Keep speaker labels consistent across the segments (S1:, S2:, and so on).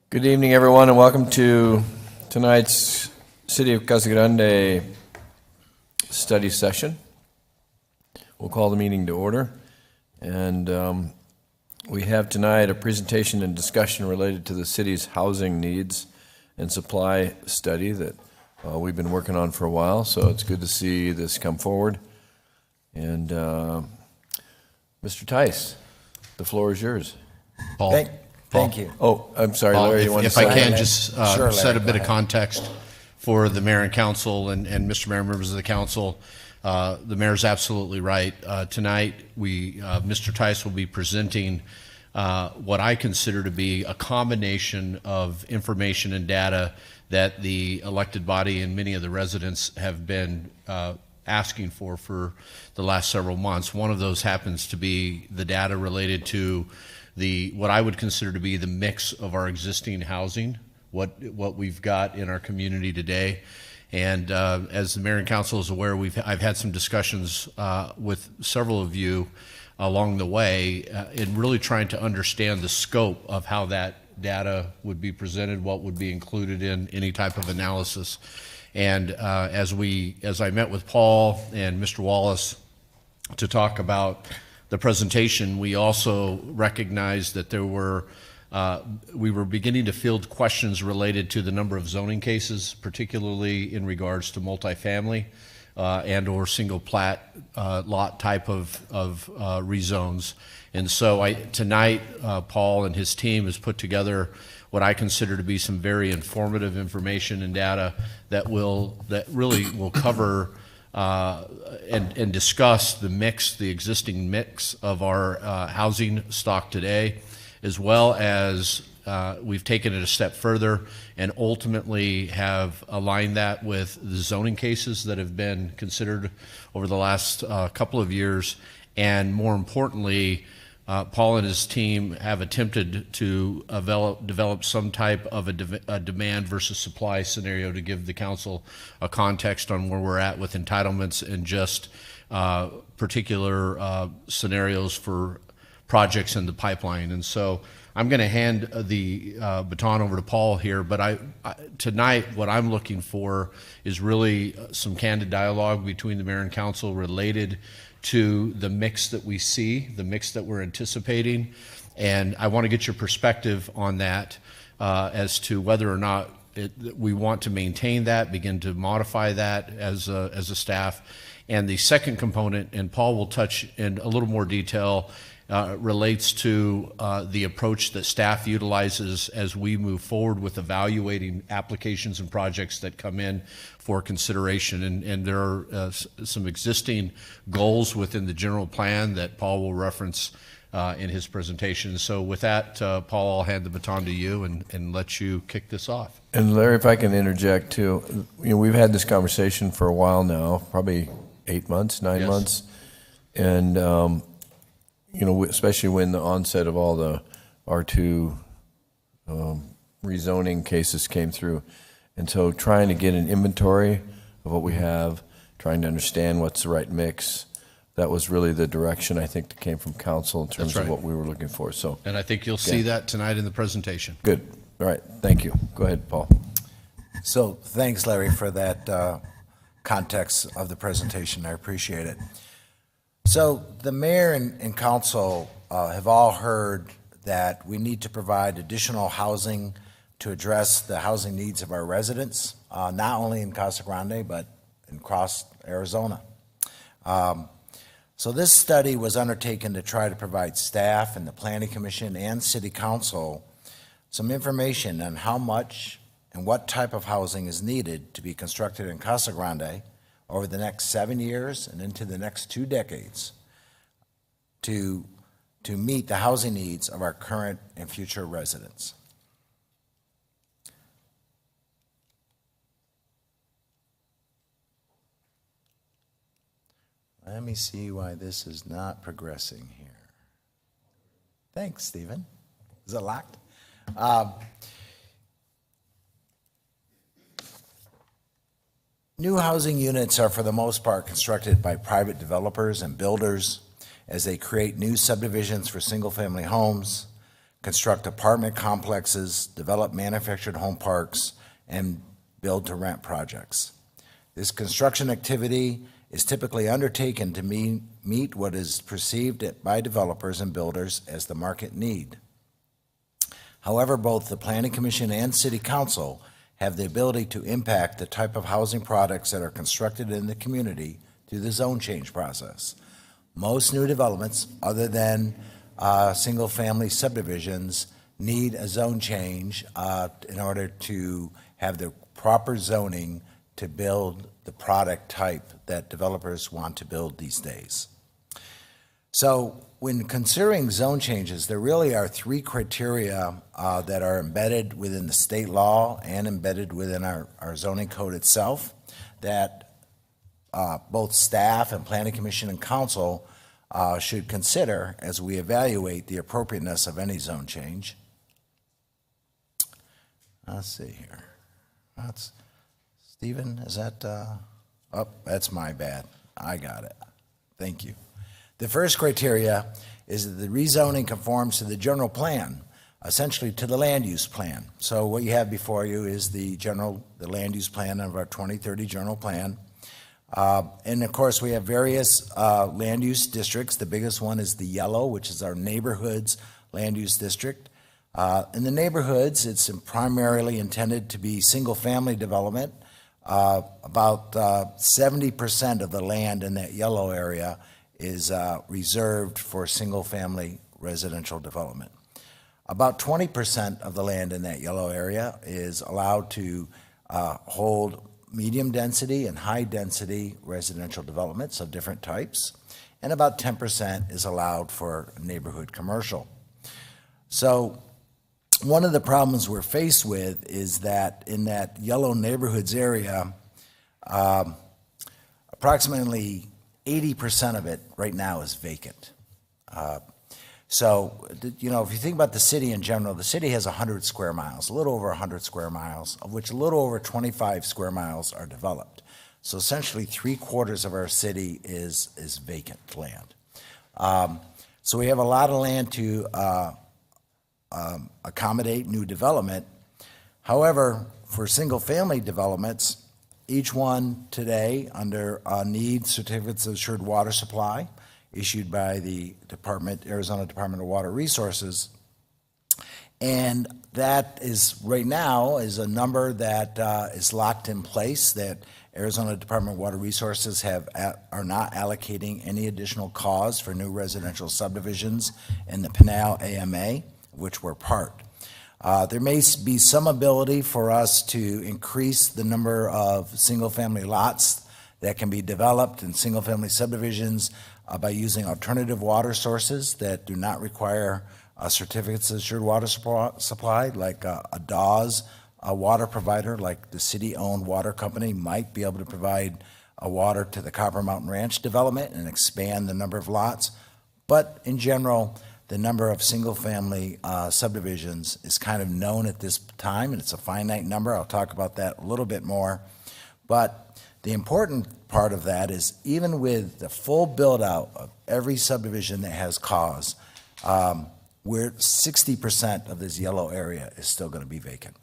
S1: Good evening, everyone, and welcome to tonight's City of Casa Grande study session. We'll call the meeting to order, and we have tonight a presentation and discussion related to the city's housing needs and supply study that we've been working on for a while, so it's good to see this come forward. And Mr. Tice, the floor is yours.
S2: Paul. Thank you.
S1: Oh, I'm sorry,
S2: Paul,
S1: Larry, you want to
S2: if
S1: say
S2: I can
S1: anything?
S2: just
S3: Sure,
S2: set a
S3: Larry,
S2: bit of context for the mayor and council and Mr. Mayor, members of the council. The mayor's absolutely right. Tonight, Mr. Tice will be presenting what I consider to be a combination of information and data that the elected body and many of the residents have been asking for the last several months. One of those happens to be the data related to what I would consider to be the mix of our existing housing, what we've got in our community today. And as the mayor and council is aware, I've had some discussions with several of you along the way in really trying to understand the scope of how that data would be presented, what would be included in any type of analysis. And as I met with Paul and Mr. Wallace to talk about the presentation, we also recognized that we were beginning to field questions related to the number of zoning cases, particularly in regards to multifamily and or single plat lot type of rezones. And so tonight, Paul and his team has put together what I consider to be some very informative information and data that really will cover and discuss the existing mix of our housing stock today, as well as we've taken it a step further and ultimately have aligned that with the zoning cases that have been considered over the last couple of years. And more importantly, Paul and his team have attempted to develop some type of a demand versus supply scenario to give the council a context on where we're at with entitlements and just particular scenarios for projects in the pipeline. And so I'm going to hand the baton over to Paul here, but tonight what I'm looking for is really some candid dialogue between the mayor and council related to the mix that we see, the mix that we're anticipating. And I want to get your perspective on that as to whether or not we want to maintain that, begin to modify that as a staff. And the second component, and Paul will touch in a little more detail, relates to the approach that staff utilizes as we move forward with evaluating applications and projects that come in for consideration. And there are some existing goals within the general plan that Paul will reference in his presentation. So with that, Paul, I'll hand the baton to you and let you kick this off.
S1: And Larry, if I can interject too, we've had this conversation for a while now, probably 8 months, 9 months, and especially when the onset of all the R2 rezoning cases came through. And so trying to get an inventory of what we have, trying to understand what's the right mix, that was really the direction I think that came from council in terms of what we were looking for. So,
S2: and I think you'll see that tonight in the presentation.
S1: Good. All right. Thank you. Go ahead, Paul.
S3: So thanks, Larry, for that context of the presentation. I appreciate it. So the mayor and council have all heard that we need to provide additional housing to address the housing needs of our residents, not only in Casa Grande, but across Arizona. So this study was undertaken to try to provide staff and the Planning Commission and City Council some information on how much and what type of housing is needed to be constructed in Casa Grande over the next 7 years and into the next 2 decades to meet the housing needs of our current and future residents. Let me see why this is not progressing here. Thanks, Stephen. Is it locked? New housing units are for the most part constructed by private developers and builders as they create new subdivisions for single-family homes, construct apartment complexes, develop manufactured home parks, and build-to-rent projects. This construction activity is typically undertaken to meet what is perceived by developers and builders as the market need. However, both the Planning Commission and City Council have the ability to impact the type of housing products that are constructed in the community through the zone change process. Most new developments, other than single-family subdivisions, need a zone change in order to have the proper zoning to build the product type that developers want to build these days. So when considering zone changes, there really are three criteria that are embedded within the state law and embedded within our zoning code itself that both staff and Planning Commission and Council should consider as we evaluate the appropriateness of any zone change. Let's see here. Stephen, is that, oh, that's my bad. I got it. Thank you. The first criteria is that the rezoning conforms to the general plan, essentially to the land use plan. So what you have before you is the land use plan of our 2030 general plan. And of course, we have various land use districts. The biggest one is the yellow, which is our neighborhoods land use district. In the neighborhoods, it's primarily intended to be single-family development. About 70% of the land in that yellow area is reserved for single-family residential development. About 20% of the land in that yellow area is allowed to hold medium-density and high-density residential developments of different types, and about 10% is allowed for neighborhood commercial. So one of the problems we're faced with is that in that yellow neighborhoods area, approximately 80% of it right now is vacant. So, you know, if you think about the city in general, the city has 100 square miles, a little over 100 square miles, of which a little over 25 square miles are developed. So essentially 3/4 of our city is vacant land. So we have a lot of land to accommodate new development. However, for single-family developments, each one today under needs certificates of assured water supply issued by the Arizona Department of Water Resources. And that is right now is a number that is locked in place that Arizona Department of Water Resources are not allocating any additional costs for new residential subdivisions in the Pinal AMA, which we're part. There may be some ability for us to increase the number of single-family lots that can be developed in single-family subdivisions by using alternative water sources that do not require certificates of assured water supply, like a DAWS water provider, like the city-owned water company might be able to provide water to the Copper Mountain Ranch development and expand the number of lots. But in general, the number of single-family subdivisions is kind of known at this time, and it's a finite number. I'll talk about that a little bit more. But the important part of that is even with the full build-out of every subdivision that has cause, we're 60% of this yellow area is still going to be vacant.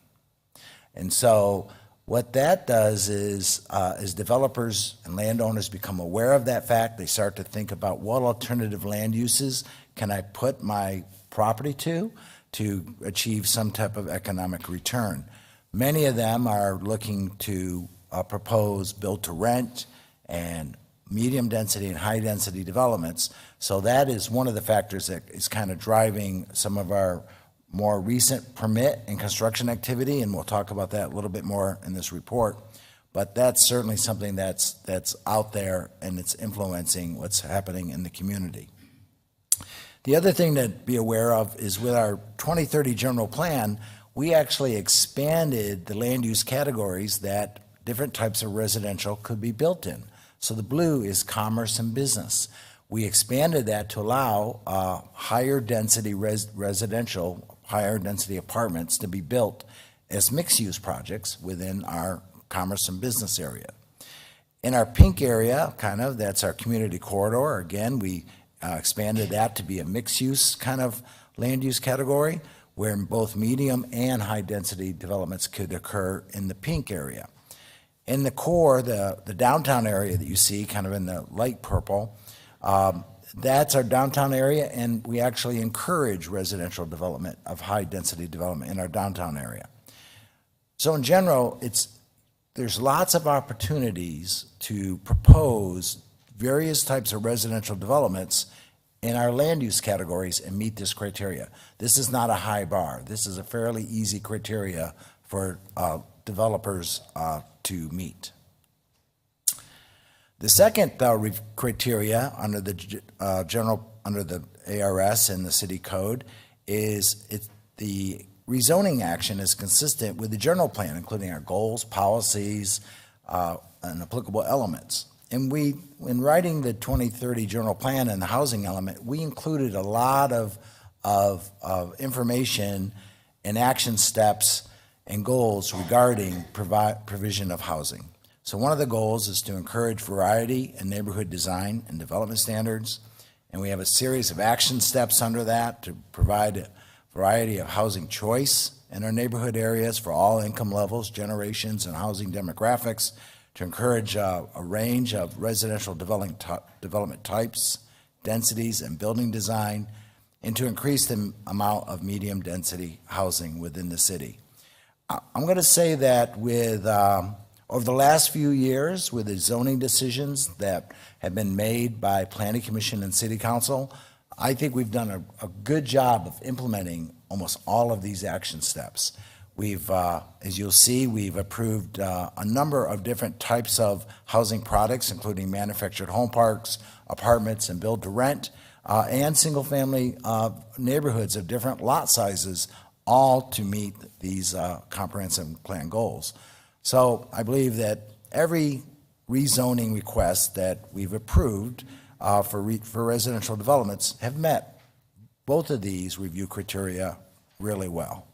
S3: And so what that does is, as developers and landowners become aware of that fact, they start to think about what alternative land uses can I put my property to achieve some type of economic return. Many of them are looking to propose build-to-rent and medium-density and high-density developments. So that is one of the factors that is kind of driving some of our more recent permit and construction activity, and we'll talk about that a little bit more in this report. But that's certainly something that's out there, and it's influencing what's happening in the community. The other thing to be aware of is with our 2030 general plan, we actually expanded the land use categories that different types of residential could be built in. So the blue is commerce and business. We expanded that to allow higher density residential, higher density apartments to be built as mixed-use projects within our commerce and business area. In our pink area, that's our community corridor. Again, we expanded that to be a mixed-use kind of land use category, where both medium and high-density developments could occur in the pink area. In the core, the downtown area that you see, kind of in the light purple, that's our downtown area, and we actually encourage residential development of high-density development in our downtown area. So in general, there's lots of opportunities to propose various types of residential developments in our land use categories and meet this criteria. This is not a high bar. This is a fairly easy criteria for developers to meet. The second criteria under the under the ARS and the city code is the rezoning action is consistent with the general plan, including our goals, policies, and applicable elements. And in writing the 2030 general plan and the housing element, we included a lot of information and action steps and goals regarding provision of housing. So one of the goals is to encourage variety in neighborhood design and development standards, and we have a series of action steps under that to provide a variety of housing choice in our neighborhood areas for all income levels, generations, and housing demographics, to encourage a range of residential development types, densities, and building design, and to increase the amount of medium-density housing within the city. I'm going to say that with over the last few years, with the zoning decisions that have been made by Planning Commission and City Council, I think we've done a good job of implementing almost all of these action steps. We've, as you'll see, we've approved a number of different types of housing products, including manufactured home parks, apartments, and build-to-rent, and single-family neighborhoods of different lot sizes, all to meet these comprehensive plan goals. So I believe that every rezoning request that we've approved for residential developments have met both of these review criteria really well.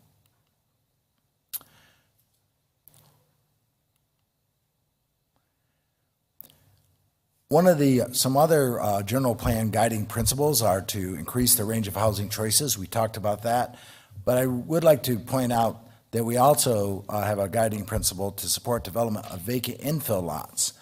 S3: Some other general plan guiding principles are to increase the range of housing choices. We talked about that, but I would like to point out that we also have a guiding principle to support development of vacant infill lots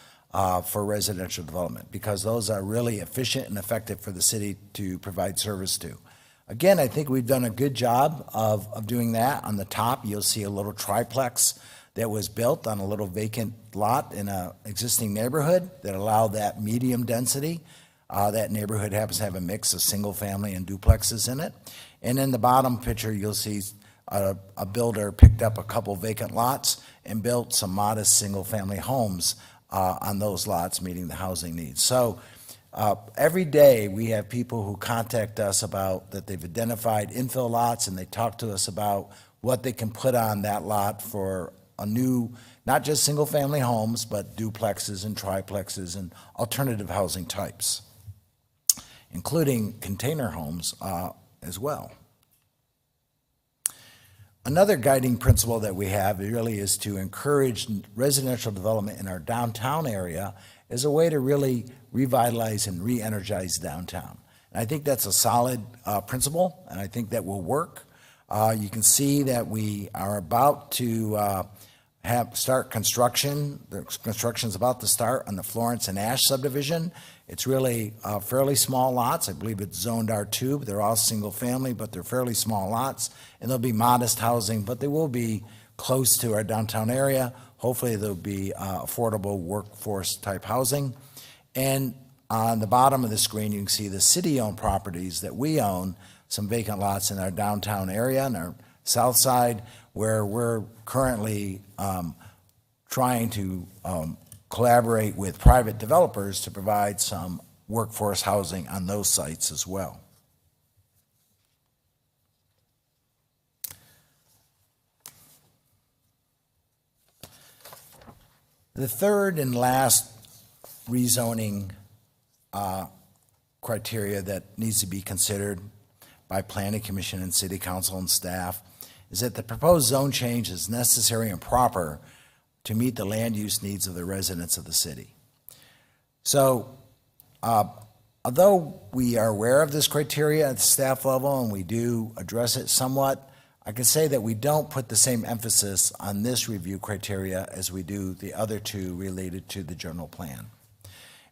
S3: for residential development, because those are really efficient and effective for the city to provide service to. Again, I think we've done a good job of doing that. On the top, you'll see a little triplex that was built on a little vacant lot in an existing neighborhood that allowed that medium density. That neighborhood happens to have a mix of single family and duplexes in it. And in the bottom picture, you'll see a builder picked up a couple vacant lots and built some modest single family homes on those lots, meeting the housing needs. So every day we have people who contact us about that they've identified infill lots, and they talk to us about what they can put on that lot for a new, not just single family homes, but duplexes and triplexes and alternative housing types, including container homes as well. Another guiding principle that we have really is to encourage residential development in our downtown area as a way to really revitalize and re-energize downtown. And I think that's a solid principle, and I think that will work. You can see that we are about to start construction. The construction's about to start on the Florence and Ash subdivision. It's really fairly small lots. I believe it's zoned R2, but they're all single family, but they're fairly small lots. And there'll be modest housing, but they will be close to our downtown area. Hopefully there'll be affordable workforce type housing. And on the bottom of the screen, you can see the city-owned properties that we own, some vacant lots in our downtown area and our south side, where we're currently trying to collaborate with private developers to provide some workforce housing on those sites as well. The third and last rezoning criteria that needs to be considered by Planning Commission and City Council and staff is that the proposed zone change is necessary and proper to meet the land use needs of the residents of the city. So Although we are aware of this criteria at the staff level and we do address it somewhat, I can say that we don't put the same emphasis on this review criteria as we do the other two related to the general plan.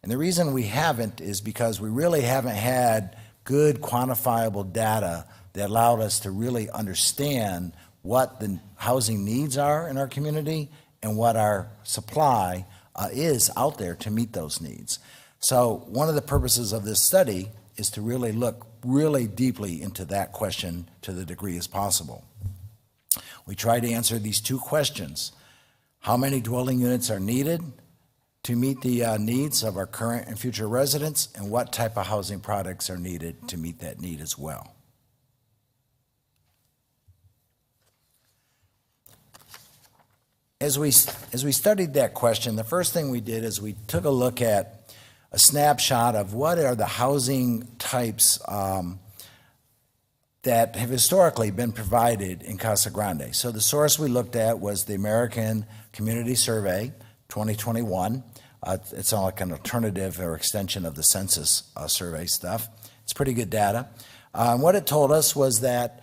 S3: And the reason we haven't is because we really haven't had good quantifiable data that allowed us to really understand what the housing needs are in our community and what our supply is out there to meet those needs. So one of the purposes of this study is to really look really deeply into that question to the degree as possible. We try to answer these two questions. How many dwelling units are needed to meet the needs of our current and future residents, and what type of housing products are needed to meet that need as well? As we studied that question, the first thing we did is we took a look at a snapshot of what are the housing types that have historically been provided in Casa Grande. So the source we looked at was the American Community Survey 2021. It's all like an alternative or extension of the census survey stuff. It's pretty good data. What it told us was that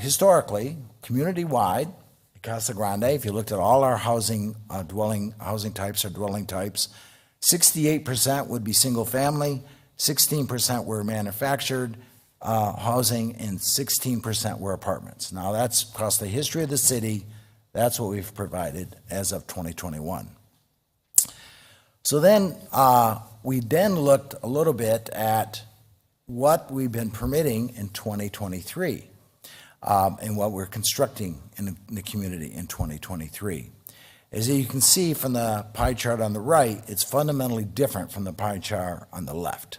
S3: historically, community-wide, Casa Grande, if you looked at all our housing types or dwelling types, 68% would be single family, 16% were manufactured housing, and 16% were apartments. Now that's across the history of the city. That's what we've provided as of 2021. So then we then looked a little bit at what we've been permitting in 2023 and what we're constructing in the community in 2023. As you can see from the pie chart on the right, it's fundamentally different from the pie chart on the left.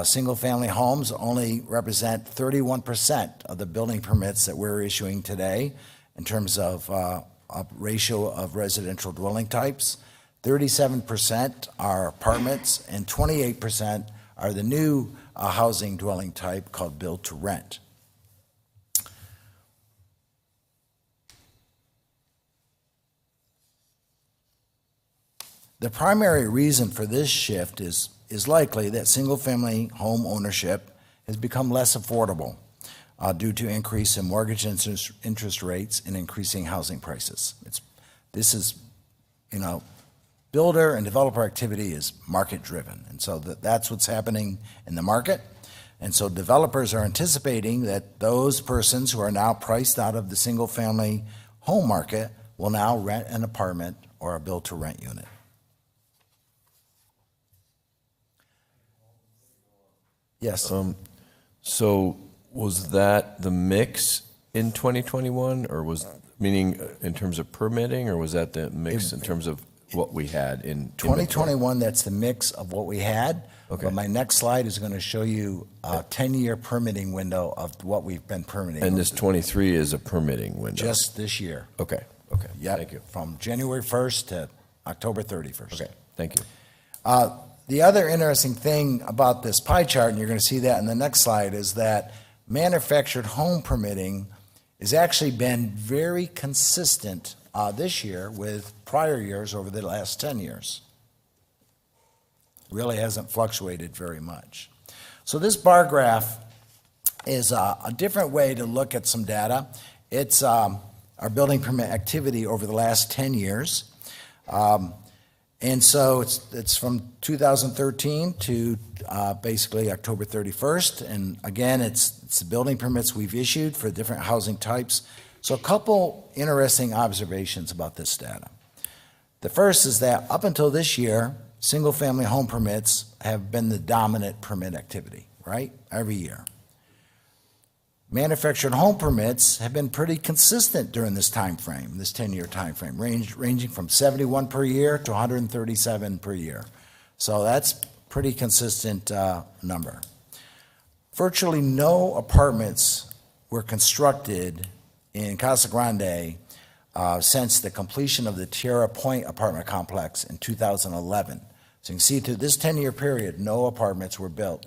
S3: Single-family homes only represent 31% of the building permits that we're issuing today in terms of a ratio of residential dwelling types. 37% are apartments, and 28% are the new housing dwelling type called build-to-rent. The primary reason for this shift is likely that single-family home ownership has become less affordable due to increase in mortgage interest rates and increasing housing prices. Builder and developer activity is market-driven, and so that's what's happening in the market. And so developers are anticipating that those persons who are now priced out of the single-family home market will now rent an apartment or a build-to-rent unit. Yes.
S1: So was that the mix in 2021, or meaning in terms of permitting, or was that the mix in terms of what we had in
S3: 2021? That's the mix of what we had.
S1: Okay.
S3: But my next slide is going to show you a 10-year permitting window of what we've been permitting.
S1: And this 23 is a permitting window?
S3: Just this year.
S1: Okay.
S3: Yep.
S1: Thank you.
S3: From January 1st to October 31st.
S1: Okay, thank you.
S3: The other interesting thing about this pie chart, and you're going to see that in the next slide, is that manufactured home permitting has actually been very consistent this year with prior years over the last 10 years. Really hasn't fluctuated very much. So this bar graph is a different way to look at some data. It's our building permit activity over the last 10 years. And so it's from 2013 to basically October 31st. And again, it's the building permits we've issued for different housing types. So a couple interesting observations about this data. The first is that up until this year, single-family home permits have been the dominant permit activity, right? Every year. Manufactured home permits have been pretty consistent during this time frame, this 10-year time frame, ranging from 71 per year to 137 per year. So that's pretty consistent number. Virtually no apartments were constructed in Casa Grande since the completion of the Tierra Point apartment complex in 2011. So you can see through this 10-year period, no apartments were built.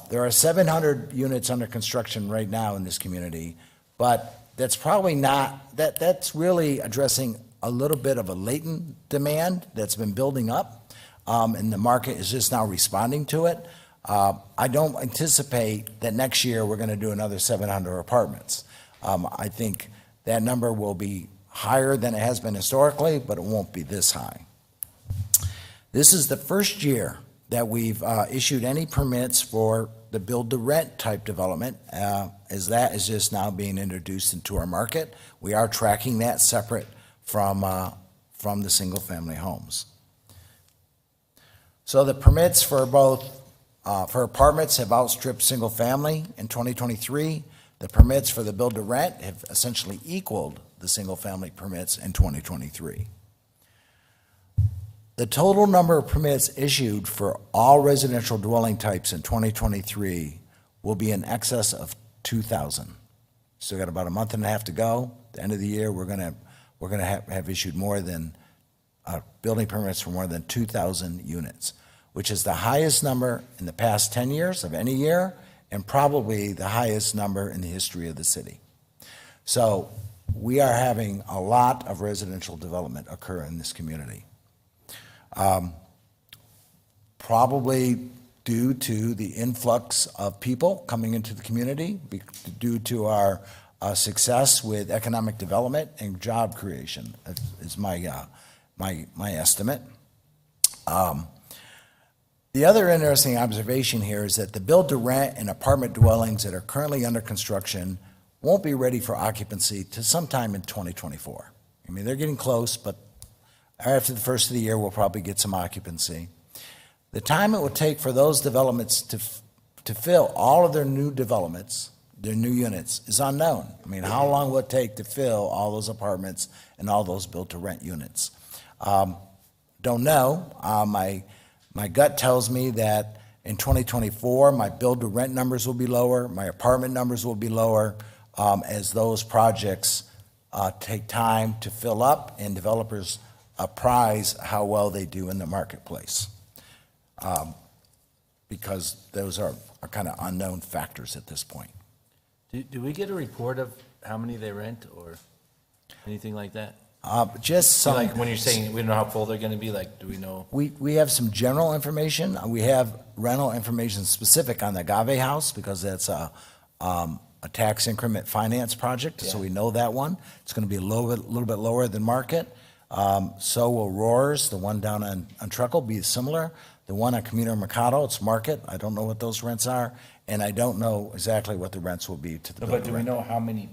S3: There are 700 units under construction right now in this community, but that's probably not, that's really addressing a little bit of a latent demand that's been building up. and the market is just now responding to it. I don't anticipate that next year we're going to do another 700 apartments. I think that number will be higher than it has been historically, but it won't be this high. This is the first year that we've issued any permits for the build-to-rent type development, as that is just now being introduced into our market. We are tracking that separate from the single-family homes. So the permits for both for apartments have outstripped single-family in 2023. The permits for the build-to-rent have essentially equaled the single-family permits in 2023. The total number of permits issued for all residential dwelling types in 2023 will be in excess of 2,000. Still got about a month and a half to go. At the end of the year, we're going to have issued more than building permits for more than 2,000 units, which is the highest number in the past 10 years of any year, and probably the highest number in the history of the city. So we are having a lot of residential development occur in this community. Probably due to the influx of people coming into the community, due to our success with economic development and job creation, is my estimate. The other interesting observation here is that the build-to-rent and apartment dwellings that are currently under construction won't be ready for occupancy to sometime in 2024. I mean, they're getting close, but after the first of the year, we'll probably get some occupancy. The time it will take for those developments to fill all of their new developments, their new units, is unknown. I mean, how long will it take to fill all those apartments and all those build-to-rent units? Don't know. My gut tells me that in 2024, my build-to-rent numbers will be lower, my apartment numbers will be lower, as those projects take time to fill up and developers prize how well they do in the marketplace, because those are kind of unknown factors at this point.
S4: Do we get a report of how many they rent or anything like that?
S3: Just some.
S4: Like when you're saying we don't know how full they're going to be, like, do we know?
S3: We have some general information. We have rental information specific on the Agave House because that's a tax increment finance project, so we know that one. It's going to be a little bit lower than market. So will Roars, the one down on Truckle, be similar. The one on Camino Mercado, it's market. I don't know what those rents are, and I don't know exactly what the rents will be to the
S4: But do we know how many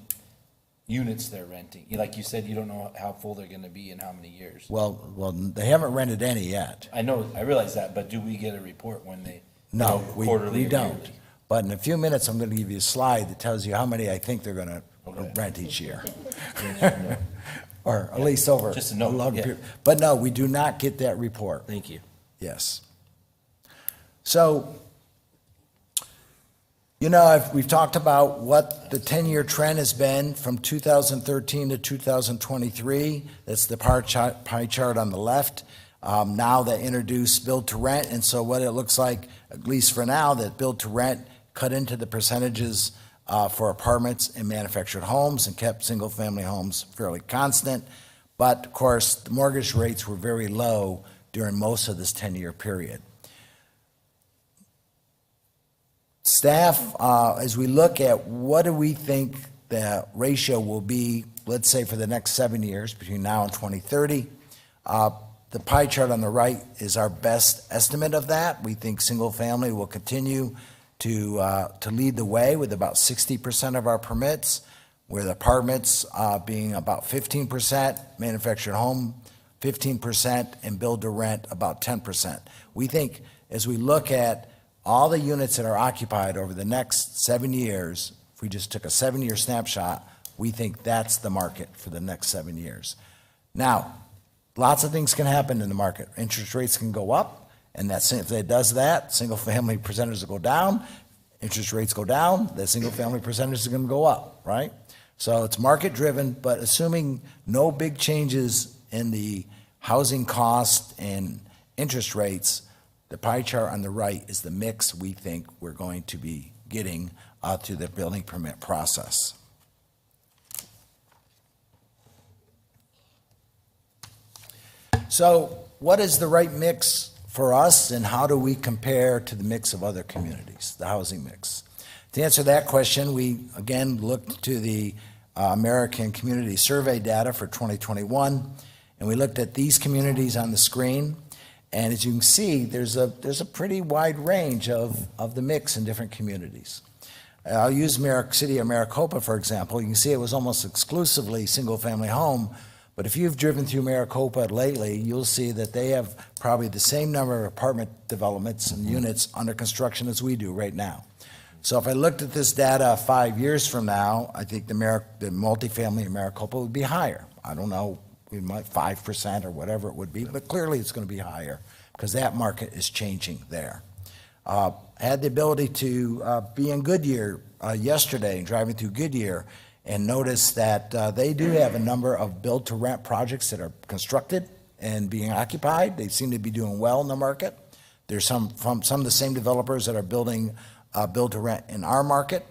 S4: units they're renting? Like you said, you don't know how full they're going to be in how many years.
S3: Well, they haven't rented any yet.
S4: I know, I realize that, but do we get a report when they?
S3: No,
S4: quarterly
S3: we
S4: or
S3: don't.
S4: yearly?
S3: But in a few minutes, I'm going to give you a slide that tells you how many I think they're going to rent each year. Or at least over
S4: Just a
S3: a
S4: note,
S3: longer
S4: yeah.
S3: period. But no, we do not get that report.
S4: Thank you.
S3: Yes. So, we've talked about what the 10-year trend has been from 2013 to 2023. That's the pie chart on the left. Now they introduced build-to-rent, and so what it looks like, at least for now, that build-to-rent cut into the percentages for apartments and manufactured homes and kept single-family homes fairly constant. But, of course, the mortgage rates were very low during most of this 10-year period. Staff, as we look at what do we think the ratio will be, let's say for the next 7 years, between now and 2030, the pie chart on the right is our best estimate of that. We think single-family will continue to lead the way with about 60% of our permits, with apartments being about 15%, manufactured home 15%, and build-to-rent about 10%. We think as we look at all the units that are occupied over the next 7 years, if we just took a 7-year snapshot, we think that's the market for the next 7 years. Now, lots of things can happen in the market. Interest rates can go up, and if it does that, single-family percentages will go down. Interest rates go down, the single-family percentage is going to go up, right? So it's market-driven, but assuming no big changes in the housing cost and interest rates, the pie chart on the right is the mix we think we're going to be getting through the building permit process. So what is the right mix for us, and how do we compare to the mix of other communities, the housing mix? To answer that question, we again looked to the American Community Survey data for 2021, and we looked at these communities on the screen. And as you can see, there's a pretty wide range of the mix in different communities. I'll use City of Maricopa, for example. You can see it was almost exclusively single-family home, but if you've driven through Maricopa lately, you'll see that they have probably the same number of apartment developments and units under construction as we do right now. So if I looked at this data 5 years from now, I think the multifamily in Maricopa would be higher. I don't know, we might 5% or whatever it would be, but clearly it's going to be higher because that market is changing there. I had the ability to be in Goodyear yesterday, driving through Goodyear, and notice that they do have a number of build-to-rent projects that are constructed and being occupied. They seem to be doing well in the market. There's some of the same developers that are building build-to-rent in our market,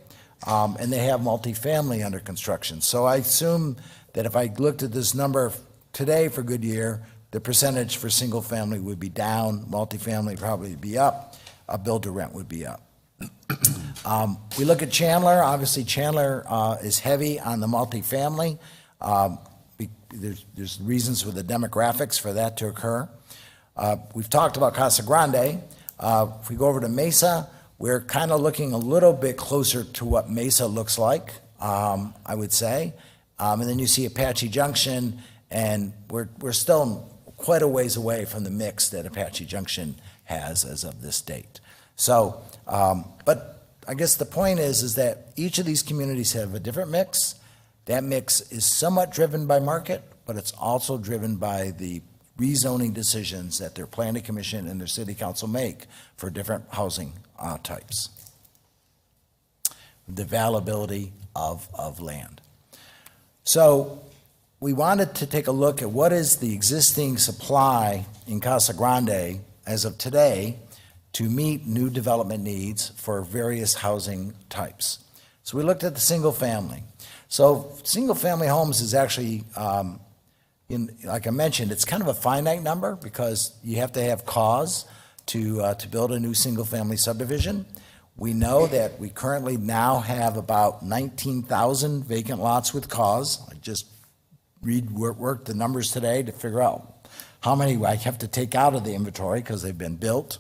S3: and they have multifamily under construction. So I assume that if I looked at this number today for Goodyear, the percentage for single-family would be down, multifamily probably would be up, build-to-rent would be up. We look at Chandler. Obviously, Chandler is heavy on the multifamily. There's reasons for the demographics for that to occur. We've talked about Casa Grande. If we go over to Mesa, we're kind of looking a little bit closer to what Mesa looks like, I would say. And then you see Apache Junction, and we're still quite a ways away from the mix that Apache Junction has as of this date. So, but I guess the point is that each of these communities have a different mix. That mix is somewhat driven by market, but it's also driven by the rezoning decisions that their planning commission and their city council make for different housing types. The availability of land. So we wanted to take a look at what is the existing supply in Casa Grande as of today to meet new development needs for various housing types. So we looked at the single family. So single family homes is actually, like I mentioned, it's kind of a finite number because you have to have cause to build a new single family subdivision. We know that we currently now have about 19,000 vacant lots with cause. I just worked the numbers today to figure out how many I have to take out of the inventory because they've been built.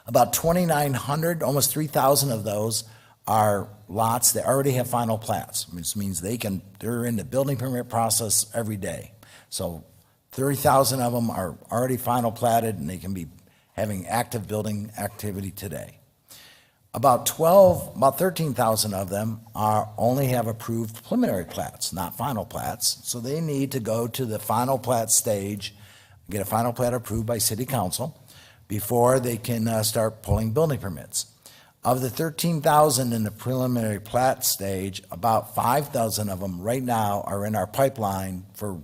S3: About 2,900, almost 3,000 of those are lots that already have final plats, which means they're in the building permit process every day. So 30,000 of them are already final platted and they can be having active building activity today. About 13,000 of them only have approved preliminary plats, not final plats. So they need to go to the final plat stage, get a final plat approved by city council before they can start pulling building permits. Of the 13,000 in the preliminary plat stage, about 5,000 of them right now are in our pipeline for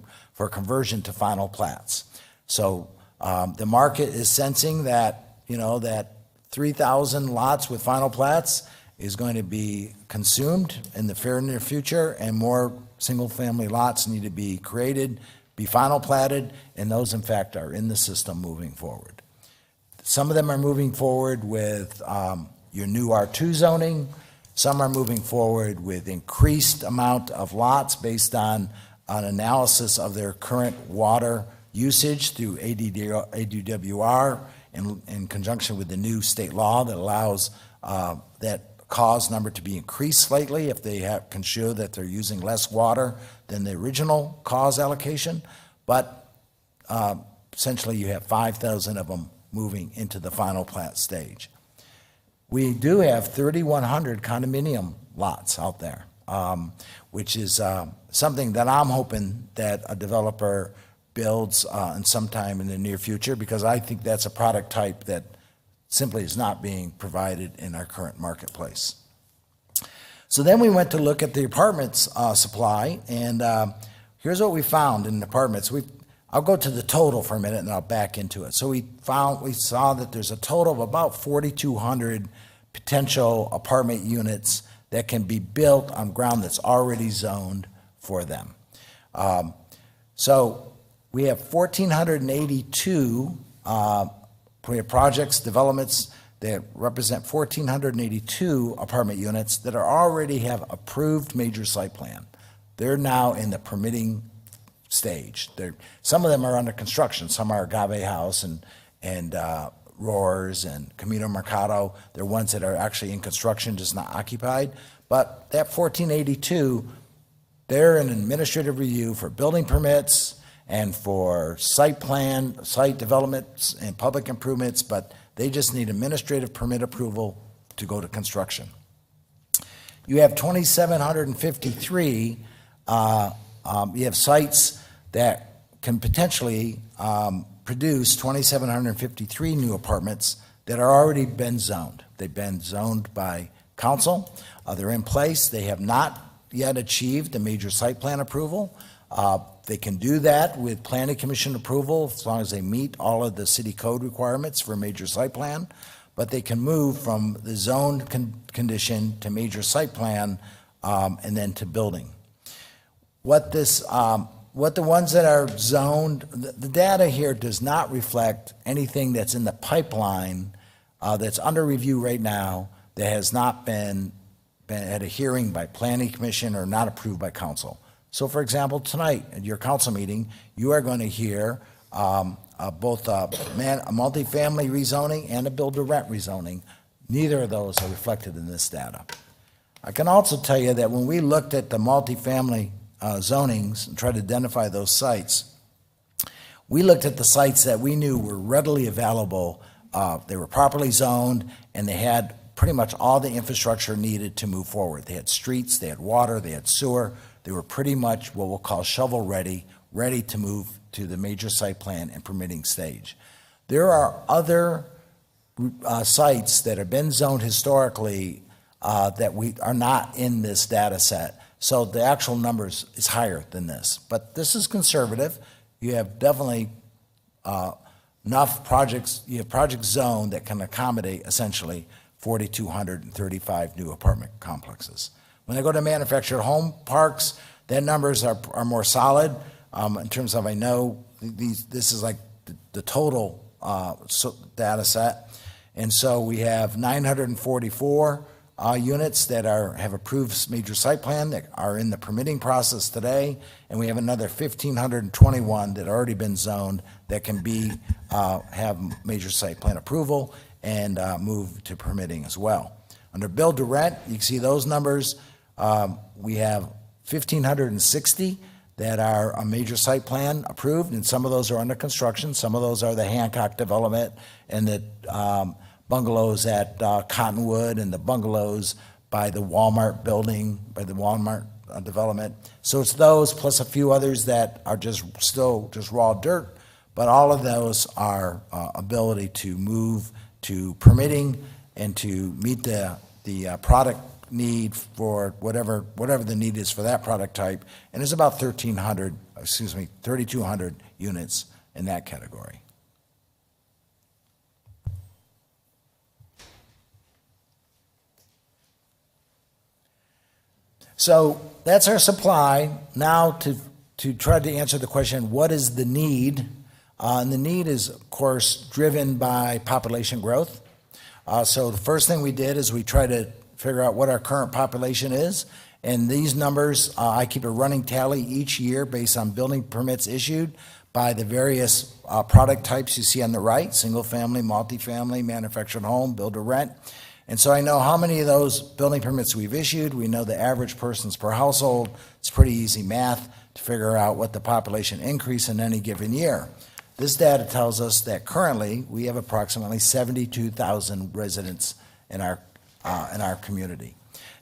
S3: conversion to final plats. So the market is sensing that, that 3,000 lots with final plats is going to be consumed in the fair near future, and more single-family lots need to be created, be final platted, and those, in fact, are in the system moving forward. Some of them are moving forward with your new R2 zoning. Some are moving forward with increased amount of lots based on an analysis of their current water usage through ADWR in conjunction with the new state law that allows that cause number to be increased slightly if they can show that they're using less water than the original cause allocation. But essentially you have 5,000 of them moving into the final plat stage. We do have 3,100 condominium lots out there, which is something that I'm hoping that a developer builds in sometime in the near future, because I think that's a product type that simply is not being provided in our current marketplace. So then we went to look at the apartments supply, and here's what we found in apartments. I'll go to the total for a minute and I'll back into it. So we saw that there's a total of about 4,200 potential apartment units that can be built on ground that's already zoned for them. So we have 1,482 we have projects, developments that represent 1,482 apartment units that are already have approved major site plan. They're now in the permitting stage. Some of them are under construction. Some are Agave House and Roars and Camino Mercado. They're ones that are actually in construction, just not occupied. But that 1482, they're in administrative review for building permits and for site plan, site developments and public improvements, but they just need administrative permit approval to go to construction. You have 2,753, you have sites that can potentially produce 2,753 new apartments that are already been zoned. They've been zoned by council. They're in place. They have not yet achieved the major site plan approval. They can do that with planning commission approval as long as they meet all of the city code requirements for a major site plan. But they can move from the zoned condition to major site plan and then to building. What the ones that are zoned, the data here does not reflect anything that's in the pipeline that's under review right now that has not been at a hearing by planning commission or not approved by council. So for example, tonight at your council meeting, you are going to hear both a multifamily rezoning and a build-to-rent rezoning. Neither of those are reflected in this data. I can also tell you that when we looked at the multifamily zonings and tried to identify those sites, we looked at the sites that we knew were readily available. They were properly zoned, and they had pretty much all the infrastructure needed to move forward. They had streets, they had water, they had sewer. They were pretty much what we'll call shovel-ready, ready to move to the major site plan and permitting stage. There are other sites that have been zoned historically that we are not in this data set. So the actual numbers is higher than this. But this is conservative. You have definitely enough projects, you have project zone that can accommodate essentially 4,235 new apartment complexes. When they go to manufactured home parks, their numbers are more solid in terms of, I know this is like the total data set. And so we have 944 units that have approved major site plan that are in the permitting process today, and we have another 1,521 that already been zoned that can have major site plan approval and move to permitting as well. Under build to rent, you can see those numbers. We have 1,560 that are a major site plan approved, and some of those are under construction. Some of those are the Hancock development and the bungalows at Cottonwood and the bungalows by the Walmart building, by the Walmart development. So it's those plus a few others that are still just raw dirt, but all of those are ability to move to permitting and to meet the product need for whatever the need is for that product type. And there's about 3,200 units in that category. So that's our supply. Now to try to answer the question, what is the need? And the need is, of course, driven by population growth. So the first thing we did is we tried to figure out what our current population is. And these numbers, I keep a running tally each year based on building permits issued by the various product types you see on the right: single family, multifamily, manufactured home, build to rent. And so I know how many of those building permits we've issued. We know the average persons per household. It's pretty easy math to figure out what the population increase in any given year. This data tells us that currently we have approximately 72,000 residents in our community.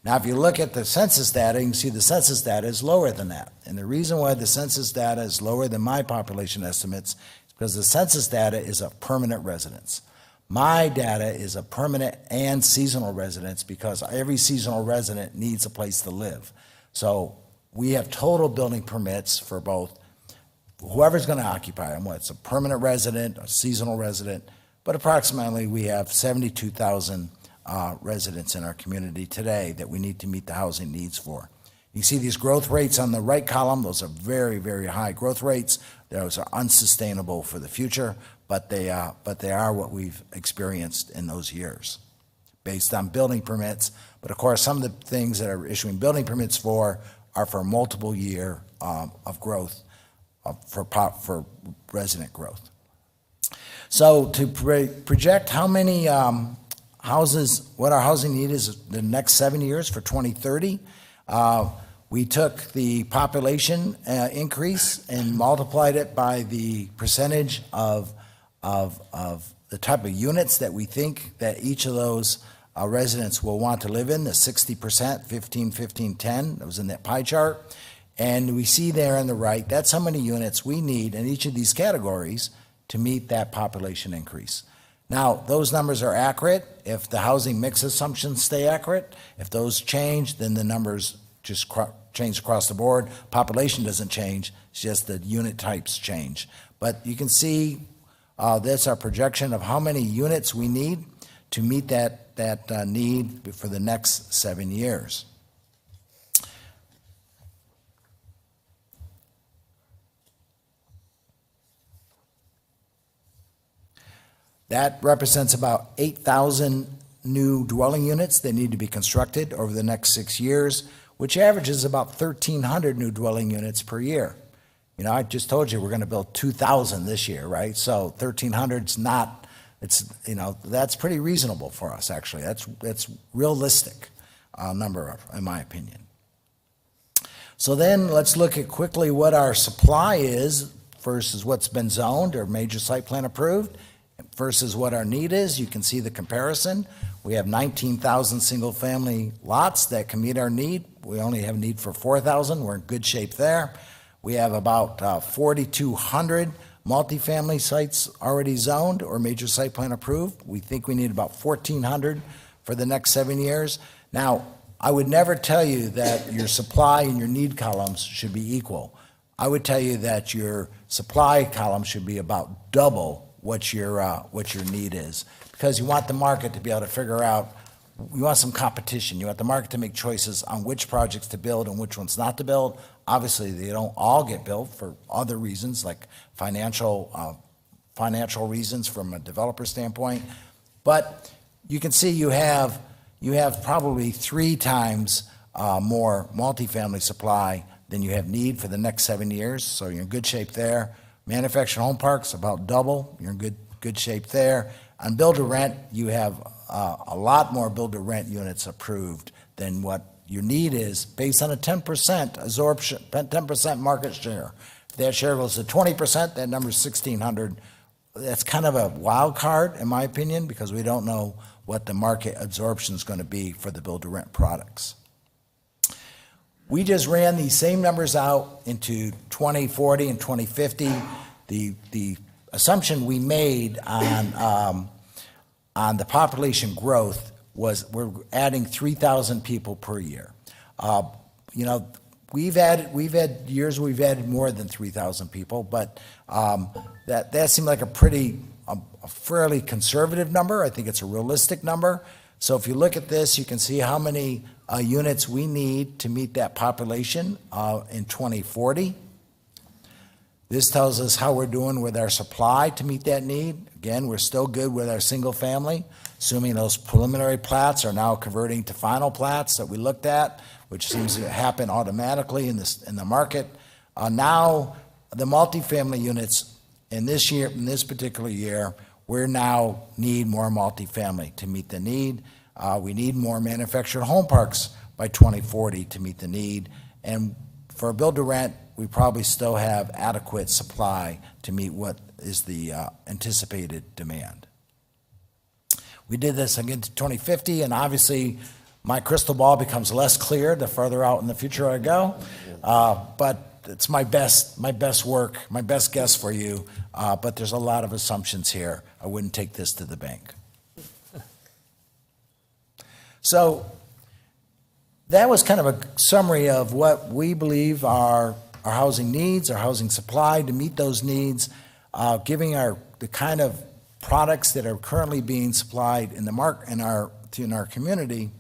S3: Now, if you look at the census data, you can see the census data is lower than that. And the reason why the census data is lower than my population estimates is because the census data is of permanent residents. My data is a permanent and seasonal residents because every seasonal resident needs a place to live. So we have total building permits for both whoever's going to occupy them, whether it's a permanent resident, a seasonal resident, but approximately we have 72,000 residents in our community today that we need to meet the housing needs for. You see these growth rates on the right column. Those are very, very high growth rates. Those are unsustainable for the future, but they are what we've experienced in those years based on building permits. But of course, some of the things that are issuing building permits for are for multiple year of growth for resident growth. So to project how many houses, what our housing need is the next 7 years for 2030, we took the population increase and multiplied it by the percentage of the type of units that we think that each of those residents will want to live in, the 60%, 15, 15, 10, that was in that pie chart. And we see there on the right, that's how many units we need in each of these categories to meet that population increase. Now, those numbers are accurate if the housing mix assumptions stay accurate. If those change, then the numbers just change across the board. Population doesn't change, it's just the unit types change. But you can see that's our projection of how many units we need to meet that need for the next 7 years. That represents about 8,000 new dwelling units that need to be constructed over the next 6 years, which averages about 1,300 new dwelling units per year. You know, I just told you we're going to build 2,000 this year, right? So 1,300 is not, it's, you know, that's pretty reasonable for us, actually. That's realistic number, in my opinion. So then let's look at quickly what our supply is versus what's been zoned or major site plan approved versus what our need is. You can see the comparison. We have 19,000 single-family lots that can meet our need. We only have a need for 4,000. We're in good shape there. We have about 4,200 multifamily sites already zoned or major site plan approved. We think we need about 1,400 for the next 7 years. Now, I would never tell you that your supply and your need columns should be equal. I would tell you that your supply column should be about double what your need is, because you want the market to be able to figure out, you want some competition. You want the market to make choices on which projects to build and which ones not to build. Obviously, they don't all get built for other reasons, like financial reasons from a developer standpoint. But you can see you have probably 3 times more multifamily supply than you have need for the next 7 years. So you're in good shape there. Manufactured home parks, about double. You're in good shape there. On build-to-rent, you have a lot more build-to-rent units approved than what your need is based on a 10% absorption, 10% market share. If that share goes to 20%, that number is 1,600. That's kind of a wild card, in my opinion, because we don't know what the market absorption is going to be for the build-to-rent products. We just ran these same numbers out into 2040 and 2050. The assumption we made on the population growth was we're adding 3,000 people per year. You know, we've had years we've added more than 3,000 people, but that seemed like a fairly conservative number. I think it's a realistic number. So if you look at this, you can see how many units we need to meet that population in 2040. This tells us how we're doing with our supply to meet that need. Again, we're still good with our single family, assuming those preliminary plats are now converting to final plats that we looked at, which seems to happen automatically in the market. Now, the multifamily units in this particular year, we now need more multifamily to meet the need. We need more manufactured home parks by 2040 to meet the need. And for build-to-rent, we probably still have adequate supply to meet what is the anticipated demand. We did this again to 2050, and obviously my crystal ball becomes less clear the further out in the future I go. But it's my best work, my best guess for you. But there's a lot of assumptions here. I wouldn't take this to the bank. So that was kind of a summary of what we believe our housing needs, our housing supply to meet those needs, giving the kind of products that are currently being supplied in the in our community.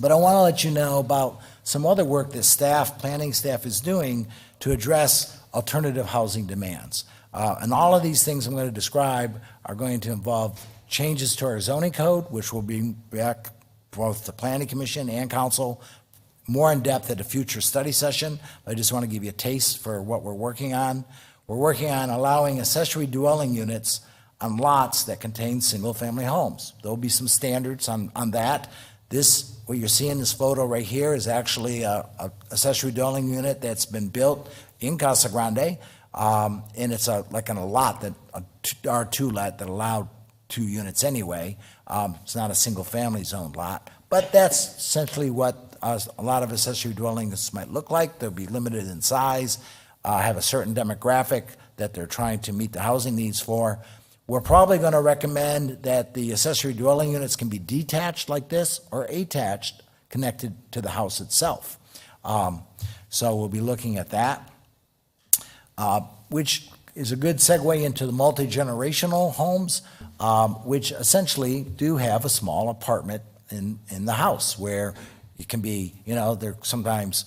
S3: But I want to let you know about some other work that planning staff is doing to address alternative housing demands. And all of these things I'm going to describe are going to involve changes to our zoning code, which will be back both the planning commission and council more in depth at a future study session. I just want to give you a taste for what we're working on. We're working on allowing accessory dwelling units on lots that contain single-family homes. There'll be some standards on that. What you're seeing in this photo right here is actually a accessory dwelling unit that's been built in Casa Grande, and it's like on a lot that, a R2 lot that allowed 2 units anyway. It's not a single-family zone lot, but that's essentially what a lot of accessory dwellings might look like. They'll be limited in size, have a certain demographic that they're trying to meet the housing needs for. We're probably going to recommend that the accessory dwelling units can be detached like this or attached, connected to the house itself. So we'll be looking at that, which is a good segue into the multi-generational homes, which essentially do have a small apartment in the house where it can be, they're sometimes,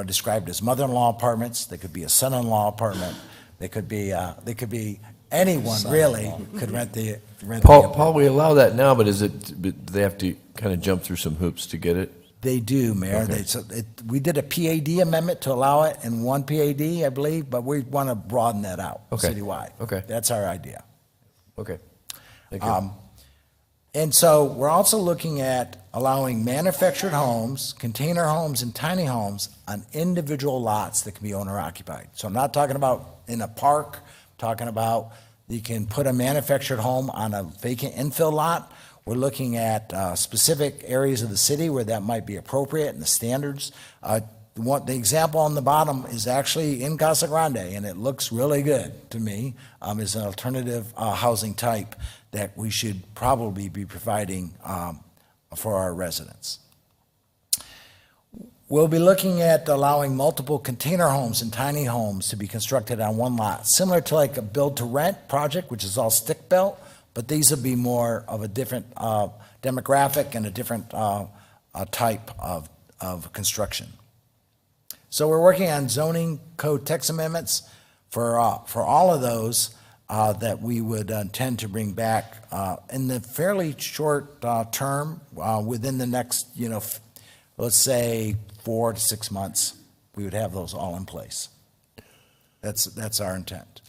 S3: described as mother-in-law apartments. They could be a son-in-law apartment. They could be anyone really could rent the
S1: Paul, we allow that now, but but they have to kind of jump through some hoops to get it?
S3: They do, Mayor.
S1: Okay.
S3: We did a PAD amendment to allow it in one PAD, I believe, but we want to broaden that out citywide.
S1: Okay.
S3: That's our idea.
S1: Okay. Thank you.
S3: And so we're also looking at allowing manufactured homes, container homes, and tiny homes on individual lots that can be owner-occupied. So I'm not talking about in a park, I'm talking about you can put a manufactured home on a vacant infill lot. We're looking at specific areas of the city where that might be appropriate and the standards. The example on the bottom is actually in Casa Grande, and it looks really good to me. Is an alternative housing type that we should probably be providing for our residents. We'll be looking at allowing multiple container homes and tiny homes to be constructed on one lot, similar to like a build-to-rent project, which is all stick-built, but these will be more of a different demographic and a different type of construction. So we're working on zoning code text amendments for all of those that we would intend to bring back in the fairly short term, within the next, let's say 4 to 6 months, we would have those all in place. That's our intent.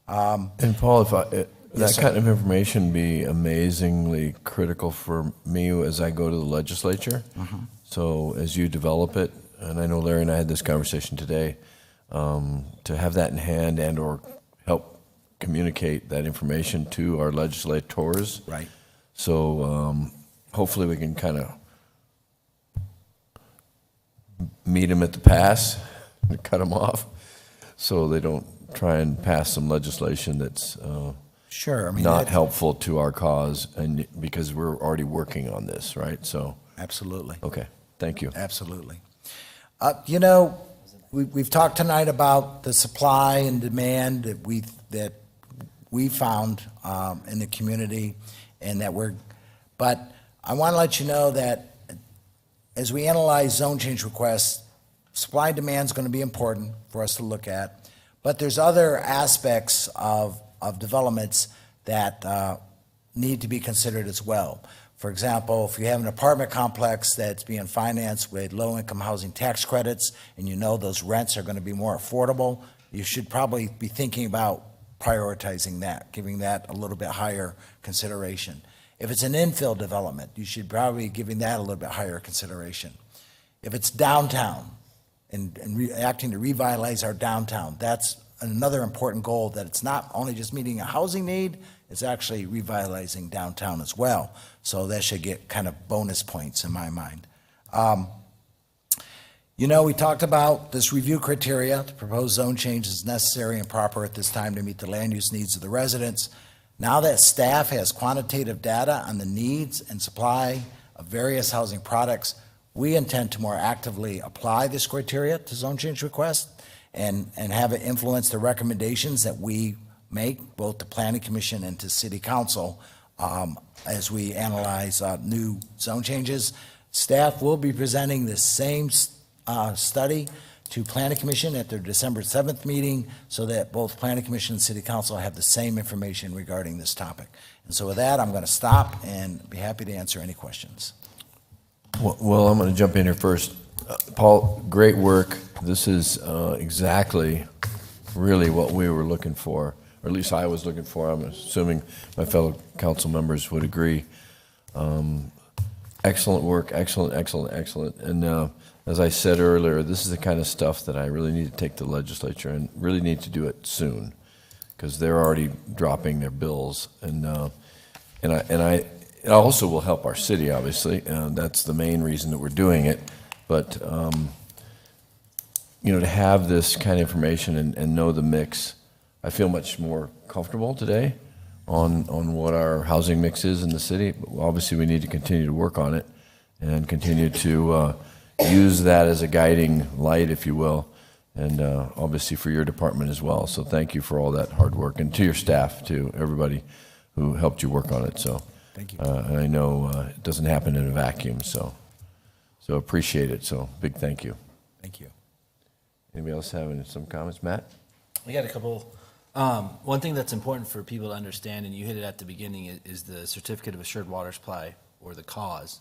S1: And Paul, that
S3: Yes, sir.
S1: kind of information be amazingly critical for me as I go to the legislature. So as you develop it, and I know Larry and I had this conversation today, to have that in hand and or help communicate that information to our legislators.
S3: Right.
S1: So hopefully we can kind of meet them at the pass and cut them off so they don't try and pass some legislation that's
S3: Sure. I mean,
S1: not helpful to our cause, and because we're already working on this, right? So,
S3: absolutely.
S1: okay, thank you.
S3: Absolutely. We've talked tonight about the supply and demand that we found in the community, and but I want to let you know that as we analyze zone change requests, supply and demand is going to be important for us to look at, but there's other aspects of developments that need to be considered as well. For example, if you have an apartment complex that's being financed with low-income housing tax credits, and those rents are going to be more affordable, you should probably be thinking about prioritizing that, giving that a little bit higher consideration. If it's an infill development, you should probably be giving that a little bit higher consideration. If it's downtown and acting to revitalize our downtown, that's another important goal, that it's not only just meeting a housing need, it's actually revitalizing downtown as well. So that should get kind of bonus points in my mind. We talked about this review criteria. The proposed zone change is necessary and proper at this time to meet the land use needs of the residents. Now that staff has quantitative data on the needs and supply of various housing products, we intend to more actively apply this criteria to zone change requests and have it influence the recommendations that we make, both to Planning Commission and to City Council, as we analyze new zone changes. Staff will be presenting the same study to Planning Commission at their December 7th meeting so that both Planning Commission and City Council have the same information regarding this topic. And so with that, I'm going to stop and be happy to answer any questions.
S1: Well, I'm going to jump in here first. Paul, great work. This is exactly really what we were looking for, or at least I was looking for. I'm assuming my fellow council members would agree. Excellent work, excellent. And as I said earlier, this is the kind of stuff that I really need to take to the legislature and really need to do it soon, because they're already dropping their bills. It also will help our city, obviously, and that's the main reason that we're doing it. But, to have this kind of information and know the mix, I feel much more comfortable today on what our housing mix is in the city. But obviously, we need to continue to work on it and continue to use that as a guiding light, if you will, and obviously for your department as well. So thank you for all that hard work, and to your staff, to everybody who helped you work on it. So.
S3: Thank you.
S1: And I know it doesn't happen in a vacuum, so appreciate it. So big thank you.
S3: Thank you.
S1: Anybody else having some comments? Matt?
S4: We got a couple. One thing that's important for people to understand, and you hit it at the beginning, is the Certificate of Assured Water Supply, or the CAUS.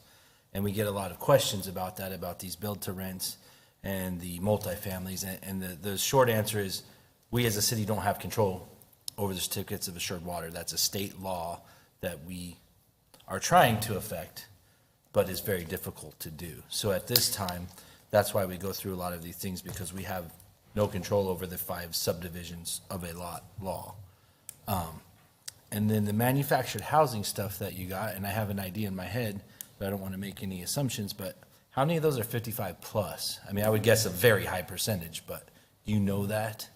S4: And we get a lot of questions about that, about these build-to-rents and the multifamilies. And the short answer is, we as a city don't have control over the Certificates of Assured Water. That's a state law that we are trying to affect, but is very difficult to do. So at this time, that's why we go through a lot of these things, because we have no control over the 5 subdivisions of a lot law. And then the manufactured housing stuff that you got, and I have an idea in my head, but I don't want to make any assumptions, but how many of those are 55 plus? I mean, I would guess a very high percentage, but do you know that?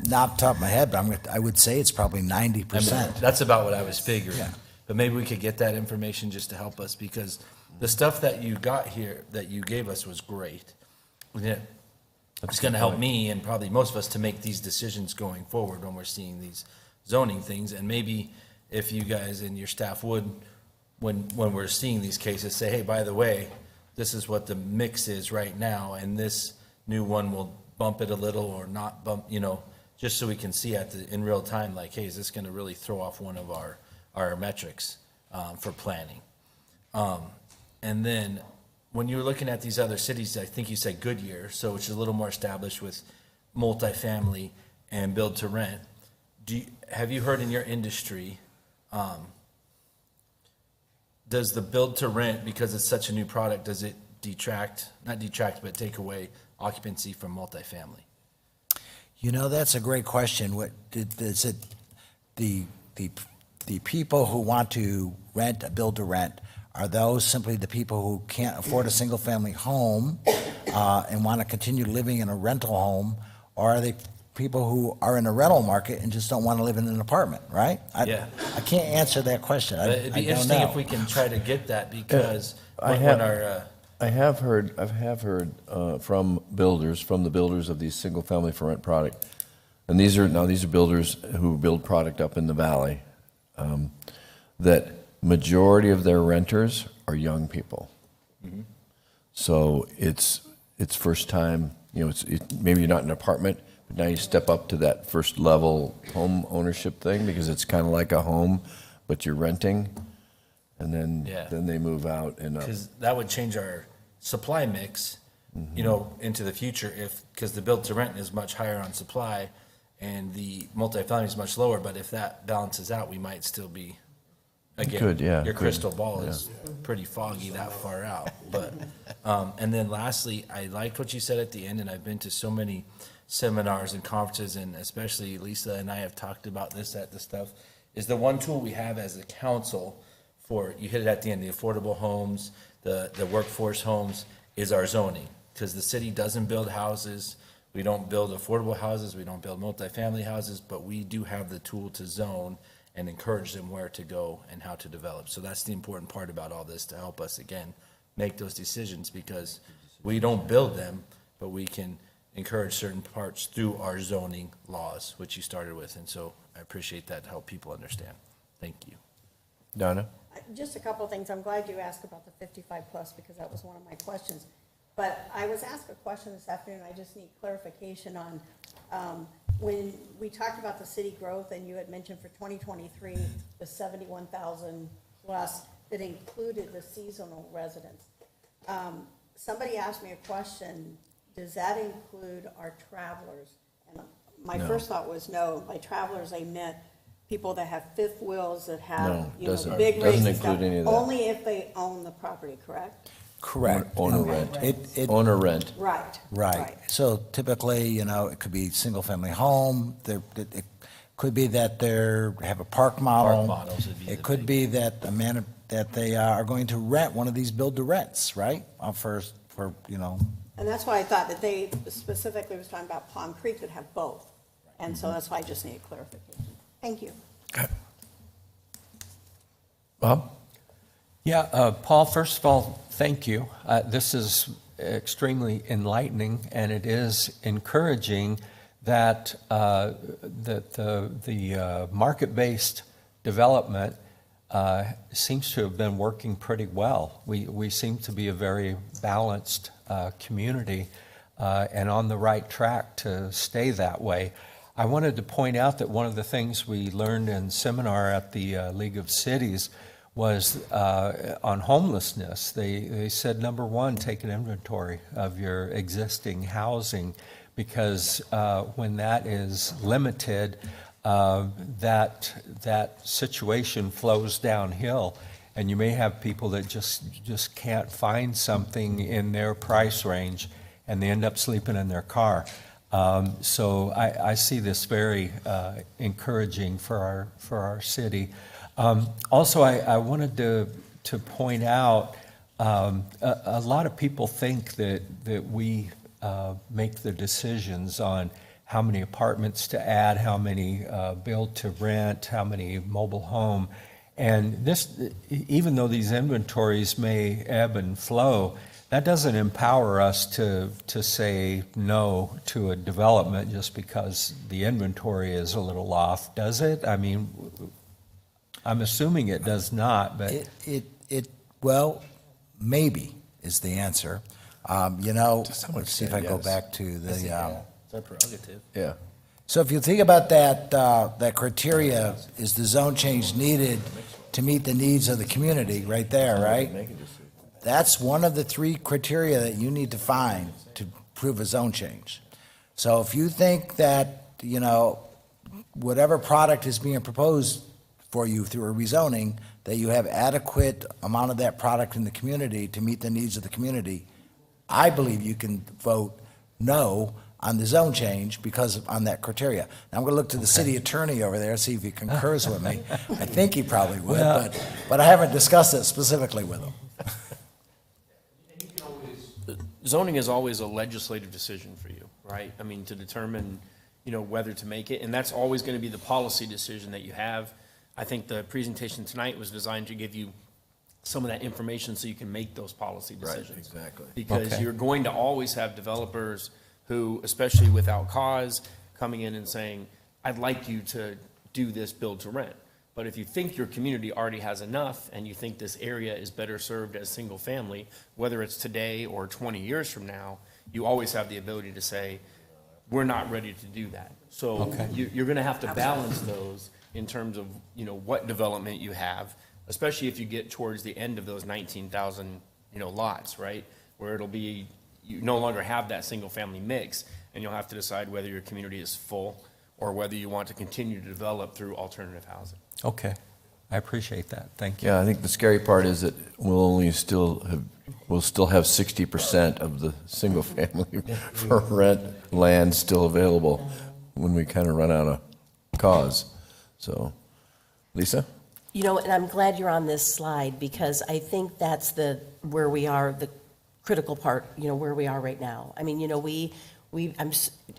S3: Not off the top of my head, but I would say it's probably 90%.
S4: I mean, that's about what I was figuring.
S3: Yeah.
S4: But maybe we could get that information just to help us, because the stuff that you got here, that you gave us, was great. Yeah. It's going to help me and probably most of us to make these decisions going forward when we're seeing these zoning things. And maybe if you guys and your staff would, when we're seeing these cases, say, hey, by the way, this is what the mix is right now, and this new one will bump it a little or not bump, just so we can see in real time, like, hey, is this going to really throw off one of our metrics for planning? And then when you're looking at these other cities, I think you said Goodyear, so which is a little more established with multifamily and build to rent. Have you heard in your industry, does the build to rent, because it's such a new product, does it not detract, but take away occupancy from multifamily?
S3: That's a great question. Is it the people who want to rent, build to rent, are those simply the people who can't afford a single-family home and want to continue living in a rental home, or are they people who are in a rental market and just don't want to live in an apartment, right?
S4: Yeah.
S3: I can't answer that question.
S4: It'd be
S3: I don't
S4: interesting
S3: know.
S4: if we can try to get that, because
S1: I have heard from the builders of these single-family for rent product, and these are builders who build product up in the valley, that majority of their renters are young people. Mm-hmm. So it's first time, maybe you're not in an apartment, but now you step up to that first level home ownership thing, because it's kind of like a home, but you're renting, and then they move out and up.
S4: Because that would change our supply mix, into the future, because the build to rent is much higher on supply and the multifamily is much lower. But if that balances out, we might still be, again, your crystal ball is pretty foggy that far out. But and then lastly, I liked what you said at the end, and I've been to so many seminars and conferences, and especially Lisa and I have talked about this at the stuff, is the one tool we have as a council for, you hit it at the end, the affordable homes, the workforce homes, is our zoning. Because the city doesn't build houses, we don't build affordable houses, we don't build multifamily houses, but we do have the tool to zone and encourage them where to go and how to develop. So that's the important part about all this, to help us, again, make those decisions, because we don't build them, but we can encourage certain parts through our zoning laws, which you started with. And so I appreciate that to help people understand. Thank you.
S1: Donna?
S5: I just a couple of things. I'm glad you asked about the 55 plus because that was one of my questions. But I was asked a question this afternoon, I just need clarification on, when we talked about the city growth and you had mentioned for 2023, the 71,000 plus that included the seasonal residents. Somebody asked me a question, does that include our travelers? And my first thought was no. By travelers, they meant people that have fifth wheels, that have,
S1: No,
S5: you know, the
S1: doesn't-
S5: big rigs
S1: doesn't
S5: and stuff.
S1: include any of that.
S5: Only if they own the property, correct?
S3: Correct.
S1: Owner rent. Owner rent.
S5: Right.
S3: So typically, you know, it could be single-family home, it could be that they have a park model.
S4: Park models would be
S3: It
S4: the
S3: could
S4: big-
S3: be that that they are going to rent one of these build-to-rents, right? For, you know,
S5: And that's why I thought that they specifically was talking about Palm Creek that have both. And
S1: Mm-hmm.
S5: so that's why I just need clarification. Thank you.
S1: Bob?
S6: Yeah, Paul, first of all, thank you. This is extremely enlightening, and it is encouraging that the market-based development seems to have been working pretty well. We seem to be a very balanced community and on the right track to stay that way. I wanted to point out that one of the things we learned in seminar at the League of Cities was on homelessness. They said, number one, take an inventory of your existing housing, because when that is limited, that situation flows downhill, and you may have people that just can't find something in their price range, and they end up sleeping in their car. So I see this very encouraging for our city. Also, I wanted to point out, a lot of people think that we make the decisions on how many apartments to add, how many build to rent, how many mobile home. And this, even though these inventories may ebb and flow, that doesn't empower us to say no to a development just because the inventory is a little off, does it? I mean, I'm assuming it does not, but.
S3: Well, maybe is the answer. You know,
S1: To some
S3: let's see if I
S1: extent,
S3: go
S1: yes.
S3: back to the,
S4: It's our prerogative.
S1: Yeah.
S3: so if you think about that criteria, is the zone change needed to meet the needs of the community, right there, right? That's one of the three criteria that you need to find to prove a zone change. So if you think that, you know, whatever product is being proposed for you through a rezoning, that you have adequate amount of that product in the community to meet the needs of the community, I believe you can vote no on the zone change because on that criteria. Now, I'm going to look to the city attorney over there, see if he concurs with me. I think he probably would,
S6: Well-
S3: but I haven't discussed it specifically with him.
S7: Zoning is always a legislative decision for you, right? I mean, to determine, whether to make it, and that's always going to be the policy decision that you have. I think the presentation tonight was designed to give you some of that information so you can make those policy decisions.
S1: exactly.
S7: Because
S6: Okay.
S7: you're going to always have developers who, especially without cause, coming in and saying, I'd like you to do this build to rent. But if you think your community already has enough and you think this area is better served as single family, whether it's today or 20 years from now, you always have the ability to say, we're not ready to do that. So
S6: Okay.
S7: you're going to have to balance those in terms of, what development you have, especially if you get towards the end of those 19,000, lots, right? Where it'll be, you no longer have that single family mix, and you'll have to decide whether your community is full or whether you want to continue to develop through alternative housing.
S6: Okay, I appreciate that, thank you.
S1: Yeah, I think the scary part is that we'll still have 60% of the single-family for rent land still available when we kind of run out of cause. So, Lisa?
S8: And I'm glad you're on this slide, because I think that's where we are, the critical part, where we are right now. I mean,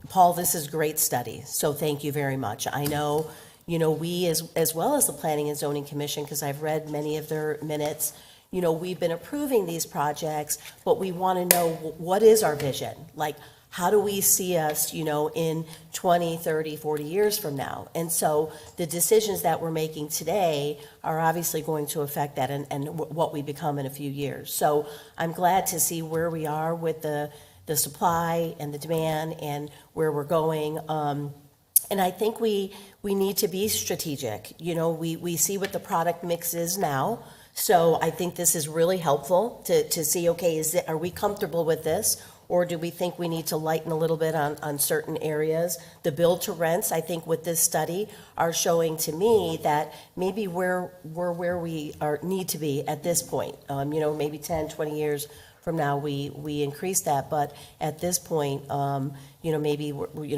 S8: Paul, this is great study, so thank you very much. I know, we, as well as the Planning and Zoning Commission, because I've read many of their minutes, we've been approving these projects, but we want to know, what is our vision? Like, how do we see us, in 20, 30, 40 years from now? And so the decisions that we're making today are obviously going to affect that and what we become in a few years. So I'm glad to see where we are with the supply and the demand and where we're going. And I think we need to be strategic. We see what the product mix is now. So I think this is really helpful to see, okay, are we comfortable with this? Or do we think we need to lighten a little bit on certain areas? The build to rents, I think with this study, are showing to me that maybe we're where we need to be at this point. Maybe 10, 20 years from now, we increase that. But at this point, maybe,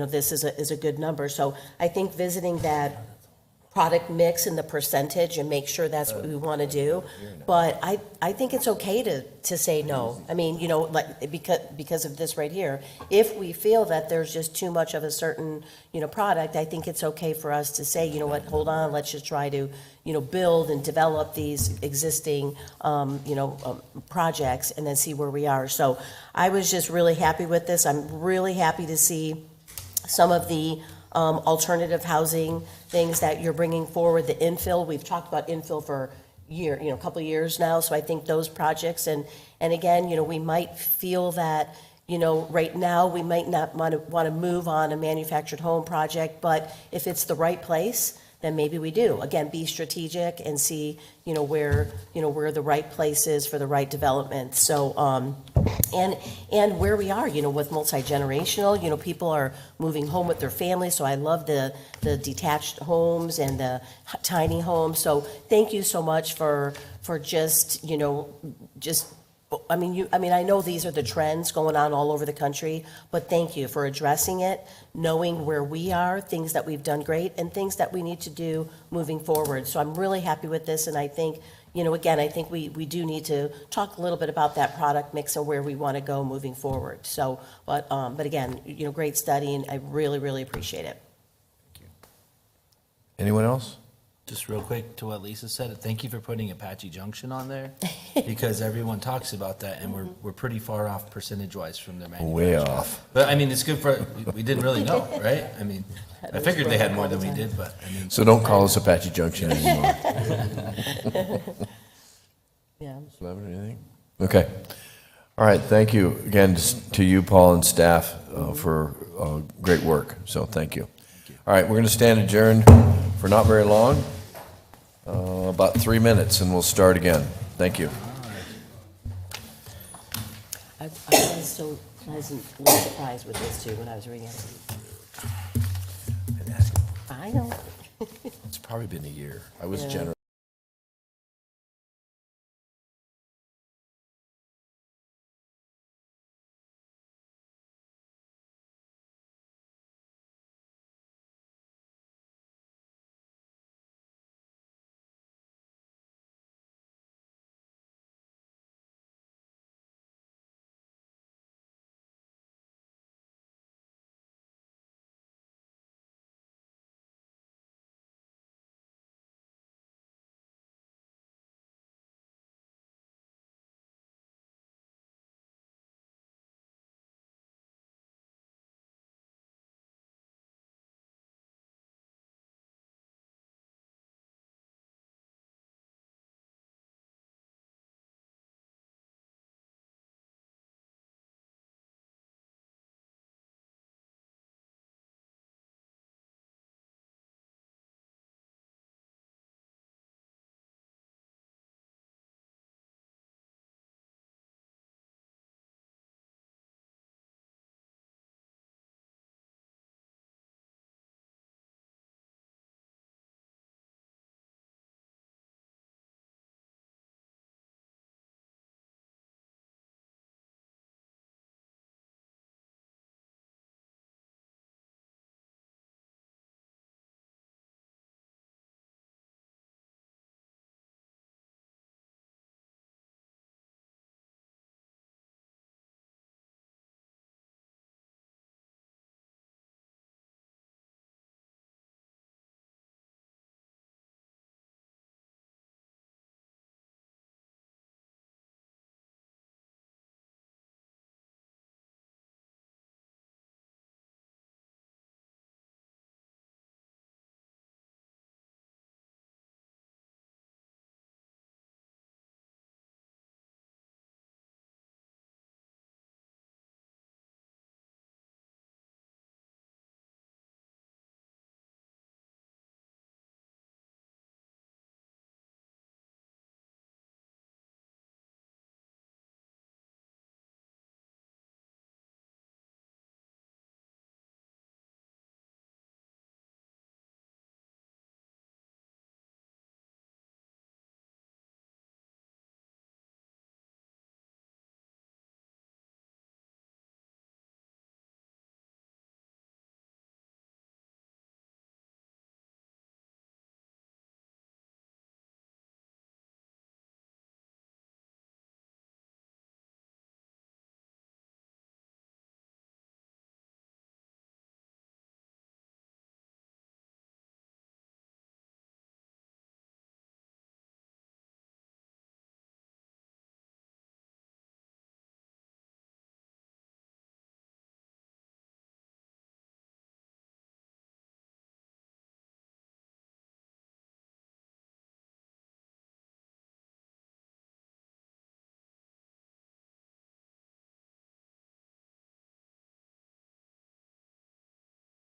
S8: this is a good number. So I think visiting that product mix and the percentage and make sure that's what we want to do. But I think it's okay to say no. I mean, because of this right here. If we feel that there's just too much of a certain, product, I think it's okay for us to say, you know what, hold on, let's just try to, build and develop these existing, projects and then see where we are. So I was just really happy with this. I'm really happy to see some of the alternative housing things that you're bringing forward, the infill. We've talked about infill for a couple of years now. So I think those projects, and again, we might feel that, right now we might not want to move on a manufactured home project, but if it's the right place, then maybe we do. Again, be strategic and see, where the right place is for the right development. So, and where we are, with multi-generational, people are moving home with their families. So I love the detached homes and the tiny homes. So thank you so much for just, I know these are the trends going on all over the country, but thank you for addressing it, knowing where we are, things that we've done great, and things that we need to do moving forward. So I'm really happy with this, and I think, again, I think we do need to talk a little bit about that product mix and where we want to go moving forward. So, but again, great study, and I really, really appreciate it.
S1: Anyone else?
S4: Just real quick to what Lisa said, thank you for putting Apache Junction on there, because everyone talks about that, and we're pretty far off percentage-wise from their manufacturer.
S1: Way off.
S4: But, it's good we didn't really know, right? I figured they had more than we did, but,
S1: So don't call us Apache Junction anymore.
S8: Yeah.
S1: Lavender, anything? Okay. All right, thank you again to you, Paul, and staff for great work. So thank you. All right, we're going to stand adjourned for not very long, about 3 minutes, and we'll start again. Thank you.
S8: I was so pleasantly surprised with this too when I was reading it. I know.
S1: It's probably been a year. I was
S8: Yeah.
S1: generous.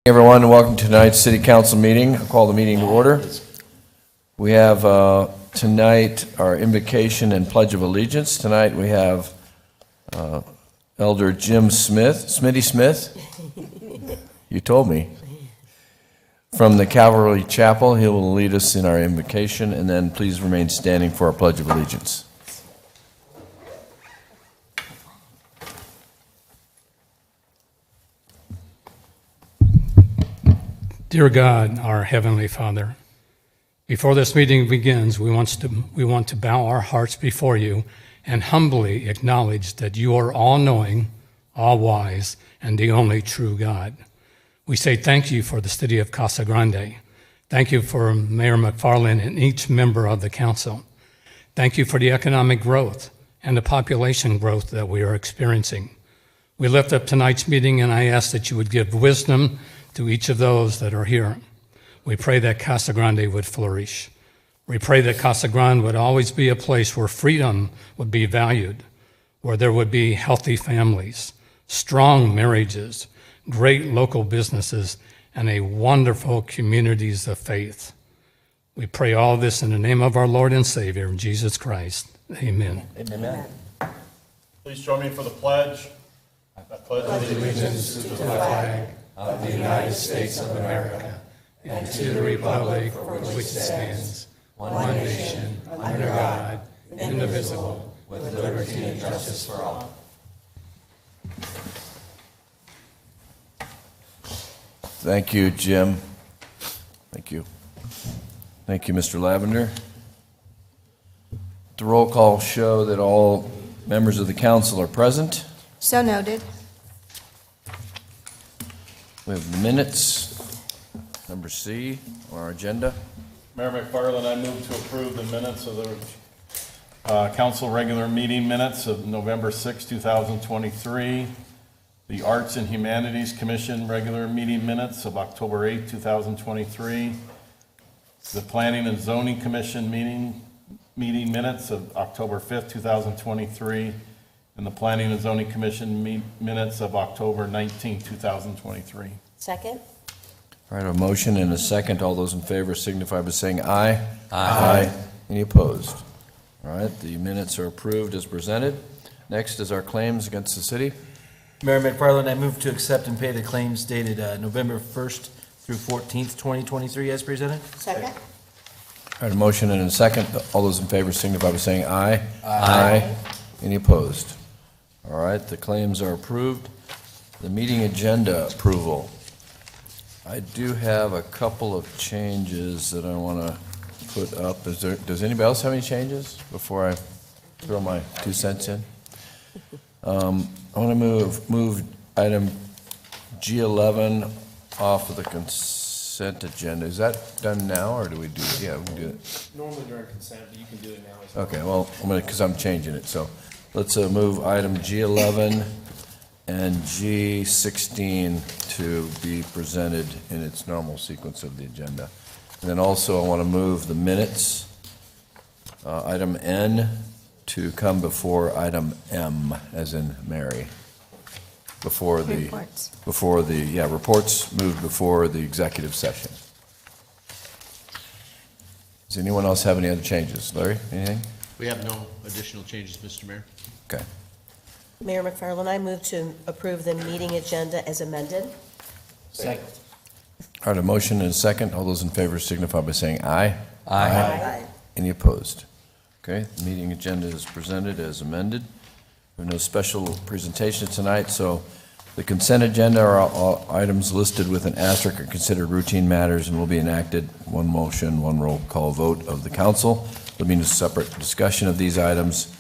S1: Everyone, and welcome to tonight's city council meeting. I'll call the meeting to order. We have tonight our invocation and pledge of allegiance. Tonight we have Elder Jim Smith, Smitty Smith. You told me. From the Calvary Chapel, he will lead us in our invocation, and then please remain standing for our pledge of allegiance.
S9: Dear God, our Heavenly Father, before this meeting begins, we want to bow our hearts before you and humbly acknowledge that you are all-knowing, all-wise, and the only true God. We say thank you for the city of Casa Grande. Thank you for Mayor McFarland and each member of the council. Thank you for the economic growth and the population growth that we are experiencing. We lift up tonight's meeting, and I ask that you would give wisdom to each of those that are here. We pray that Casa Grande would flourish. We pray that Casa Grande would always be a place where freedom would be valued, where there would be healthy families, strong marriages, great local businesses, and a wonderful communities of faith. We pray all this in the name of our Lord and Savior, Jesus Christ. Amen.
S1: Amen.
S10: Please join me for the pledge. I pledge allegiance to the flag
S9: of the United States of America and to the republic for which it stands, one nation, under God, indivisible, with liberty and justice for all.
S1: Thank you, Jim. Thank you. Thank you, Mr. Lavender. The roll call show that all members of the council are present.
S11: So noted.
S1: We have the minutes, number C, on our agenda.
S10: Mayor McFarland, I move to approve the minutes of the council regular meeting minutes of November 6, 2023, the Arts and Humanities Commission regular meeting minutes of October 8, 2023, the Planning and Zoning Commission meeting minutes of October 5, 2023, and the Planning and Zoning Commission minutes of October 19, 2023.
S8: Second?
S1: All right, a motion and a second. All those in favor signify by saying aye. Aye. Any opposed? All right, the minutes are approved as presented. Next is our claims against the city.
S4: Mayor McFarland, I move to accept and pay the claims dated November 1st through 14th, 2023 as presented.
S5: Second?
S1: All right, a motion and a second. All those in favor signify by saying aye. Aye. Any opposed? All right, the claims are approved. The meeting agenda approval. I do have a couple of changes that I want to put up. Does anybody else have any changes before I throw my 2 cents in? I want to move item G11 off of the consent agenda. Is that done now, or do we do it? Yeah, we can do it.
S7: Normally during consent, but you can do it now as well.
S1: Okay, well, because I'm changing it, so let's move item G11 and G16 to be presented in its normal sequence of the agenda. And then also, I want to move the minutes, item N, to come before item M, as in Mary.
S11: Reports.
S1: Reports moved before the executive session. Does anyone else have any other changes? Larry, anything?
S2: We have no additional changes, Mr. Mayor.
S1: Okay.
S8: Mayor McFarland, I move to approve the meeting agenda as amended.
S4: Second.
S1: All right, a motion and a second. All those in favor signify by saying aye.
S8: Aye.
S1: Any opposed? Okay, the meeting agenda is presented as amended. There are no special presentations tonight, so the consent agenda are all items listed with an asterisk are considered routine matters and will be enacted. One motion, one roll call vote of the council. There'll be no separate discussion of these items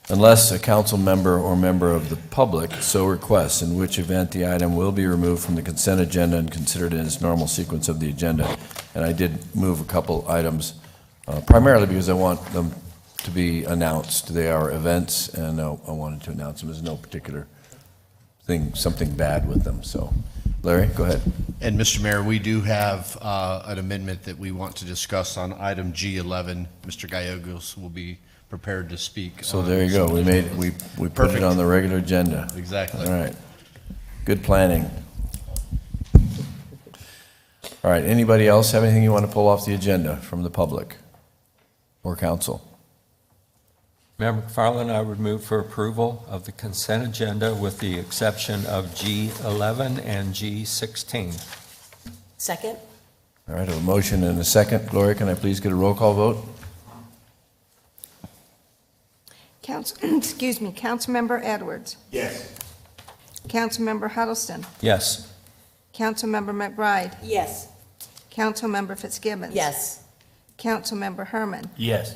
S1: unless a council member or member of the public so requests, in which event the item will be removed from the consent agenda and considered in its normal sequence of the agenda. And I did move a couple items, primarily because I want them to be announced. They are events, and I wanted to announce them. There's no particular thing, something bad with them. So, Larry, go ahead.
S2: And Mr. Mayor, we do have an amendment that we want to discuss on item G11. Mr. Gallegos will be prepared to speak.
S1: So there you go. We put it
S2: Perfect.
S1: on the regular agenda.
S2: Exactly.
S1: All right. Good planning. All right, anybody else have anything you want to pull off the agenda from the public or council?
S6: Mayor McFarland, I would move for approval of the consent agenda with the exception of G11 and G16.
S8: Second?
S1: All right, a motion and a second. Gloria, can I please get a roll call vote?
S11: Councilmember Edwards.
S10: Yes.
S11: Councilmember Huddleston.
S6: Yes.
S11: Councilmember McBride.
S8: Yes.
S11: Councilmember Fitzgibbons.
S8: Yes.
S11: Councilmember Herman.
S4: Yes.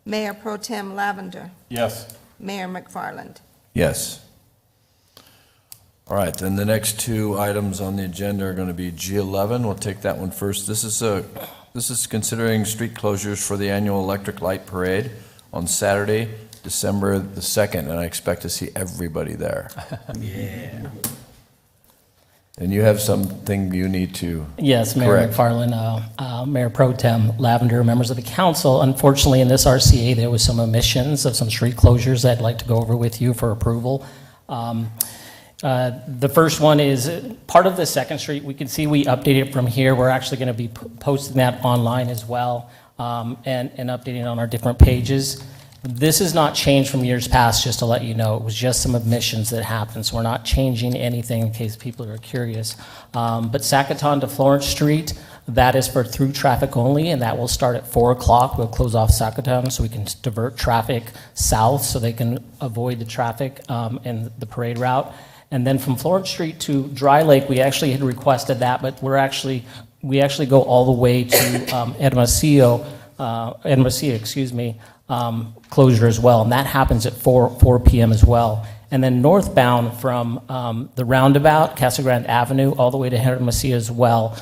S11: Mayor Pro Tem Lavender.
S10: Yes.
S11: Mayor McFarland.
S1: Yes. All right, then the next two items on the agenda are going to be G11. We'll take that one first. This is considering street closures for the annual electric light parade on Saturday, December the 2nd, and I expect to see everybody there.
S4: Yeah.
S1: And you have something you need to
S12: Yes, Mayor
S1: correct.
S12: McFarland, Mayor Pro Tem Lavender, members of the council. Unfortunately, in this RCA, there was some omissions of some street closures I'd like to go over with you for approval. The first one is part of the Second Street. We can see we updated it from here. We're actually going to be posting that online as well, and updating on our different pages. This is not changed from years past, just to let you know. It was just some omissions that happened, so we're not changing anything in case people are curious. But Sacaton to Florence Street, that is for through traffic only, and that will start at 4 o'clock. We'll close off Sacaton so we can divert traffic south so they can avoid the traffic and the parade route. And then from Florence Street to Dry Lake, we actually had requested that, but we actually go all the way to Hermosillo, closure as well, and that happens at 4 p.m. as well. And then northbound from the roundabout, Casa Grande Avenue, all the way to Hermosillo as well,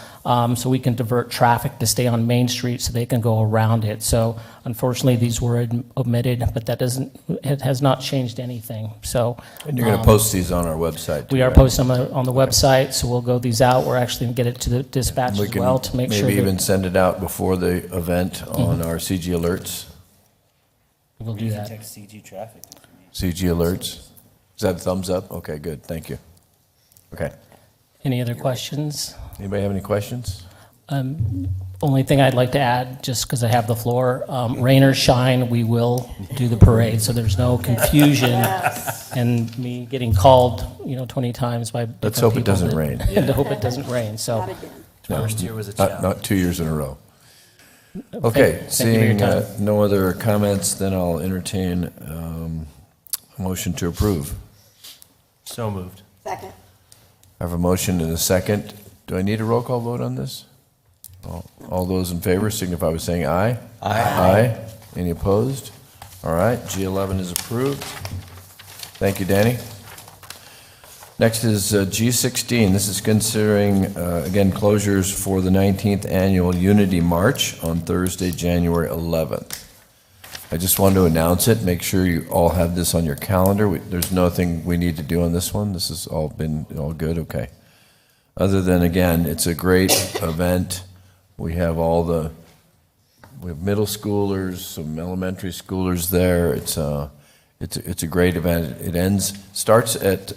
S12: so we can divert traffic to stay on Main Street so they can go around it. So unfortunately, these were omitted, but it has not changed anything. So
S1: And you're going to post these on our website.
S12: we are posting them on the website, so we'll go these out. We're actually going to get it to the dispatch
S1: We
S12: as
S1: can
S12: well to make sure
S1: maybe even
S12: that
S1: send it out before the event on our CG alerts.
S12: we'll do that.
S4: Text CG traffic.
S1: CG alerts. Is that a thumbs up? Okay, good, thank you. Okay.
S12: Any other questions?
S1: Anybody have any questions?
S12: Only thing I'd like to add, just because I have the floor, rain or shine, we will do the parade, so there's no confusion and me getting called, 20 times by different
S1: Let's hope it
S12: people
S1: doesn't
S12: that-
S1: rain.
S12: And to hope it doesn't rain, so.
S5: Not again.
S4: First year was a challenge.
S1: Not 2 years in a row. Okay,
S12: Thank you for your
S1: seeing
S12: time.
S1: no other comments, then I'll entertain a motion to approve.
S4: So moved.
S5: Second.
S1: I have a motion and a second. Do I need a roll call vote on this? All those in favor signify by saying aye. Aye. Any opposed? All right, G11 is approved. Thank you, Danny. Next is G16. This is considering, again, closures for the 19th Annual Unity March on Thursday, January 11th. I just wanted to announce it, make sure you all have this on your calendar. There's nothing we need to do on this one. This has all been all good, okay. Other than, again, it's a great event. We have we have middle schoolers, some elementary schoolers there. It's a great event. It starts at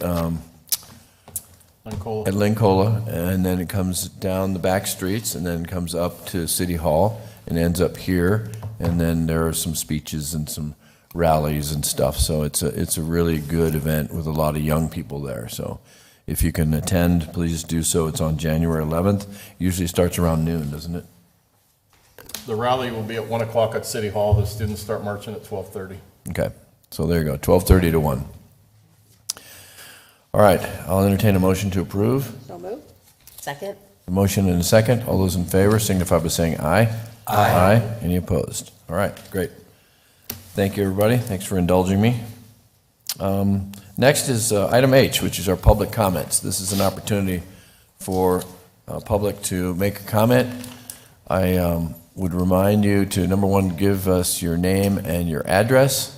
S1: Lincola, and then it comes down the back streets, and then comes up to City Hall, and ends up here, and then there are some speeches and some rallies and stuff. So it's a really good event with a lot of young people there. So if you can attend, please do so. It's on January 11th. Usually starts around noon, doesn't it?
S10: The rally will be at 1 o'clock at City Hall. The students start marching at 12:30.
S1: Okay, so there you go, 12:30 to 1. All right, I'll entertain a motion to approve.
S5: So moved.
S8: Second?
S1: A motion and a second. All those in favor signify by saying aye. Aye. Any opposed? All right, great. Thank you, everybody. Thanks for indulging me. Next is item H, which is our public comments. This is an opportunity for public to make a comment. I would remind you to, number one, give us your name and your address,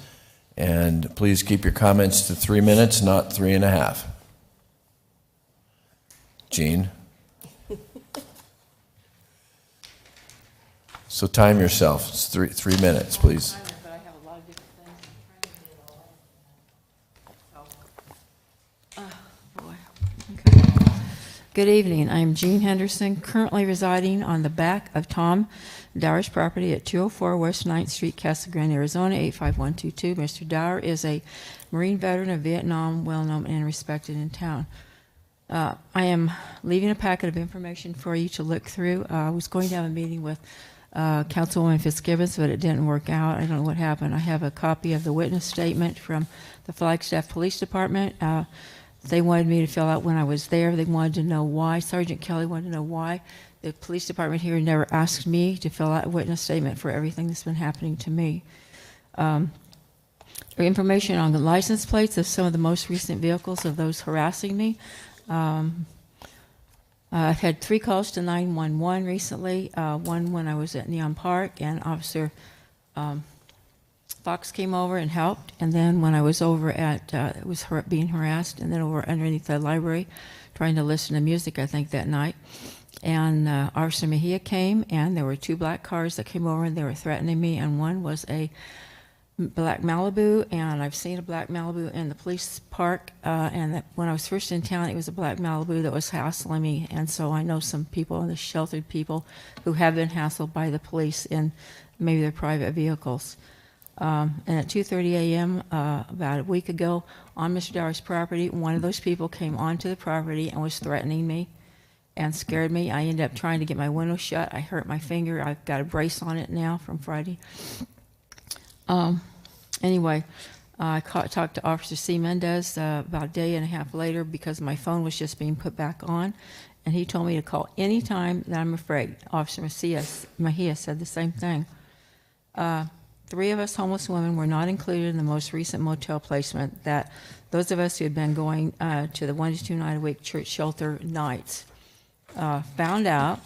S1: and please keep your comments to 3 minutes, not 3.5. Jean? So time yourself. It's 3 minutes, please.
S11: But I have a lot of different things I'm trying to get all of. Oh, boy. Okay.
S13: Good evening. I'm Jean Henderson, currently residing on the back of Tom Dower's property at 204 West 9th Street, Casa Grande, Arizona, 85122. Mr. Dower is a Marine veteran of Vietnam, well-known and respected in town. I am leaving a packet of information for you to look through. I was going to have a meeting with Councilwoman Fitzgibbons, but it didn't work out. I don't know what happened. I have a copy of the witness statement from the Flagstaff Police Department. They wanted me to fill out when I was there. They wanted to know why. Sergeant Kelly wanted to know why the police department here never asked me to fill out a witness statement for everything that's been happening to me. Information on the license plates of some of the most recent vehicles of those harassing me. I've had 3 calls to 911 recently, one when I was at Neon Park, and Officer Fox came over and helped, and then when I was over at, being harassed, and then over underneath the library, trying to listen to music, I think, that night. And Officer Mejia came, and there were 2 black cars that came over, and they were threatening me, and one was a black Malibu, and I've seen a black Malibu in the police park, and that when I was first in town, it was a black Malibu that was hassling me, and so I know some people, the sheltered people, who have been hassled by the police in maybe their private vehicles. And at 2:30 a.m., about a week ago, on Mr. Dower's property, one of those people came onto the property and was threatening me and scared me. I ended up trying to get my window shut. I hurt my finger. I've got a brace on it now from Friday. Anyway, I talked to Officer C. Mendez about a day and a half later because my phone was just being put back on, and he told me to call any time that I'm afraid. Officer Mejia said the same thing. 3 of us homeless women were not included in the most recent motel placement that those of us who had been going to the 1 to 2 night a week church shelter nights found out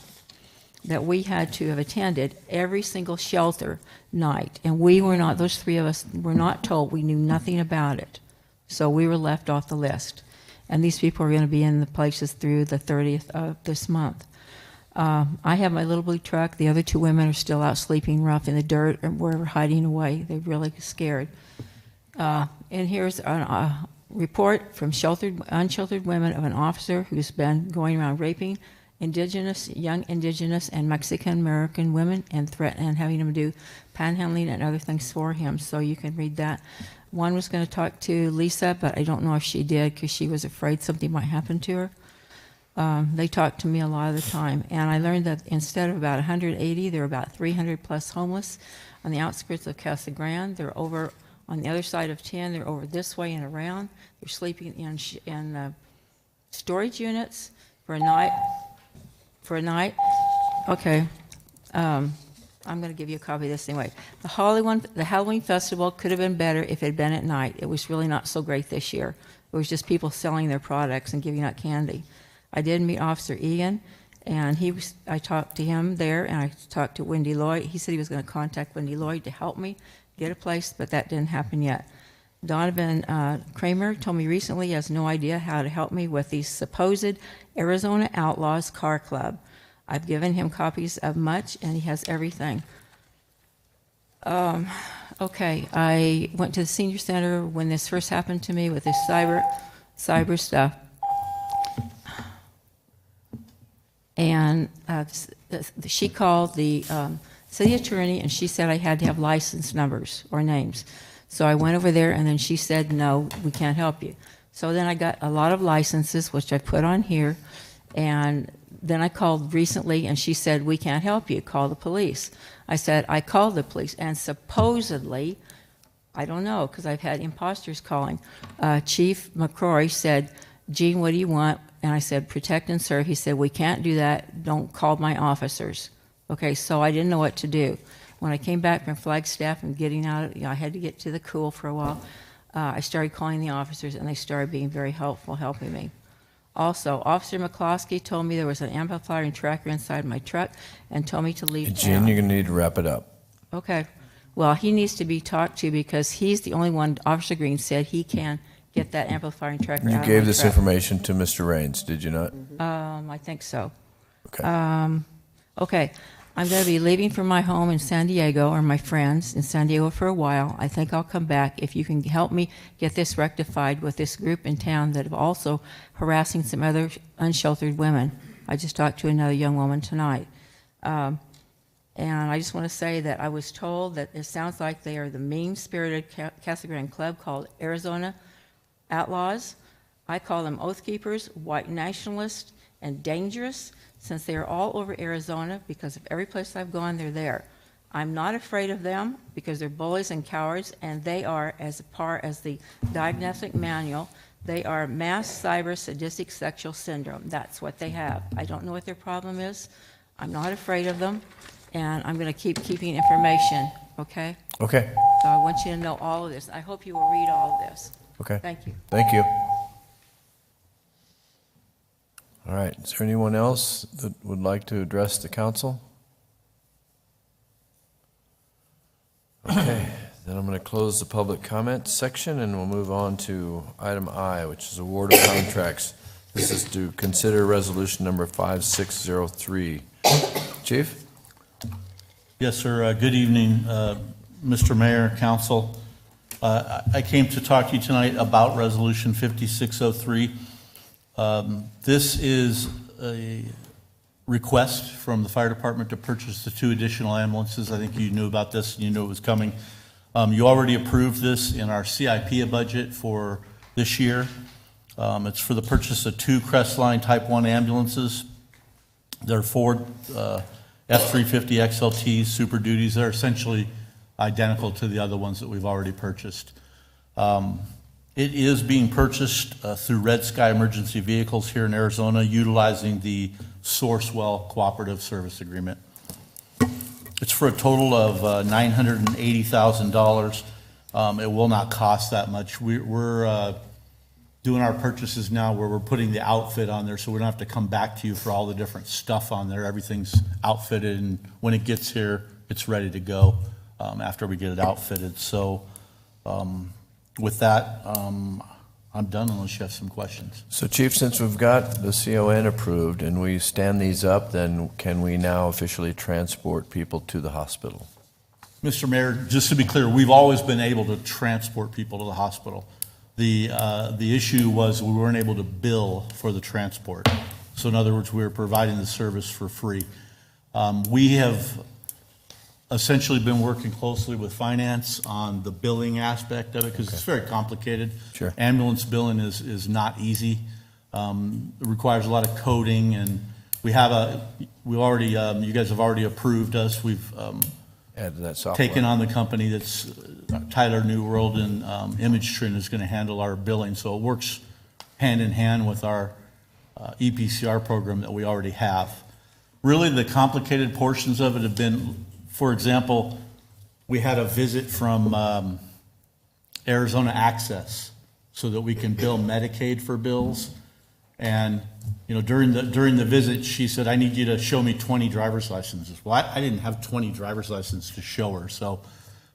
S13: that we had to have attended every single shelter night, and we were not, those 3 of us were not told. We knew nothing about it, so we were left off the list, and these people are going to be in the places through the 30th of this month. I have my little blue truck. The other 2 women are still out sleeping rough in the dirt or wherever, hiding away. They're really scared. And here's a report from unsheltered women of an officer who's been going around raping young indigenous and Mexican American women and having them do panhandling and other things for him. So you can read that. One was going to talk to Lisa, but I don't know if she did because she was afraid something might happen to her. They talk to me a lot of the time, and I learned that instead of about 180, there are about 300 plus homeless on the outskirts of Casa Grande. They're over on the other side of 10. They're over this way and around. They're sleeping in storage units for a night. Okay. I'm going to give you a copy of this anyway. The Halloween festival could have been better if it had been at night. It was really not so great this year. It was just people selling their products and giving out candy. I did meet Officer Egan, and I talked to him there, and I talked to Wendy Lloyd. He said he was going to contact Wendy Lloyd to help me get a place, but that didn't happen yet. Donovan Kramer told me recently he has no idea how to help me with the supposed Arizona Outlaws Car Club. I've given him copies of much, and he has everything. Okay, I went to the senior center when this first happened to me with this cyber stuff. And she called the city attorney, and she said I had to have license numbers or names. So I went over there, and then she said, no, we can't help you. So then I got a lot of licenses, which I put on here, and then I called recently, and she said, we can't help you, call the police. I said, I called the police, and supposedly, I don't know, because I've had imposters calling, Chief McCrory said, Gene, what do you want? And I said, protect and serve. He said, we can't do that. Don't call my officers. Okay, so I didn't know what to do. When I came back from Flagstaff and getting out, I had to get to the cool for a while. I started calling the officers, and they started being very helpful, helping me. Also, Officer McCloskey told me there was an amplifier and tracker inside my truck and told me to leave town.
S1: Jen, you're going to need to wrap it up.
S13: Okay. Well, he needs to be talked to because he's the only one, Officer Green said he can get that amplifier and tracker out of my
S1: You gave this
S13: truck.
S1: information to Mr. Raines, did you not?
S13: I think so.
S1: Okay.
S13: Okay. I'm going to be leaving from my home in San Diego, or my friends in San Diego for a while. I think I'll come back. If you can help me get this rectified with this group in town that are also harassing some other unsheltered women. I just talked to another young woman tonight. And I just want to say that I was told that it sounds like they are the mean-spirited Casa Grande Club called Arizona Outlaws. I call them oath keepers, white nationalists, and dangerous, since they are all over Arizona, because of every place I've gone, they're there. I'm not afraid of them because they're bullies and cowards, and they are, as far as the diagnostic manual, they are mass cyber sadistic sexual syndrome. That's what they have. I don't know what their problem is. I'm not afraid of them, and I'm going to keep keeping information, okay?
S1: Okay,
S13: So I want you to know all of this. I hope you will read all of this.
S1: okay.
S13: Thank you.
S1: Thank you. All right, is there anyone else that would like to address the council? Okay, then I'm going to close the public comment section, and we'll move on to item I, which is award of contracts. This is to consider resolution number 5603. Chief?
S14: Yes, sir. Good evening, Mr. Mayor, Council. I came to talk to you tonight about Resolution 5603. This is a request from the fire department to purchase the 2 additional ambulances. I think you knew about this, and you knew it was coming. You already approved this in our CIP budget for this year. It's for the purchase of 2 Crestline Type 1 ambulances. They're Ford F-350 XLTs, Super Duties. They're essentially identical to the other ones that we've already purchased. It is being purchased through Red Sky Emergency Vehicles here in Arizona, utilizing the Sourcewell Cooperative Service Agreement. It's for a total of $980,000. It will not cost that much. We're doing our purchases now where we're putting the outfit on there, so we don't have to come back to you for all the different stuff on there. Everything's outfitted, and when it gets here, it's ready to go after we get it outfitted. So with that, I'm done unless you have some questions.
S1: So Chief, since we've got the CON approved and we stand these up, then can we now officially transport people to the hospital?
S14: Mr. Mayor, just to be clear, we've always been able to transport people to the hospital. The issue was we weren't able to bill for the transport. So in other words, we were providing the service for free. We have essentially been working closely with finance on the billing aspect of it because it's very complicated.
S1: Sure.
S14: Ambulance billing is not easy. It requires a lot of coding, and you guys have already approved us. We've
S1: Add to that software.
S14: taken on the company that's Tyler New World, and ImageTrin is going to handle our billing. So it works hand in hand with our EPCR program that we already have. Really, the complicated portions of it have been, for example, we had a visit from Arizona Access so that we can bill Medicaid for bills. And during the visit, she said, "I need you to show me 20 driver's licenses." Well, I didn't have 20 driver's licenses to show her. So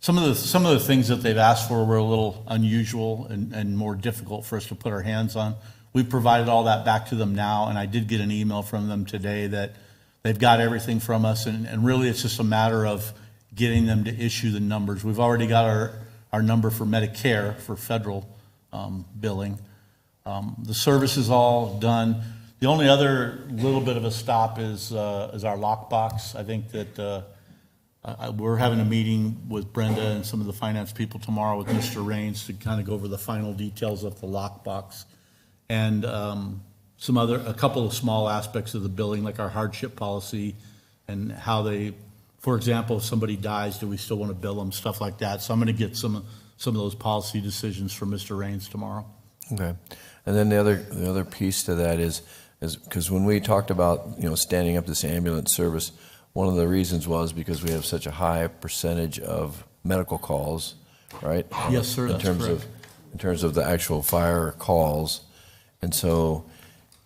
S14: some of the things that they've asked for were a little unusual and more difficult for us to put our hands on. We provided all that back to them now, and I did get an email from them today that they've got everything from us, and really it's just a matter of getting them to issue the numbers. We've already got our number for Medicare for federal billing. The service is all done. The only other little bit of a stop is our lockbox. I think that we're having a meeting with Brenda and some of the finance people tomorrow with Mr. Raines to kind of go over the final details of the lockbox and a couple of small aspects of the billing, like our hardship policy and how they, for example, if somebody dies, do we still want to bill them, stuff like that. So I'm going to get some of those policy decisions from Mr. Raines tomorrow.
S1: Okay. And then the other piece to that is because when we talked about, standing up this ambulance service, one of the reasons was because we have such a high percentage of medical calls, right?
S14: Yes, sir, that's correct.
S1: In terms of the actual fire calls. And so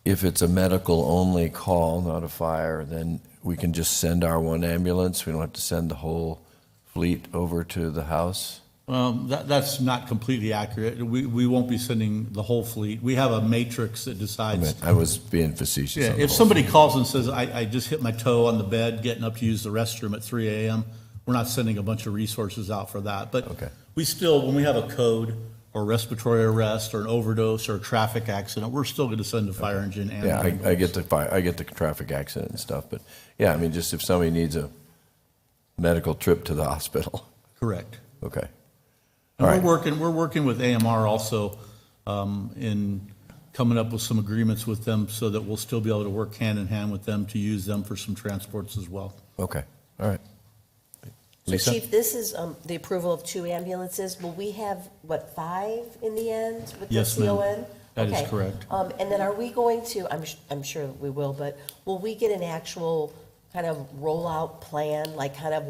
S1: if it's a medical only call, not a fire, then we can just send our one ambulance. We don't have to send the whole fleet over to the house.
S14: That's not completely accurate. We won't be sending the whole fleet. We have a matrix that
S1: I
S14: decides.
S1: mean, I was being facetious.
S14: Yeah,
S1: on the
S14: if
S1: whole
S14: somebody
S1: thing.
S14: calls and says, I just hit my toe on the bed getting up to use the restroom at 3 a.m., we're not sending a bunch of resources out for that. But
S1: Okay.
S14: we still, when we have a code or respiratory arrest or an overdose or a traffic accident, we're still going to send a fire engine and.
S1: Yeah, I
S14: ambulance.
S1: get the I get the traffic accident and stuff, but yeah, I mean, just if somebody needs a medical trip to the hospital.
S14: Correct.
S1: Okay.
S14: And
S1: All right.
S14: we're working with AMR also in coming up with some agreements with them so that we'll still be able to work hand in hand with them to use them for some transports as well.
S1: Okay. All right.
S8: So
S1: Lisa?
S8: Chief, this is the approval of 2 ambulances. Will we have, 5 in the end with the
S14: Yes, ma'am.
S8: CON?
S14: That is
S8: Okay.
S14: correct.
S8: And then are we going to, I'm sure we will, but will we get an actual kind of rollout plan, like kind of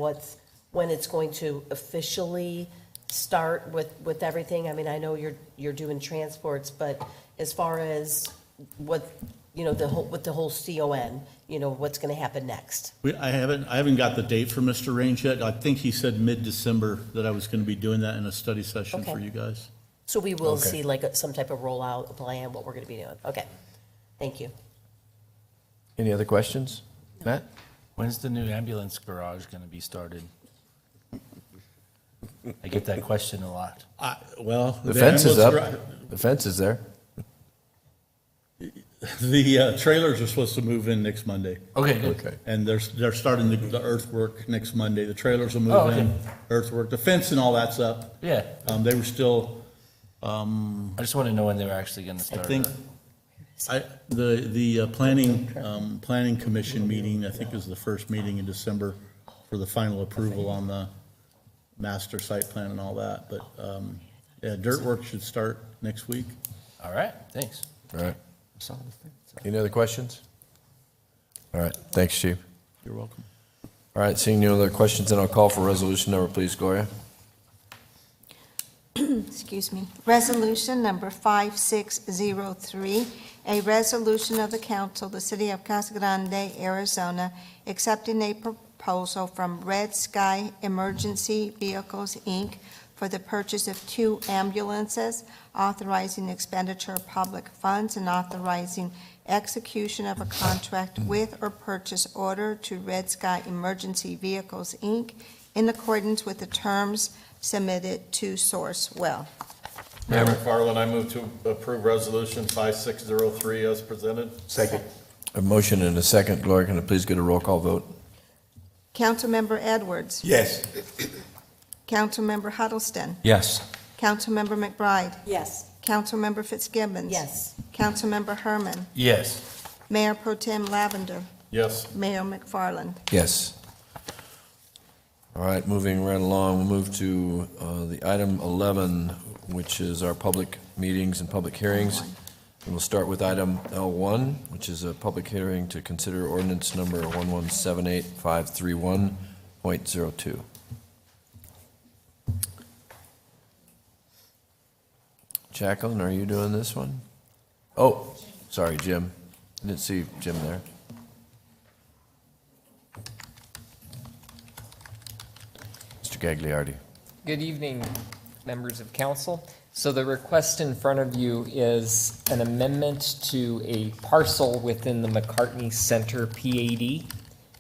S8: when it's going to officially start with everything? I mean, I know you're doing transports, but as far as what, with the whole CON, what's going to happen next?
S14: I haven't got the date for Mr. Range yet. I think he said mid-December that I was going to be doing that in a study session
S8: Okay.
S14: for you guys.
S8: So we will
S1: Okay.
S8: see like some type of rollout plan, what we're going to be doing. Okay, thank you.
S1: Any other questions? Matt?
S4: When's the new ambulance garage gonna be started? I get that question a lot.
S14: Well.
S1: The fence is up.
S14: ambulance
S1: The fence is there.
S14: The trailers are supposed to move in next Monday.
S4: Okay, good.
S1: Okay.
S14: And they're starting the earthwork next Monday. The trailers will
S4: Oh,
S14: move
S4: okay.
S14: in, earthwork. The fence and all that's up.
S4: Yeah,
S14: They were still,
S4: I just wanna know when they were actually gonna
S14: I
S4: start.
S14: think, the planning commission meeting, I think is the first meeting in December for the final approval on the master site plan and all that. But, yeah, dirt work should start next week.
S4: All right, thanks.
S1: All right. Any other questions? All right. Thanks, Chief.
S14: You're welcome.
S1: All right. Seeing no other questions, then I'll call for resolution number, please, Gloria.
S11: Excuse me. Resolution number 5603, a resolution of the council, the city of Casa Grande, Arizona, accepting a proposal from Red Sky Emergency Vehicles, Inc. for the purchase of 2 ambulances, authorizing expenditure of public funds and authorizing execution of a contract with or purchase order to Red Sky Emergency Vehicles, Inc. in accordance with the terms submitted to Sourcewell.
S10: Mayor McFarland, I move to approve Resolution 5603 as presented.
S1: Second. A motion and a second. Gloria, can I please get a roll call vote?
S11: Councilmember Edwards.
S1: Yes.
S11: Councilmember Huddleston.
S6: Yes.
S11: Councilmember McBride.
S8: Yes.
S11: Councilmember Fitzgibbons.
S8: Yes.
S11: Councilmember Herman.
S4: Yes.
S11: Mayor Pro Tem Lavender.
S10: Yes.
S11: Mayor McFarland.
S1: Yes. All right, moving right along, we'll move to the item 11, which is our public meetings and public hearings. And we'll start with item L1, which is a public hearing to consider ordinance number 1178531.02. Jacqueline, are you doing this one? Oh, sorry, Jim. I didn't see Jim there. Mr. Gagliardi.
S15: Good evening, members of council. So the request in front of you is an amendment to a parcel within the McCartney Center PAD.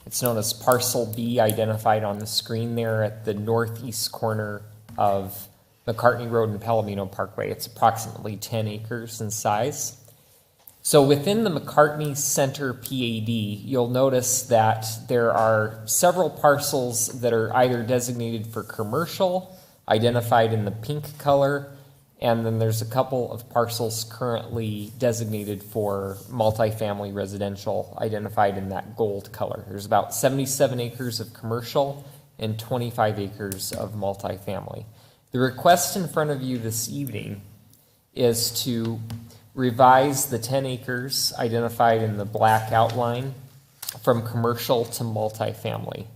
S15: It's known as Parcel B, identified on the screen there at the northeast corner of McCartney Road and Palomino Parkway. It's approximately 10 acres in size. So within the McCartney Center PAD, you'll notice that there are several parcels that are either designated for commercial, identified in the pink color, and then there's a couple of parcels currently designated for multifamily residential, identified in that gold color. There's about 77 acres of commercial and 25 acres of multifamily. The request in front of you this evening is to revise the 10 acres identified in the black outline from commercial to multifamily.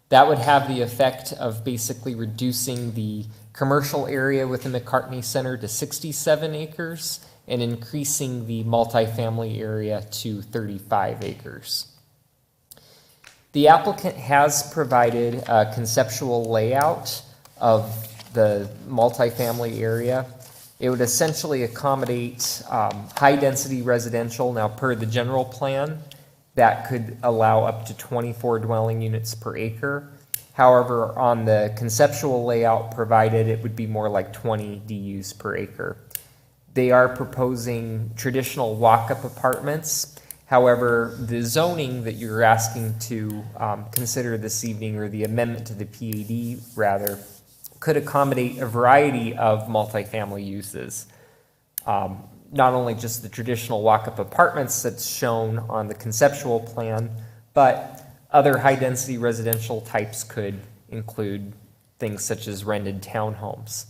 S15: That would have the effect of basically reducing the commercial area within the McCartney Center to 67 acres and increasing the multifamily area to 35 acres. The applicant has provided a conceptual layout of the multifamily area. It would essentially accommodate high-density residential. Now, per the general plan, that could allow up to 24 dwelling units per acre. However, on the conceptual layout provided, it would be more like 20 DUs per acre. They are proposing traditional walk-up apartments. However, the zoning that you're asking to consider this evening, or the amendment to the PAD rather, could accommodate a variety of multifamily uses. Not only just the traditional walk-up apartments that's shown on the conceptual plan, but other high-density residential types could include things such as rented townhomes.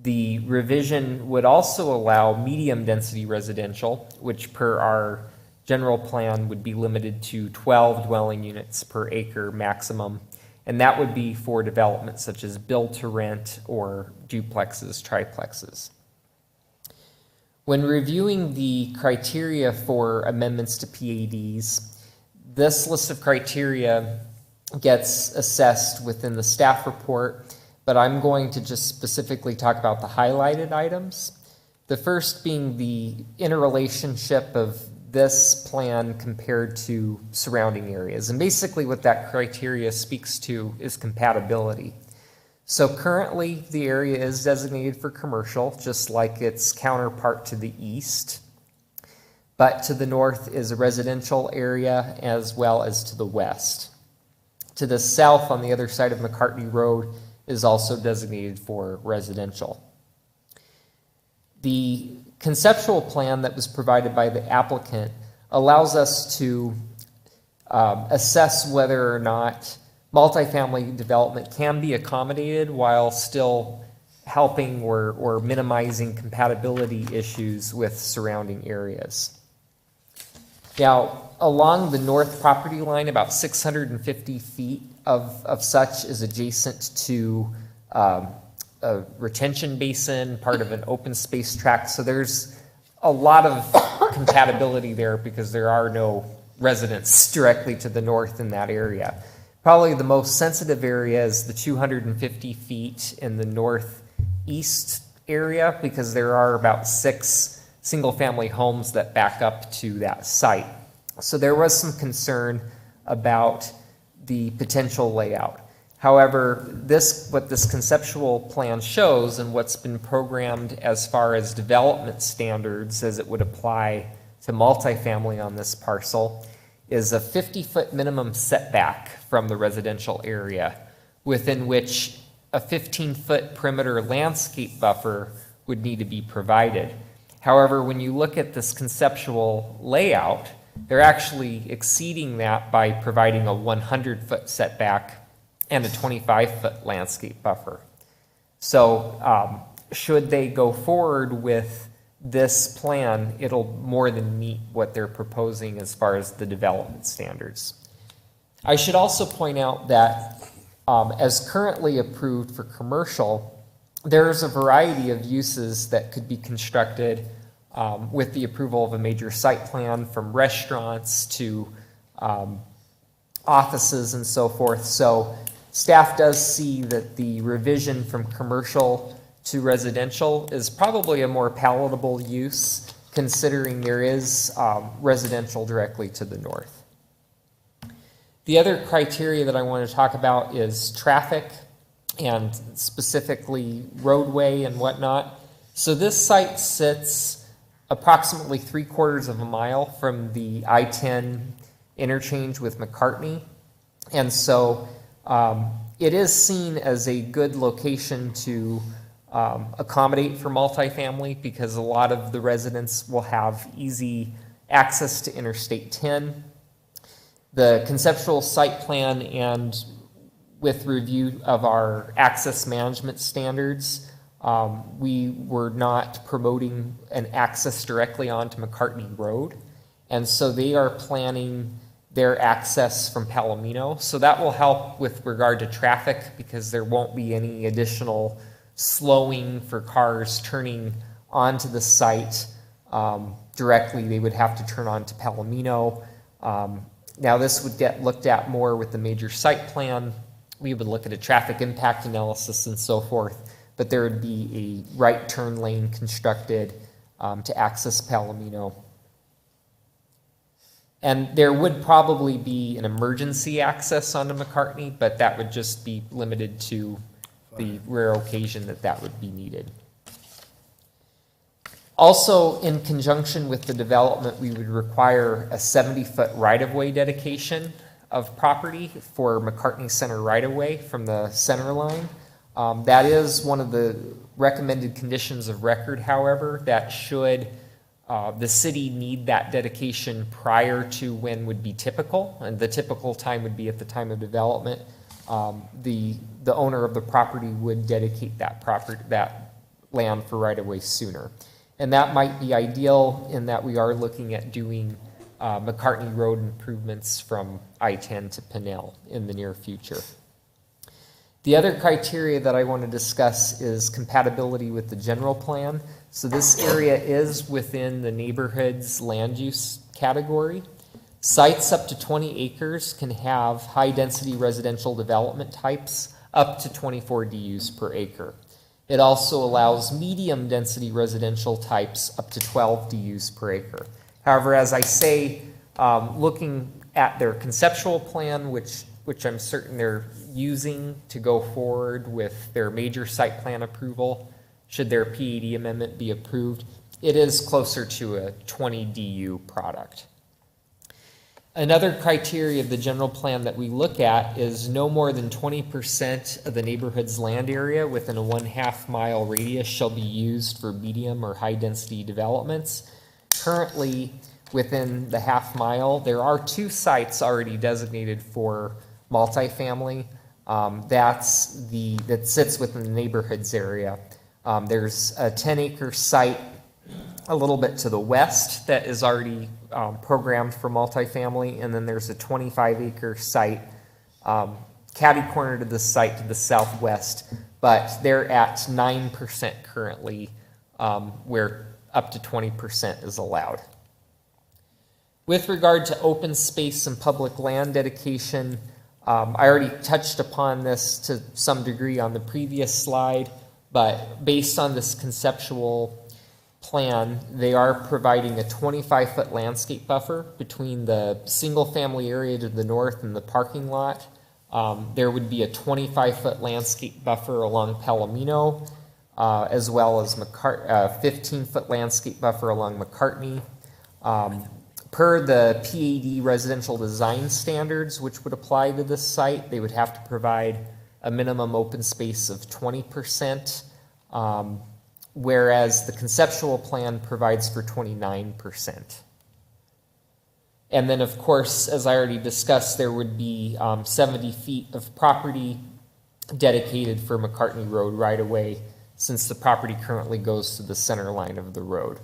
S15: The revision would also allow medium-density residential, which per our general plan would be limited to 12 dwelling units per acre maximum, and that would be for developments such as build-to-rent or duplexes, triplexes. When reviewing the criteria for amendments to PADs, this list of criteria gets assessed within the staff report, but I'm going to just specifically talk about the highlighted items. The first being the interrelationship of this plan compared to surrounding areas. And basically what that criteria speaks to is compatibility. So currently the area is designated for commercial, just like its counterpart to the east. But to the north is a residential area as well as to the west. To the south, on the other side of McCartney Road, is also designated for residential. The conceptual plan that was provided by the applicant allows us to assess whether or not multifamily development can be accommodated while still helping or minimizing compatibility issues with surrounding areas. Now, along the north property line, about 650 feet of such is adjacent to a retention basin, part of an open space tract. So there's a lot of compatibility there because there are no residents directly to the north in that area. Probably the most sensitive area is the 250 feet in the northeast area because there are about 6 single-family homes that back up to that site. So there was some concern about the potential layout. However, what this conceptual plan shows and what's been programmed as far as development standards as it would apply to multifamily on this parcel is a 50-foot minimum setback from the residential area, within which a 15-foot perimeter landscape buffer would need to be provided. However, when you look at this conceptual layout, they're actually exceeding that by providing a 100-foot setback and a 25-foot landscape buffer. So should they go forward with this plan, it'll more than meet what they're proposing as far as the development standards. I should also point out that as currently approved for commercial, there's a variety of uses that could be constructed with the approval of a major site plan, from restaurants to offices and so forth. So staff does see that the revision from commercial to residential is probably a more palatable use, considering there is residential directly to the north. The other criteria that I want to talk about is traffic, and specifically roadway and whatnot. So this site sits approximately 3/4 of a mile from the I-10 interchange with McCartney. And so it is seen as a good location to accommodate for multifamily because a lot of the residents will have easy access to Interstate 10. The conceptual site plan and with review of our access management standards, we were not promoting an access directly onto McCartney Road. And so they are planning their access from Palomino. So that will help with regard to traffic because there won't be any additional slowing for cars turning onto the site directly. They would have to turn onto Palomino. Now this would get looked at more with the major site plan. We would look at a traffic impact analysis and so forth. but there would be a right turn lane constructed to access Palomino. And there would probably be an emergency access onto McCartney, but that would just be limited to the rare occasion that that would be needed. Also, in conjunction with the development, we would require a 70-foot right-of-way dedication of property for McCartney Center right-of-way from the center line. That is one of the recommended conditions of record, however, that should the city need that dedication prior to when would be typical, and the typical time would be at the time of development. The owner of the property would dedicate that land for right-of-way sooner. And that might be ideal in that we are looking at doing McCartney Road improvements from I-10 to Pinnell in the near future. The other criteria that I want to discuss is compatibility with the general plan. So this area is within the neighborhood's land use category. Sites up to 20 acres can have high-density residential development types up to 24 DUs per acre. It also allows medium-density residential types up to 12 DUs per acre. However, as I say, looking at their conceptual plan, which I'm certain they're using to go forward with their major site plan approval, should their PAD amendment be approved, it is closer to a 20 DU product. Another criteria of the general plan that we look at is no more than 20% of the neighborhood's land area within a 1/2 mile radius shall be used for medium or high density developments. Currently, within the 1/2 mile, there are 2 sites already designated for multifamily. That sits within the neighborhood's area. There's a 10-acre site a little bit to the west that is already programmed for multifamily, and then there's a 25-acre site catty-corner to the site to the southwest, but they're at 9% currently, where up to 20% is allowed. With regard to open space and public land dedication, I already touched upon this to some degree on the previous slide, but based on this conceptual plan, they are providing a 25-foot landscape buffer between the single-family area to the north and the parking lot. There would be a 25-foot landscape buffer along Palomino, as well as 15-foot landscape buffer along McCartney. Per the PAD residential design standards, which would apply to this site, they would have to provide a minimum open space of 20%, whereas the conceptual plan provides for 29%. And then, of course, as I already discussed, there would be 70 feet of property dedicated for McCartney Road right-of-way, since the property currently goes to the center line of the road.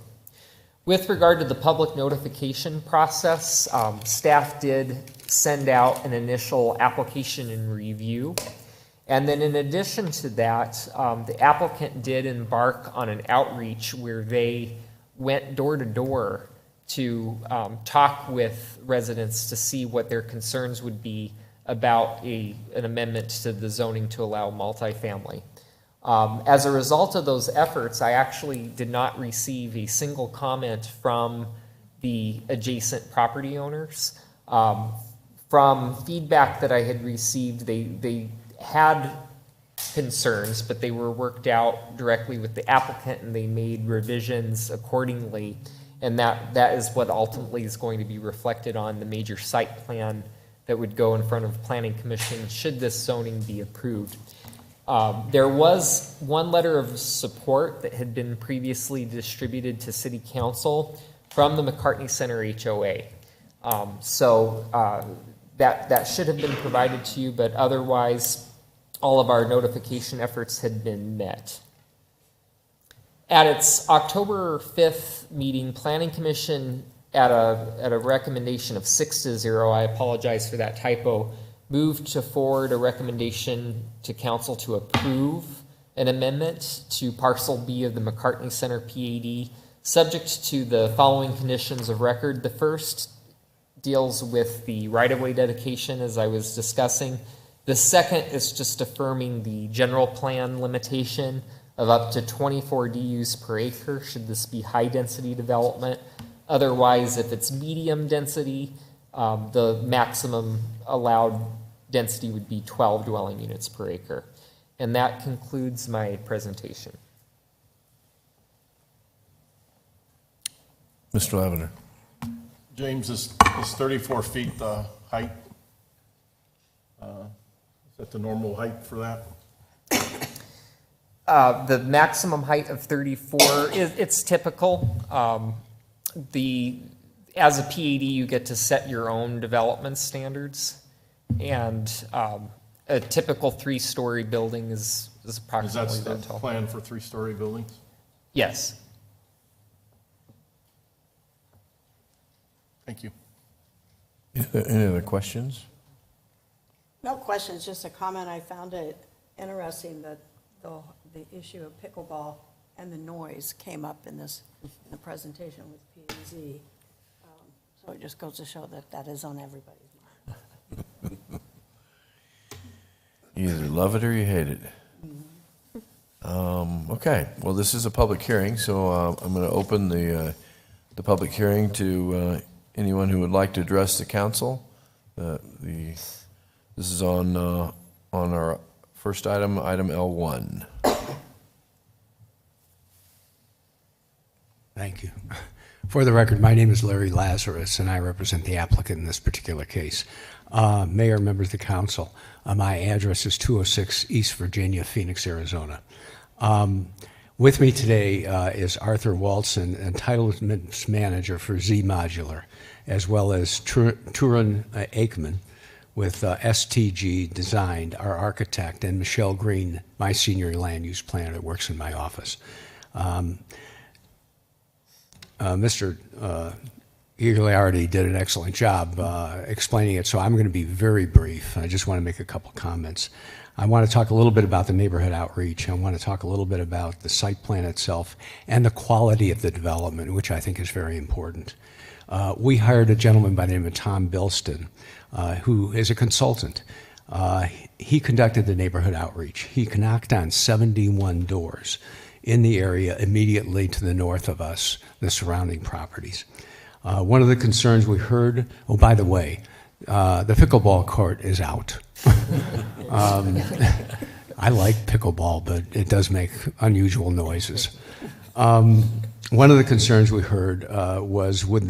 S15: With regard to the public notification process, staff did send out an initial application and review. And then in addition to that, the applicant did embark on an outreach where they went door to door to talk with residents to see what their concerns would be about an amendment to the zoning to allow multifamily. As a result of those efforts, I actually did not receive a single comment from the adjacent property owners. From feedback that I had received, they had concerns, but they were worked out directly with the applicant and they made revisions accordingly. And that is what ultimately is going to be reflected on the major site plan that would go in front of Planning Commission should this zoning be approved. There was one letter of support that had been previously distributed to City Council from the McCartney Center HOA. That should have been provided to you, but otherwise, all of our notification efforts had been met. At its October 5th meeting, Planning Commission, at a recommendation of 6-0, I apologize for that typo, moved to forward a recommendation to council to approve an amendment to parcel B of the McCartney Center PAD, subject to the following conditions of record. The first deals with the right-of-way dedication, as I was discussing. The second is just affirming the general plan limitation of up to 24 DUs per acre, should this be high-density development. Otherwise, if it's medium density, the maximum allowed density would be 12 dwelling units per acre. And that concludes my presentation.
S1: Mr. Lavender.
S10: James, is 34 feet the height? Is that the normal height for that?
S15: The maximum height of 34, it's typical. As a PAD, you get to set your own development standards. And a typical 3-story building is approximately
S10: Is that
S15: that tall.
S10: plan for 3-story buildings?
S15: Yes.
S10: Thank you.
S1: Any other questions?
S5: No questions, just a comment. I found it interesting that the issue of pickleball and the noise came up in the presentation with P&Z. So it just goes to show that that is on everybody's mind.
S1: You either love it or you hate it. Okay, well, this is a public hearing, so I'm going to open the public hearing to anyone who would like to address the council. This is on our first item L1.
S16: Thank you. For the record, my name is Larry Lazarus, and I represent the applicant in this particular case. Mayor, members of the council, my address is 206 East Virginia, Phoenix, Arizona. With me today is Arthur Walton, entitlements manager for Z Modular, as well as Turan Aikman with STG Designed, our architect, and Michelle Green, my senior land use planner that works in my office. Mr. Gigliardi did an excellent job explaining it, so I'm going to be very brief. I just want to make a couple comments. I want to talk a little bit about the neighborhood outreach. I want to talk a little bit about the site plan itself and the quality of the development, which I think is very important. We hired a gentleman by the name of Tom Bilston, who is a consultant. He conducted the neighborhood outreach. He knocked on 71 doors in the area immediately to the north of us, the surrounding properties. One of the concerns we heard, oh, by the way, the pickleball court is out. I like pickleball, but it does make unusual noises. One of the concerns we heard was would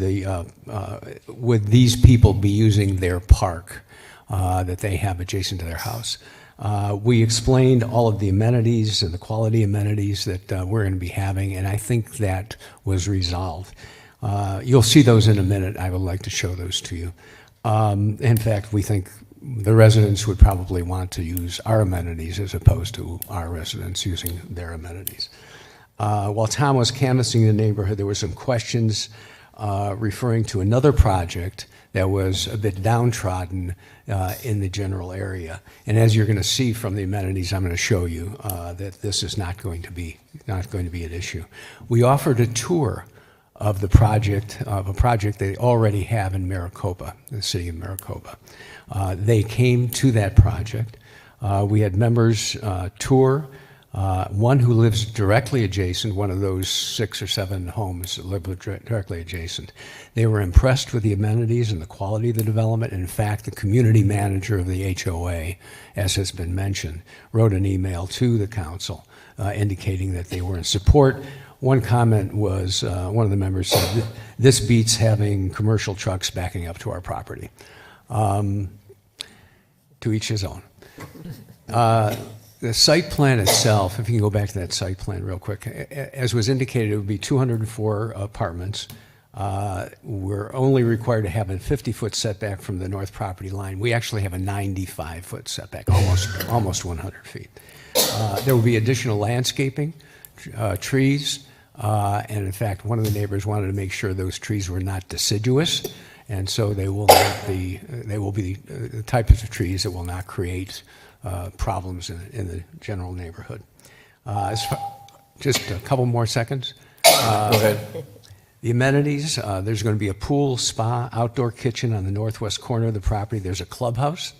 S16: these people be using their park that they have adjacent to their house? We explained all of the amenities and the quality amenities that we're going to be having, and I think that was resolved. You'll see those in a minute. I would like to show those to you. In fact, we think the residents would probably want to use our amenities as opposed to our residents using their amenities. While Tom was canvassing the neighborhood, there were some questions referring to another project that was a bit downtrodden in the general area. And as you're going to see from the amenities, I'm going to show you that this is not going to be an issue. We offered a tour of the project, of a project they already have in Maricopa, the city of Maricopa. They came to that project. We had members tour. One who lives directly adjacent, one of those 6 or 7 homes that live directly adjacent. They were impressed with the amenities and the quality of the development. In fact, the community manager of the HOA, as has been mentioned, wrote an email to the council indicating that they were in support. One comment was, one of the members said, this beats having commercial trucks backing up to our property. To each his own. The site plan itself, if you can go back to that site plan real quick, as was indicated, it would be 204 apartments. We're only required to have a 50-foot setback from the north property line. We actually have a 95-foot setback, almost 100 feet. There will be additional landscaping, trees, and in fact, one of the neighbors wanted to make sure those trees were not deciduous, and so they will be the types of trees that will not create problems in the general neighborhood. Just a couple more seconds.
S1: Go ahead.
S16: The amenities, there's going to be a pool, spa, outdoor kitchen on the northwest corner of the property. There's a clubhouse.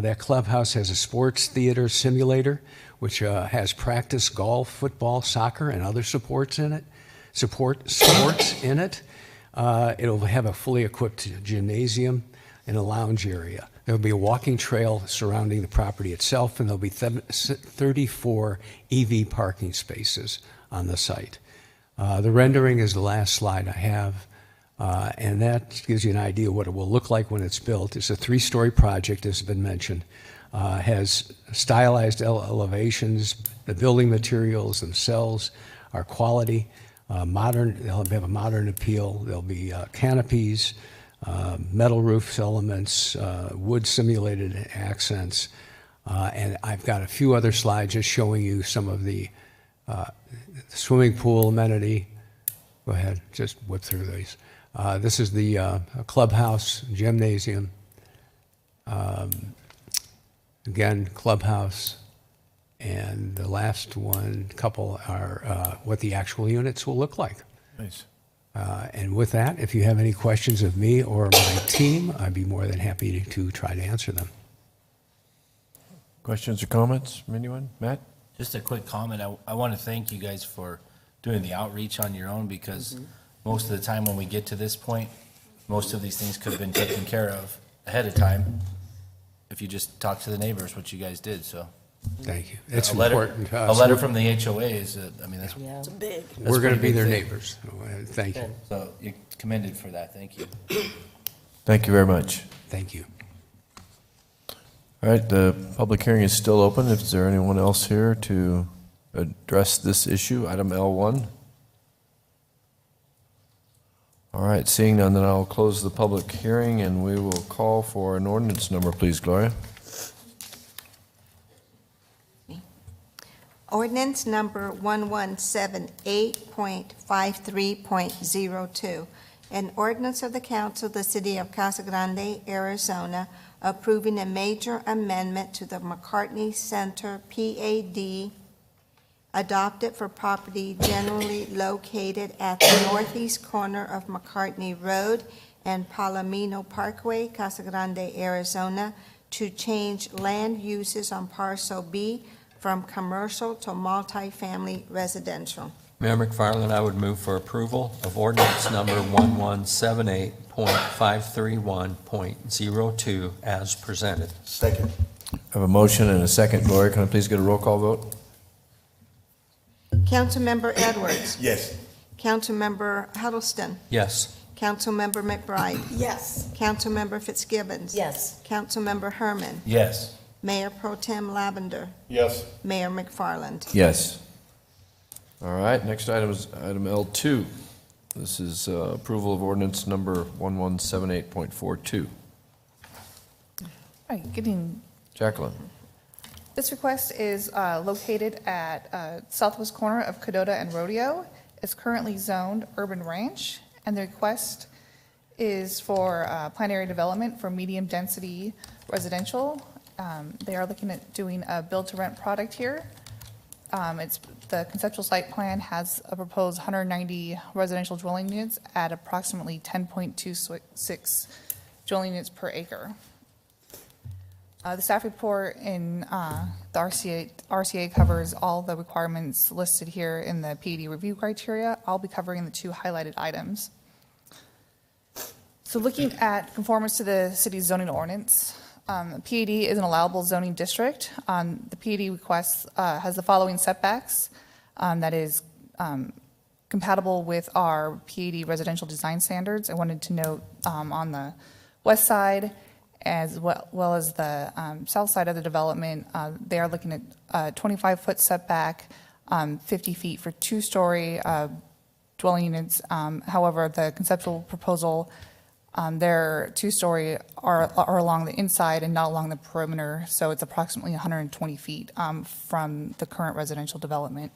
S16: That clubhouse has a sports theater simulator, which has practice golf, football, soccer, and other sports in it. It'll have a fully equipped gymnasium and a lounge area. There'll be a walking trail surrounding the property itself, and there'll be 34 EV parking spaces on the site. The rendering is the last slide I have, and that gives you an idea what it will look like when it's built. It's a 3-story project, as has been mentioned. Has stylized elevations. The building materials themselves are quality, modern. They'll have a modern appeal. There'll be canopies, metal roof elements, wood simulated accents, and I've got a few other slides just showing you some of the swimming pool amenity. Go ahead, just whip through these. This is the clubhouse, gymnasium. Again, clubhouse. And the last couple are what the actual units will look like.
S1: Nice.
S16: And with that, if you have any questions of me or my team, I'd be more than happy to try to answer them.
S1: Questions or comments from anyone? Matt?
S4: Just a quick comment. I want to thank you guys for doing the outreach on your own, because most of the time when we get to this point, most of these things could have been taken care of ahead of time if you just talk to the neighbors, which you guys did, so.
S16: Thank you. It's
S4: A letter-
S16: important to
S4: A
S16: us.
S4: letter from the HOA is, I mean, that's.
S8: Yeah.
S4: big.
S16: We're going to be their neighbors. Thank you.
S4: So you're commended for that. Thank you.
S1: Thank you very much.
S16: Thank you.
S1: All right, the public hearing is still open. Is there anyone else here to address this issue, item L1? All right, seeing none, then I'll close the public hearing, and we will call for an ordinance number, please, Gloria.
S11: Ordinance number 1178.53.02. An ordinance of the council of the city of Casa Grande, Arizona, approving a major amendment to the McCartney Center PAD adopted for property generally located at the northeast corner of McCartney Road and Palomino Parkway, Casa Grande, Arizona, to change land uses on parcel B from commercial to multifamily residential.
S6: Mayor McFarland, I would move for approval of ordinance number 1178.531.02 as presented.
S3: Second.
S1: I have a motion and a second. Gloria, can I please get a roll call vote?
S11: Councilmember Edwards.
S3: Yes.
S11: Councilmember Huddleston.
S6: Yes.
S11: Councilmember McBride.
S5: Yes.
S11: Councilmember Fitzgibbons.
S8: Yes.
S11: Councilmember Herman.
S4: Yes.
S11: Mayor Pro Tem Lavender.
S10: Yes.
S11: Mayor McFarland.
S1: Yes. All right, next item is item L2. This is approval of ordinance number 1178.42.
S17: Hi, good evening.
S1: Jacqueline.
S17: This request is located at southwest corner of Cadota and Rodeo. It's currently zoned urban ranch, and the request is for plan area development for medium density residential. They are looking at doing a build-to-rent product here. The conceptual site plan has a proposed 190 residential dwelling units at approximately 10.26 dwelling units per acre. The staff report in the RCA covers all the requirements listed here in the PED review criteria. I'll be covering the 2 highlighted items. So looking at conformance to the city's zoning ordinance, PED is an allowable zoning district. The PED request has the following setbacks that is compatible with our PED residential design standards. I wanted to note on the west side as well as the south side of the development, they are looking at a 25-foot setback, 50 feet for 2-story dwelling units. However, the conceptual proposal, their 2-story are along the inside and not along the perimeter, so it's approximately 120 feet from the current residential development.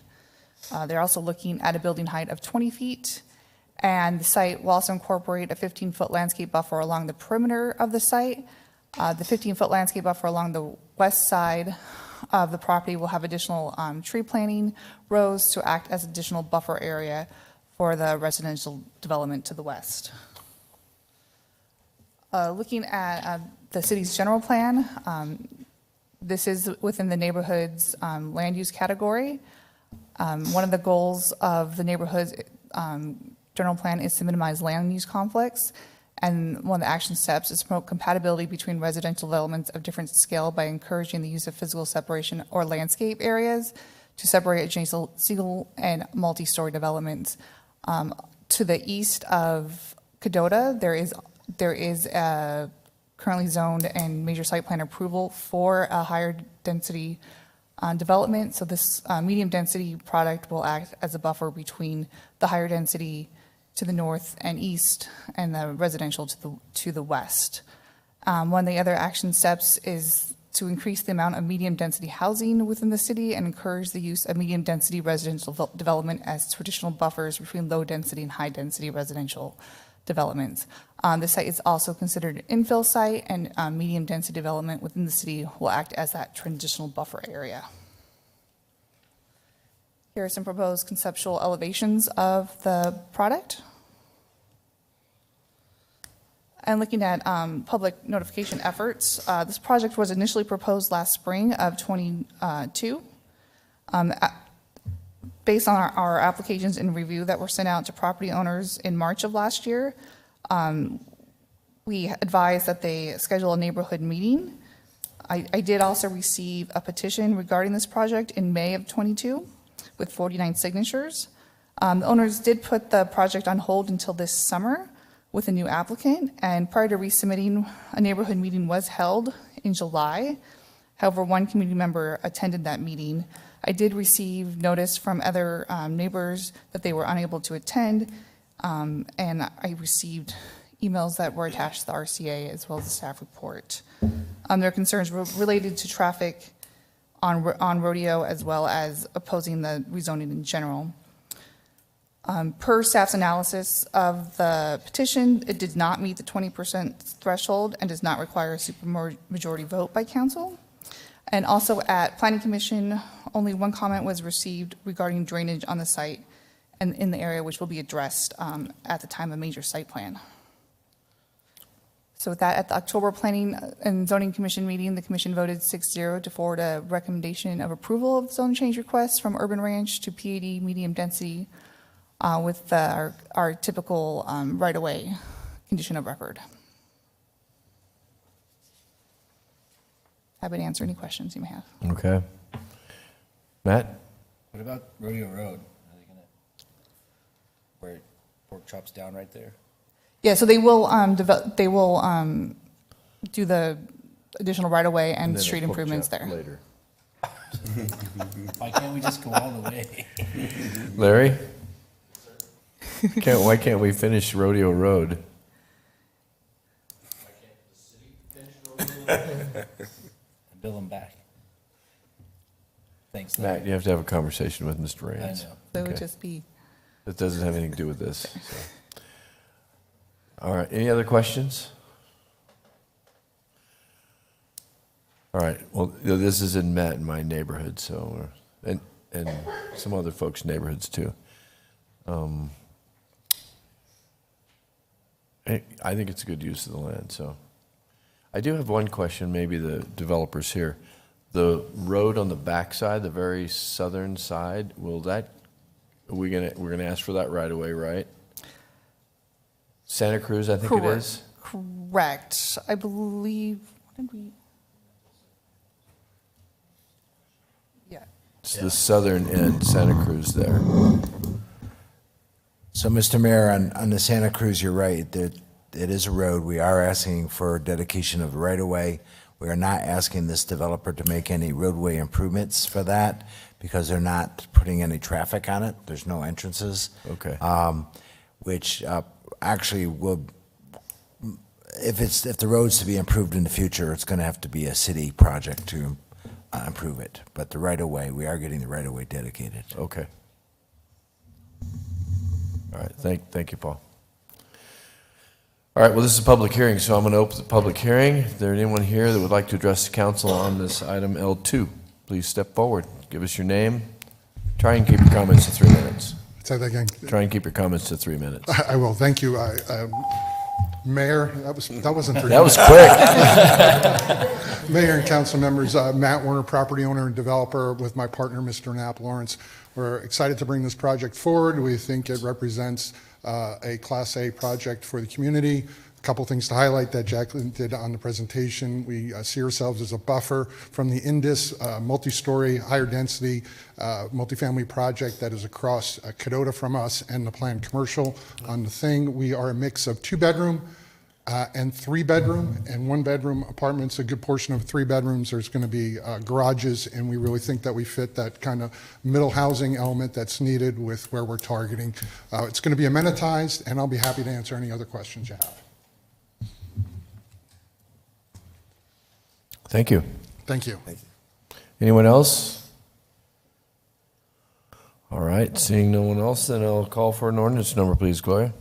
S17: They're also looking at a building height of 20 feet, and the site will also incorporate a 15-foot landscape buffer along the perimeter of the site. The 15-foot landscape buffer along the west side of the property will have additional tree planting rows to act as additional buffer area for the residential development to the west. Looking at the city's general plan. This is within the neighborhood's land use category. One of the goals of the neighborhood's general plan is to minimize land use conflicts. And one of the action steps is to promote compatibility between residential developments of different scale by encouraging the use of physical separation or landscape areas to separate adjacent single and multi-story developments. To the east of Cadota, there is a currently zoned and major site plan approval for a higher density development. So this medium density product will act as a buffer between the higher density to the north and east and the residential to the west. One of the other action steps is to increase the amount of medium density housing within the city and encourage the use of medium density residential development as traditional buffers between low density and high density residential developments. The site is also considered an infill site, and medium density development within the city will act as that transitional buffer area. Here are some proposed conceptual elevations of the product. And looking at public notification efforts, this project was initially proposed last spring of 22. Based on our applications and review that were sent out to property owners in March of last year, we advised that they schedule a neighborhood meeting. I did also receive a petition regarding this project in May of 22 with 49 signatures. The owners did put the project on hold until this summer with a new applicant, and prior to resubmitting, a neighborhood meeting was held in July. However, one community member attended that meeting. I did receive notice from other neighbors that they were unable to attend, and I received emails that were attached to the RCA as well as the staff report. Their concerns were related to traffic on Rodeo as well as opposing the rezoning in general. Per staff's analysis of the petition, it did not meet the 20% threshold and does not require a supermajority vote by council. And also at Planning Commission, only one comment was received regarding drainage on the site and in the area, which will be addressed at the time of major site plan. So with that, at the October Planning and Zoning Commission meeting, the commission voted 6-0 to forward a recommendation of approval of zone change requests from Urban Ranch to PAD medium density with our typical right-of-way condition of record. Happy to answer any questions you may have.
S1: Okay. Matt?
S4: What about Rodeo Road? Are they gonna, where pork chops down right there?
S17: Yeah, so they will do the additional right-of-way and street improvements there.
S1: Later.
S4: Why can't we just go all the way?
S1: Larry? Why can't we finish Rodeo Road?
S4: And bill them back. Thanks, Larry.
S1: Matt, you have to have a conversation with Mr. Raines.
S4: I know.
S17: So it would
S1: Okay.
S17: just be,
S1: That doesn't have anything to do with this. So. All right, any other questions? All right, well, this is in Matt in my neighborhood, so, and some other folks' neighborhoods too. I think it's a good use of the land, so. I do have one question, maybe the developers here. The road on the backside, the very southern side, we're gonna ask for that right away, right? Santa Cruz, I think it is?
S17: correct. I believe, what did we? Yeah.
S1: It's the southern end, Santa Cruz there.
S3: So, Mr. Mayor, on the Santa Cruz, you're right, that it is a road. We are asking for dedication of the right-of-way. We are not asking this developer to make any roadway improvements for that because they're not putting any traffic on it. There's no entrances.
S1: Okay.
S3: Which actually will, if the road's to be improved in the future, it's going to have to be a city project to improve it. But the right-of-way, we are getting the right-of-way dedicated.
S1: Okay. All right, thank you, Paul. All right, well, this is a public hearing, so I'm going to open the public hearing. Is there anyone here that would like to address the council on this item L2? Please step forward. Give us your name. Try and keep your comments to 3 minutes.
S18: Say that again.
S1: Try and keep your comments to 3 minutes.
S18: I will. Thank you. Mayor, that wasn't for
S1: That
S18: you.
S1: was quick.
S18: Mayor and council members, Matt Werner, property owner and developer with my partner, Mr. Knapp Lawrence. We're excited to bring this project forward. We think it represents a Class A project for the community. A couple things to highlight that Jacqueline did on the presentation. We see ourselves as a buffer from the Indus multi-story, higher density, multifamily project that is across Cadota from us and the planned commercial on the thing. We are a mix of 2-bedroom and 3-bedroom and 1-bedroom apartments. A good portion of 3 bedrooms, there's going to be garages, and we really think that we fit that kind of middle housing element that's needed with where we're targeting. It's going to be amenitized, and I'll be happy to answer any other questions you have.
S1: Thank you.
S18: Thank you.
S1: Anyone else? All right, seeing no one else, then I'll call for an ordinance number, please, Gloria.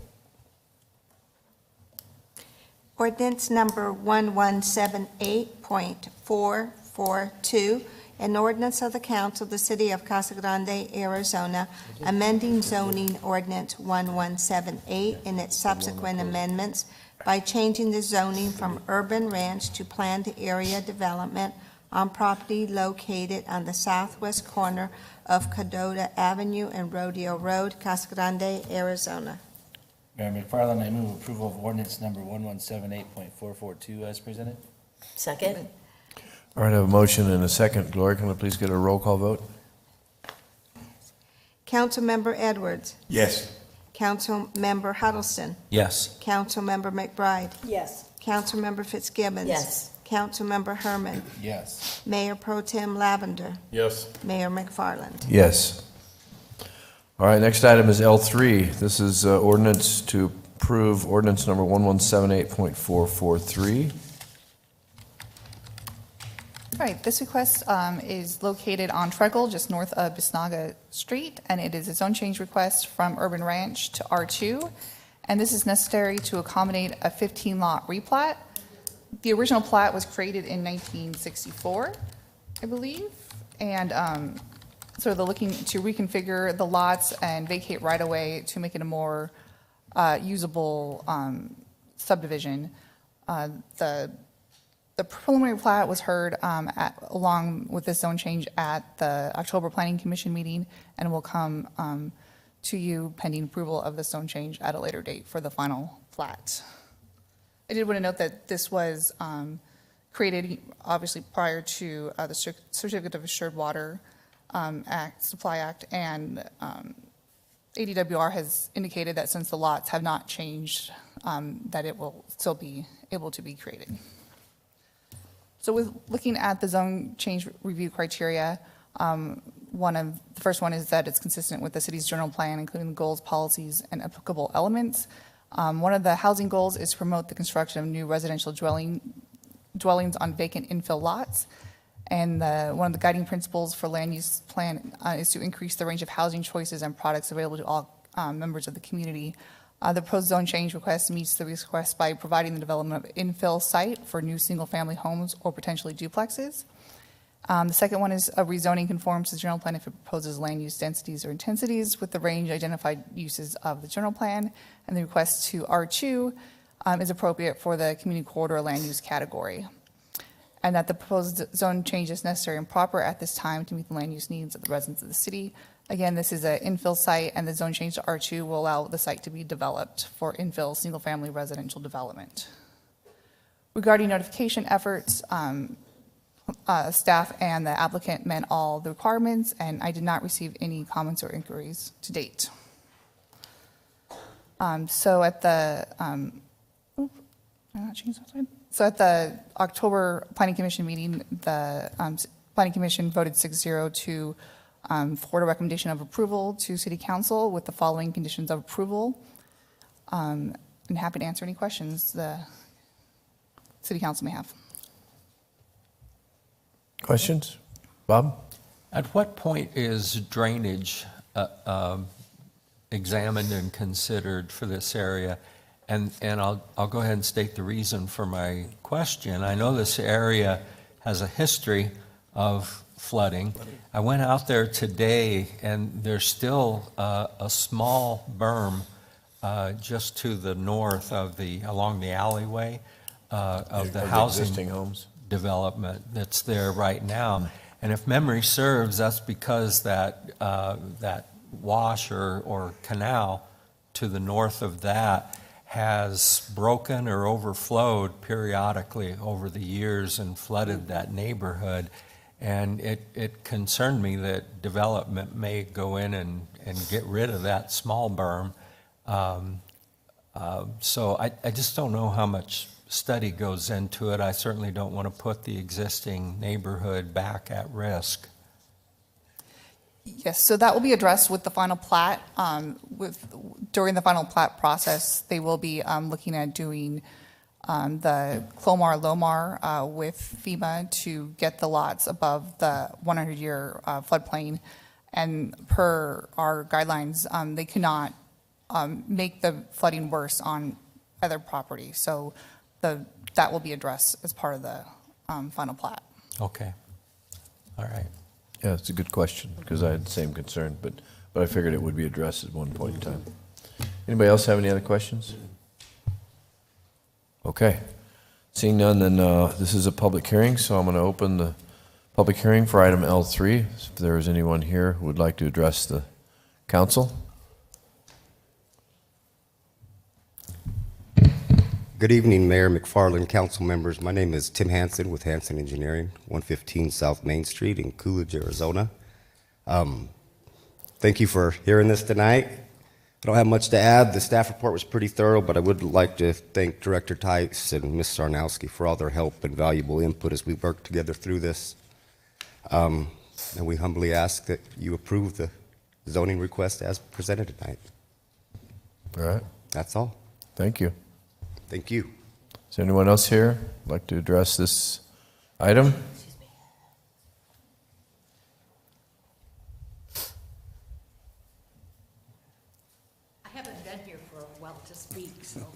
S11: Ordinance number 1178.442, an ordinance of the council of the city of Casa Grande, Arizona, amending zoning ordinance 1178 and its subsequent amendments by changing the zoning from urban ranch to planned area development on property located on the southwest corner of Cadota Avenue and Rodeo Road, Casa Grande, Arizona.
S4: Mayor McFarland, I move approval of ordinance number 1178.442 as presented.
S8: Second?
S1: All right, I have a motion and a second. Gloria, can I please get a roll call vote?
S11: Councilmember Edwards.
S3: Yes.
S11: Councilmember Huddleston.
S6: Yes.
S11: Councilmember McBride.
S5: Yes.
S11: Councilmember Fitzgibbons.
S8: Yes.
S11: Councilmember Herman.
S4: Yes.
S11: Mayor Pro Tem Lavender.
S10: Yes.
S11: Mayor McFarland.
S1: Yes. All right, next item is L3. This is ordinance to approve ordinance number 1178.443.
S17: Right, this request is located on Treacle, just north of Bisnaga Street, and it is a zone change request from Urban Ranch to R2, and this is necessary to accommodate a 15-lot replat. The original plat was created in 1964, I believe, and so they're looking to reconfigure the lots and vacate right-of-way to make it a more usable subdivision. The preliminary plat was heard along with this zone change at the October Planning Commission meeting, and will come to you pending approval of the zone change at a later date for the final plat. I did want to note that this was created obviously prior to the Certificate of Assured Water Supply Act, and ADWR has indicated that since the lots have not changed, that it will still be able to be created. So with looking at the zone change review criteria, the first one is that it's consistent with the city's general plan, including the goals, policies, and applicable elements. One of the housing goals is to promote the construction of new residential dwellings on vacant infill lots. And one of the guiding principles for land use plan is to increase the range of housing choices and products available to all members of the community. The proposed zone change request meets the request by providing the development of infill site for new single-family homes or potentially duplexes. The second one is a rezoning conforms to the general plan if it proposes land use densities or intensities with the range identified uses of the general plan. And the request to R2 is appropriate for the community corridor land use category. And that the proposed zone change is necessary and proper at this time to meet the land use needs of the residents of the city. Again, this is an infill site, and the zone change to R2 will allow the site to be developed for infill single-family residential development. Regarding notification efforts, staff and the applicant met all the requirements, and I did not receive any comments or inquiries to date. So at the October Planning Commission meeting, the Planning Commission voted 6-0 to forward a recommendation of approval to City Council with the following conditions of approval. I'm happy to answer any questions the City Council may have.
S1: Questions? Bob?
S6: At what point is drainage examined and considered for this area? And I'll go ahead and state the reason for my question. I know this area has a history of flooding. I went out there today, and there's still a small berm just to the north of along the alleyway of the
S1: Of
S6: housing
S1: existing homes.
S6: development that's there right now. And if memory serves, that's because that wash or canal to the north of that has broken or overflowed periodically over the years and flooded that neighborhood. And it concerned me that development may go in and get rid of that small berm. So I just don't know how much study goes into it. I certainly don't want to put the existing neighborhood back at risk.
S17: Yes, so that will be addressed with the final plat. During the final plat process, they will be looking at doing the Clomar-Lomar with FEMA to get the lots above the 100-year floodplain. And per our guidelines, they cannot make the flooding worse on other property. So that will be addressed as part of the final plat.
S6: Okay. All right.
S1: Yeah, it's a good question, because I had the same concern, but I figured it would be addressed at one point in time. Anybody else have any other questions? Okay. Seeing none, then this is a public hearing, so I'm going to open the public hearing for item L3. If there is anyone here who would like to address the council.
S19: Good evening, Mayor McFarland, council members. My name is Tim Hansen with Hansen Engineering, 115 South Main Street in Coolidge, Arizona. Thank you for hearing this tonight. I don't have much to add. The staff report was pretty thorough, but I would like to thank Director Tice and Ms. Sarnowski for all their help and valuable input as we work together through this. And we humbly ask that you approve the zoning request as presented tonight.
S1: All right.
S19: That's all.
S1: Thank you.
S19: Thank you.
S1: Is there anyone else here who'd like to address this item?
S20: I haven't been here for a while to speak, so.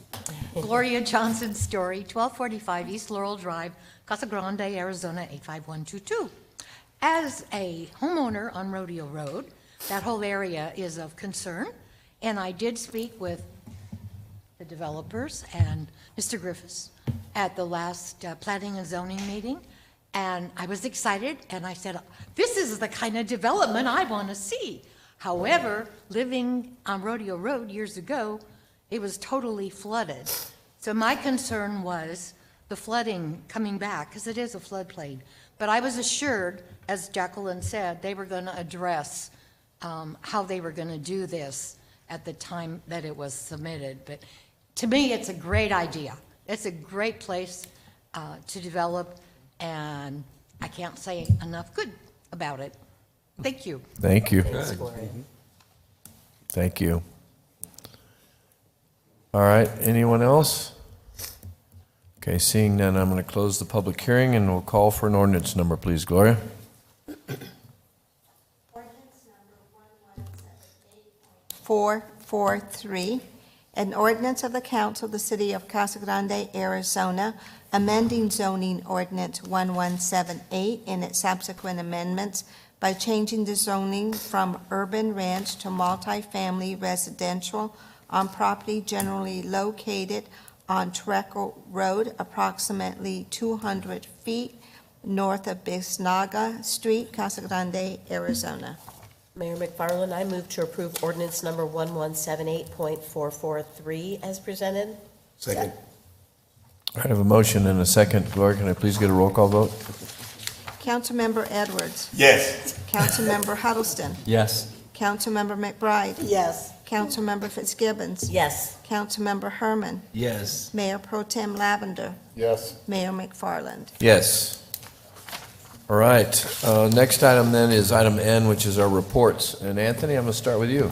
S20: Gloria Johnson Story, 1245 East Laurel Drive, Casa Grande, Arizona, 85122. As a homeowner on Rodeo Road, that whole area is of concern, and I did speak with the developers and Mr. Griffiths at the last planning and zoning meeting, and I was excited, and I said, this is the kind of development I want to see. However, living on Rodeo Road years ago, it was totally flooded. So my concern was the flooding coming back, because it is a floodplain. But I was assured, as Jacqueline said, they were going to address how they were going to do this at the time that it was submitted. But to me, it's a great idea. It's a great place to develop, and I can't say enough good about it. Thank you.
S1: Thank you.
S20: Thanks, Gloria.
S1: Thank you. All right, anyone else? Okay, seeing none, I'm going to close the public hearing, and we'll call for an ordinance number, please, Gloria.
S11: Ordinance number 1178.443, an ordinance of the council of the city of Casa Grande, Arizona, amending zoning ordinance 1178 and its subsequent amendments by changing the zoning from urban ranch to multifamily residential on property generally located on Treco Road, approximately 200 feet north of Bisnaga Street, Casa Grande, Arizona.
S8: Mayor McFarland, I move to approve ordinance number 1178.443 as presented.
S3: Second.
S1: All right, I have a motion and a second. Gloria, can I please get a roll call vote?
S11: Councilmember Edwards.
S3: Yes.
S11: Councilmember Huddleston.
S6: Yes.
S11: Councilmember McBride.
S5: Yes.
S11: Councilmember Fitzgibbons.
S8: Yes.
S11: Councilmember Herman.
S4: Yes.
S11: Mayor Pro Tem Lavender.
S18: Yes.
S11: Mayor McFarland.
S1: Yes. All right, next item then is item N, which is our reports. And Anthony, I'm going to start with you.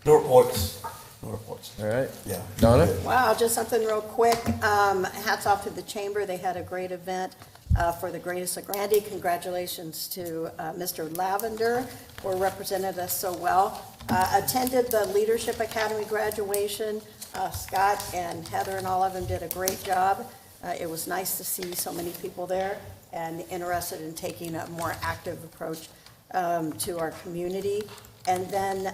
S3: No reports. No reports.
S1: All right.
S3: Yeah.
S1: Donna?
S5: Wow, just something real quick. Hats off to the chamber. They had a great event for the Greatest of Grande. Congratulations to Mr. Lavender, who represented us so well. Attended the Leadership Academy graduation. Scott and Heather and all of them did a great job. It was nice to see so many people there and interested in taking a more active approach to our community. And then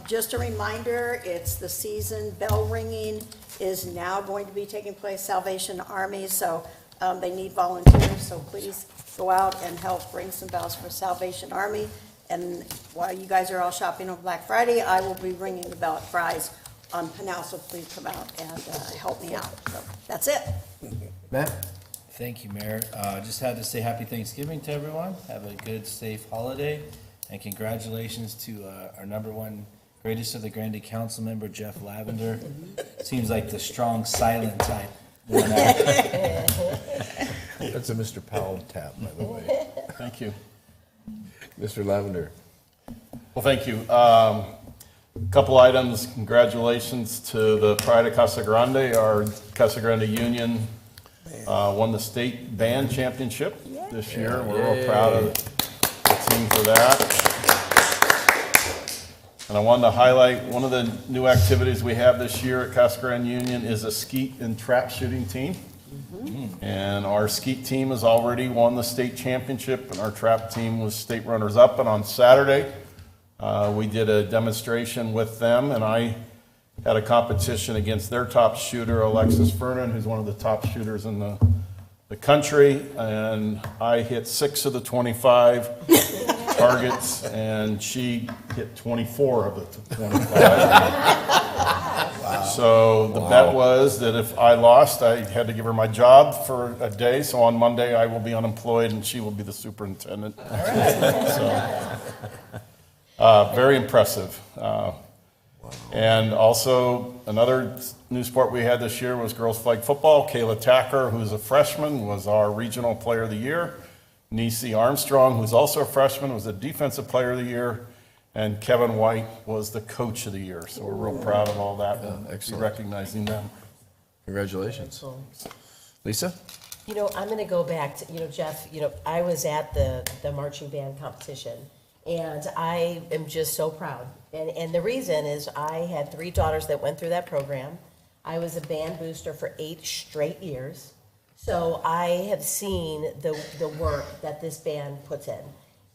S5: just a reminder, it's the season, bell ringing is now going to be taking place, Salvation Army, so they need volunteers, so please go out and help ring some bells for Salvation Army. And while you guys are all shopping on Black Friday, I will be ringing the bell at Fry's on Pinal, so please come out and help me out. So that's it.
S1: Matt?
S4: Thank you, Mayor. Just had to say happy Thanksgiving to everyone. Have a good, safe holiday. And congratulations to our number one greatest of the Grande Council member, Jeff Lavender. Seems like the strong, silent type.
S1: That's a Mr. Powell tap, by the way.
S10: Thank you.
S1: Mr. Lavender.
S10: Well, thank you. Couple items. Congratulations to the Pride of Casa Grande. Our Casa Grande Union won the state band championship this year. We're real proud of the team for that. And I wanted to highlight one of the new activities we have this year at Casa Grande Union is a skeet and trap shooting team. And our skeet team has already won the state championship, and our trap team was state runners-up. And on Saturday, we did a demonstration with them, and I had a competition against their top shooter, Alexis Fernan, who's one of the top shooters in the country, and I hit 6 of the 25 targets, and she hit 24 of the 25. So the bet was that if I lost, I had to give her my job for a day, so on Monday I will be unemployed and she will be the superintendent. Very impressive. And also, another new sport we had this year was girls flag football. Kayla Tacker, who's a freshman, was our regional player of the year. Nisi Armstrong, who's also a freshman, was the defensive player of the year. And Kevin White was the coach of the year. So we're real proud of all that. We'll be recognizing them.
S1: Congratulations. Lisa?
S8: You know, I'm going to go back to, Jeff, I was at the marching band competition, and I am just so proud. And the reason is I had 3 daughters that went through that program. I was a band booster for 8 straight years. So I have seen the work that this band puts in.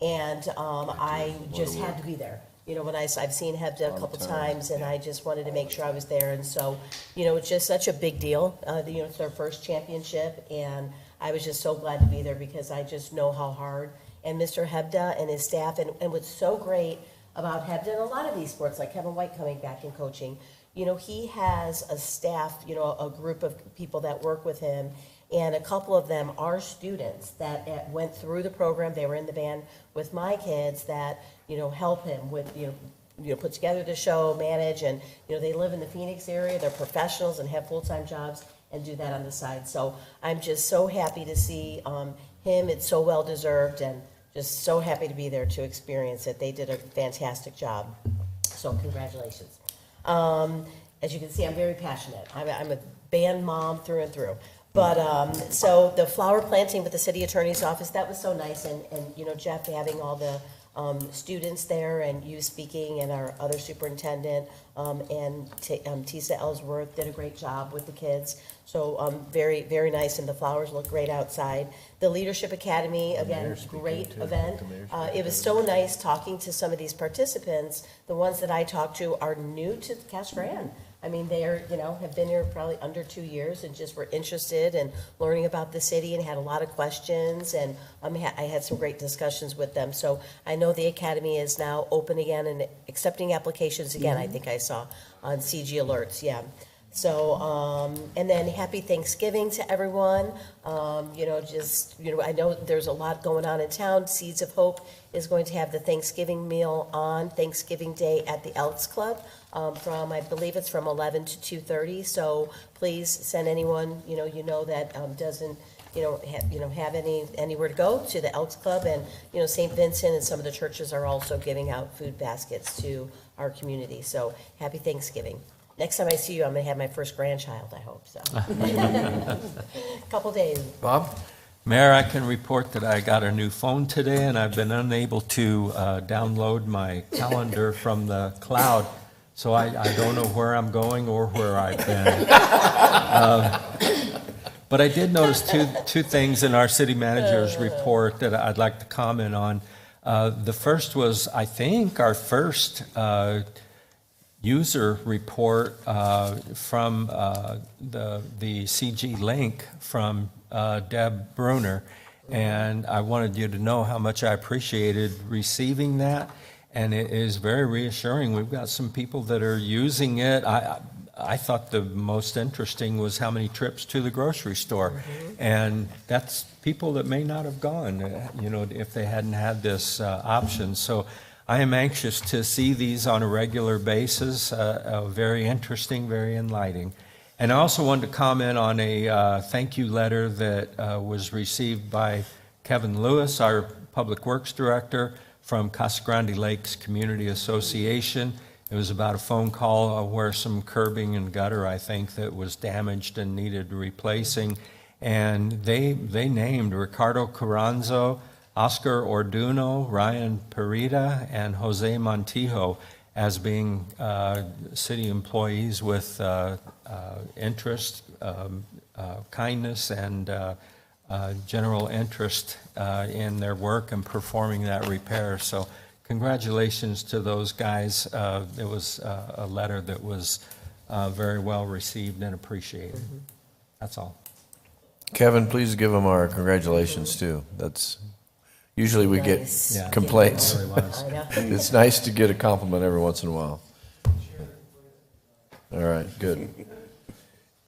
S8: And I just had to be there. When I've seen Hebda a couple times, and I just wanted to make sure I was there. And so, it's just such a big deal. It's their first championship, and I was just so glad to be there because I just know how hard. And Mr. Hebda and his staff, and what's so great about Hebda and a lot of these sports, like Kevin White coming back and coaching, he has a staff, a group of people that work with him. And a couple of them are students that went through the program. They were in the band with my kids that, help him with, put together the show, manage, and, they live in the Phoenix area. They're professionals and have full-time jobs and do that on the side. So I'm just so happy to see him. It's so well-deserved, and just so happy to be there to experience it. They did a fantastic job. So congratulations. As you can see, I'm very passionate. I'm a band mom through and through. But, so the flower planting with the city attorney's office, that was so nice. And Jeff, having all the students there and you speaking and our other superintendent and Tisa Ellsworth did a great job with the kids. So very, very nice. And the flowers look great outside. The Leadership Academy, again, great event. It was so nice talking to some of these participants. The ones that I talked to are new to Casa Grande. I mean, they are, have been here probably under 2 years and just were interested in learning about the city and had a lot of questions. And I had some great discussions with them. So I know the academy is now open again and accepting applications again. I think I saw on CG Alerts. Yeah. So, and then happy Thanksgiving to everyone. I know there's a lot going on in town. Seeds of Hope is going to have the Thanksgiving meal on Thanksgiving Day at the Elks Club I believe it's from 11 to 2:30. So please send anyone, that doesn't, have anywhere to go to the Elks Club. And, St. Vincent and some of the churches are also giving out food baskets to our community. So happy Thanksgiving. Next time I see you, I'm going to have my first grandchild, I hope so. Couple days.
S1: Bob?
S6: Mayor, I can report that I got a new phone today, and I've been unable to download my calendar from the cloud, so I don't know where I'm going or where I've been. But I did notice two things in our city manager's report that I'd like to comment on. The first was, I think, our first user report from the CG link from Deb Bruner. And I wanted you to know how much I appreciated receiving that. And it is very reassuring. We've got some people that are using it. I thought the most interesting was how many trips to the grocery store. And that's people that may not have gone, if they hadn't had this option. So I am anxious to see these on a regular basis. Very interesting, very enlightening. And I also wanted to comment on a thank you letter that was received by Kevin Lewis, our Public Works Director, from Casa Grande Lakes Community Association. It was about a phone call where some curbing and gutter, I think, that was damaged and needed replacing. And they named Ricardo Carranzo, Oscar Orduno, Ryan Perita, and Jose Montijo as being city employees with interest, kindness, and general interest in their work and performing that repair. So congratulations to those guys. It was a letter that was very well received and appreciated. That's all.
S1: Kevin, please give them our congratulations too. That's usually we
S8: Nice.
S1: get complaints.
S8: I know.
S1: It's nice to get a compliment every once in a while. All right, good.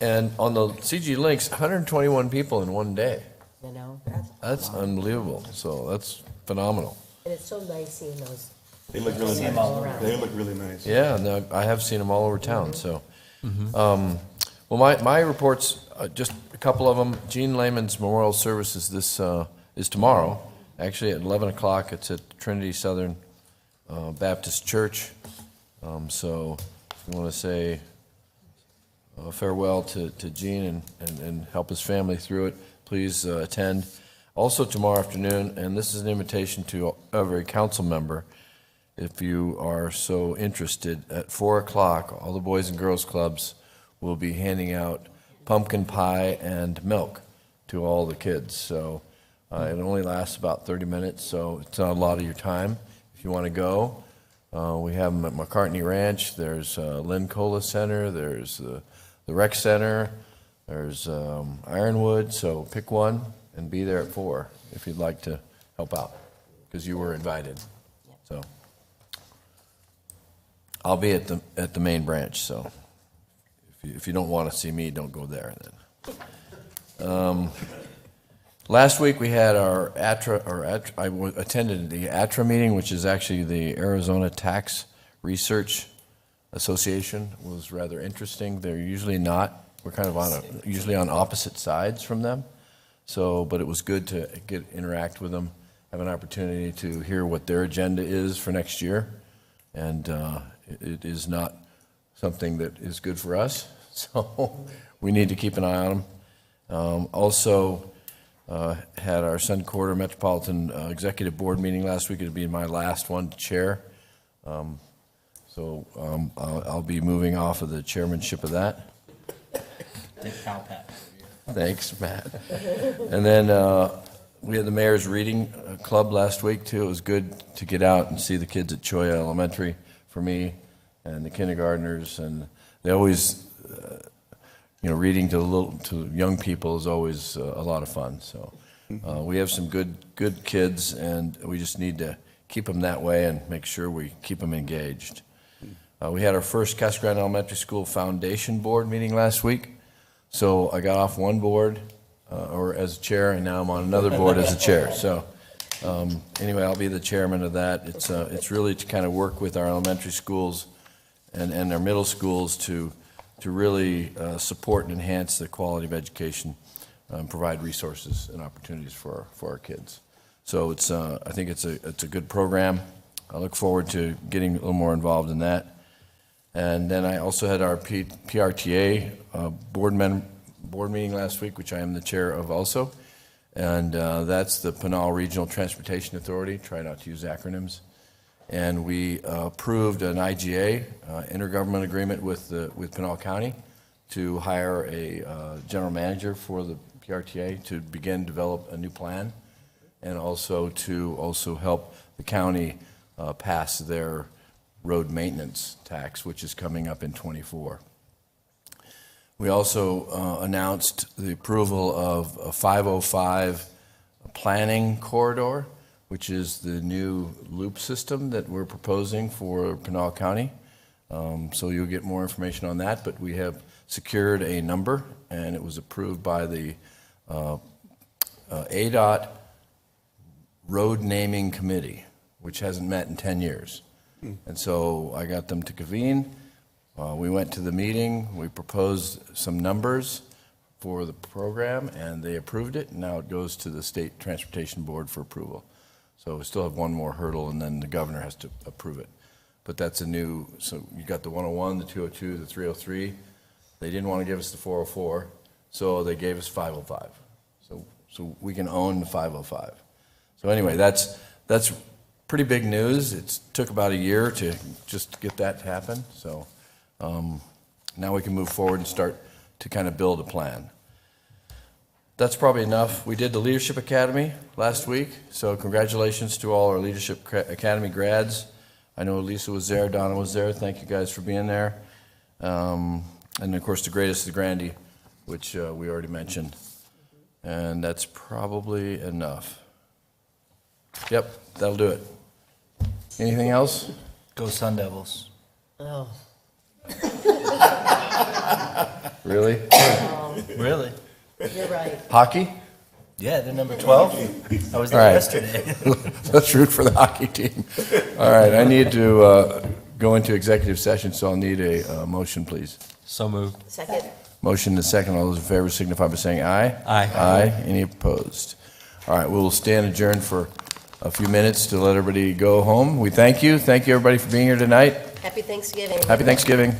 S1: And on the CG Links, 121 people in one day.
S8: You know,
S1: That's unbelievable. So that's phenomenal.
S8: and it's so nice seeing those.
S21: They look really
S8: all
S21: nice.
S8: around.
S21: They look really nice.
S1: Yeah, no, I have seen them all over town. So, well, my reports, just a couple of them. Gene Lehman's memorial services is tomorrow. Actually, at 11 o'clock, it's at Trinity Southern Baptist Church. So, if you want to say farewell to Gene and help his family through it, please attend. Also tomorrow afternoon, and this is an invitation to every council member, if you are so interested, at 4 o'clock, all the Boys and Girls Clubs will be handing out pumpkin pie and milk to all the kids. So it only lasts about 30 minutes, so it's not a lot of your time. If you want to go, we have them at McCartney Ranch. There's Lynn Cola Center. There's the Rec Center. There's Ironwood. So pick one and be there at 4 if you'd like to help out, because you were invited. So I'll be at the main branch. So if you don't want to see me, don't go there then. Last week we had our I attended the ATRA meeting, which is actually the Arizona Tax Research Association. It was rather interesting. They're usually not. We're kind of usually on opposite sides from them. So, but it was good to interact with them, have an opportunity to hear what their agenda is for next year, and it is not something that is good for us. So we need to keep an eye on them. Also. Had our Sun Quarter Metropolitan Executive Board meeting last week. It'll be my last one to chair. So I'll be moving off of the chairmanship of that. Thanks, Matt. And then we had the Mayor's Reading Club last week, too. It was good to get out and see the kids at Choya Elementary for me and the kindergartners. And they always... reading to young people is always a lot of fun. So we have some good kids, and we just need to keep them that way and make sure we keep them engaged. We had our first Casa Grande Elementary School Foundation Board meeting last week. So I got off one board, or as a chair, and now I'm on another board as a chair. So anyway, I'll be the chairman of that. It's really to kind of work with our elementary schools and our middle schools to really support and enhance the quality of education and provide resources and opportunities for our kids. So I think it's a good program. I look forward to getting a little more involved in that. And then I also had our PRTA board meeting last week, which I am the chair of also. And that's the Pinal Regional Transportation Authority. Try not to use acronyms. And we approved an IGA, intergovernment agreement with Pinal County to hire a general manager for the PRTA to begin develop a new plan and also to help the county pass their road maintenance tax, which is coming up in '24. We also announced the approval of a 505 planning corridor, which is the new loop system that we're proposing for Pinal County. So you'll get more information on that, but we have secured a number, and it was approved by the ADOT Road Naming Committee, which hasn't met in 10 years. And so I got them to convene. We went to the meeting, we proposed some numbers for the program, and they approved it, and now it goes to the State Transportation Board for approval. So we still have one more hurdle, and then the governor has to approve it. But that's a new, so you got the 101, the 202, the 303. They didn't want to give us the 404, so they gave us 505. So we can own the 505. So anyway, that's pretty big news. It took about a year to just get that to happen. So now we can move forward and start to kind of build a plan. That's probably enough. We did the Leadership Academy last week, so congratulations to all our Leadership Academy grads. I know Lisa was there, Donna was there. Thank you guys for being there. And of course, the greatest of the Grandy, which we already mentioned. And that's probably enough. Yep, that'll do it. Anything else?
S4: Go Sun Devils.
S8: Oh.
S1: Really?
S4: Really?
S8: You're right.
S1: Hockey?
S4: Yeah, they're number 12. I was there
S1: All right.
S4: yesterday.
S1: Let's root for the hockey team. All right, I need to go into executive session, so I'll need a motion, please.
S6: So moved.
S8: Second.
S1: Motion and second. All those in favor signify by saying aye.
S6: Aye.
S1: Aye. Any opposed? All right, we'll stand adjourned for a few minutes to let everybody go home. We thank you. Thank you, everybody, for being here tonight.
S8: Happy Thanksgiving.
S1: Happy Thanksgiving.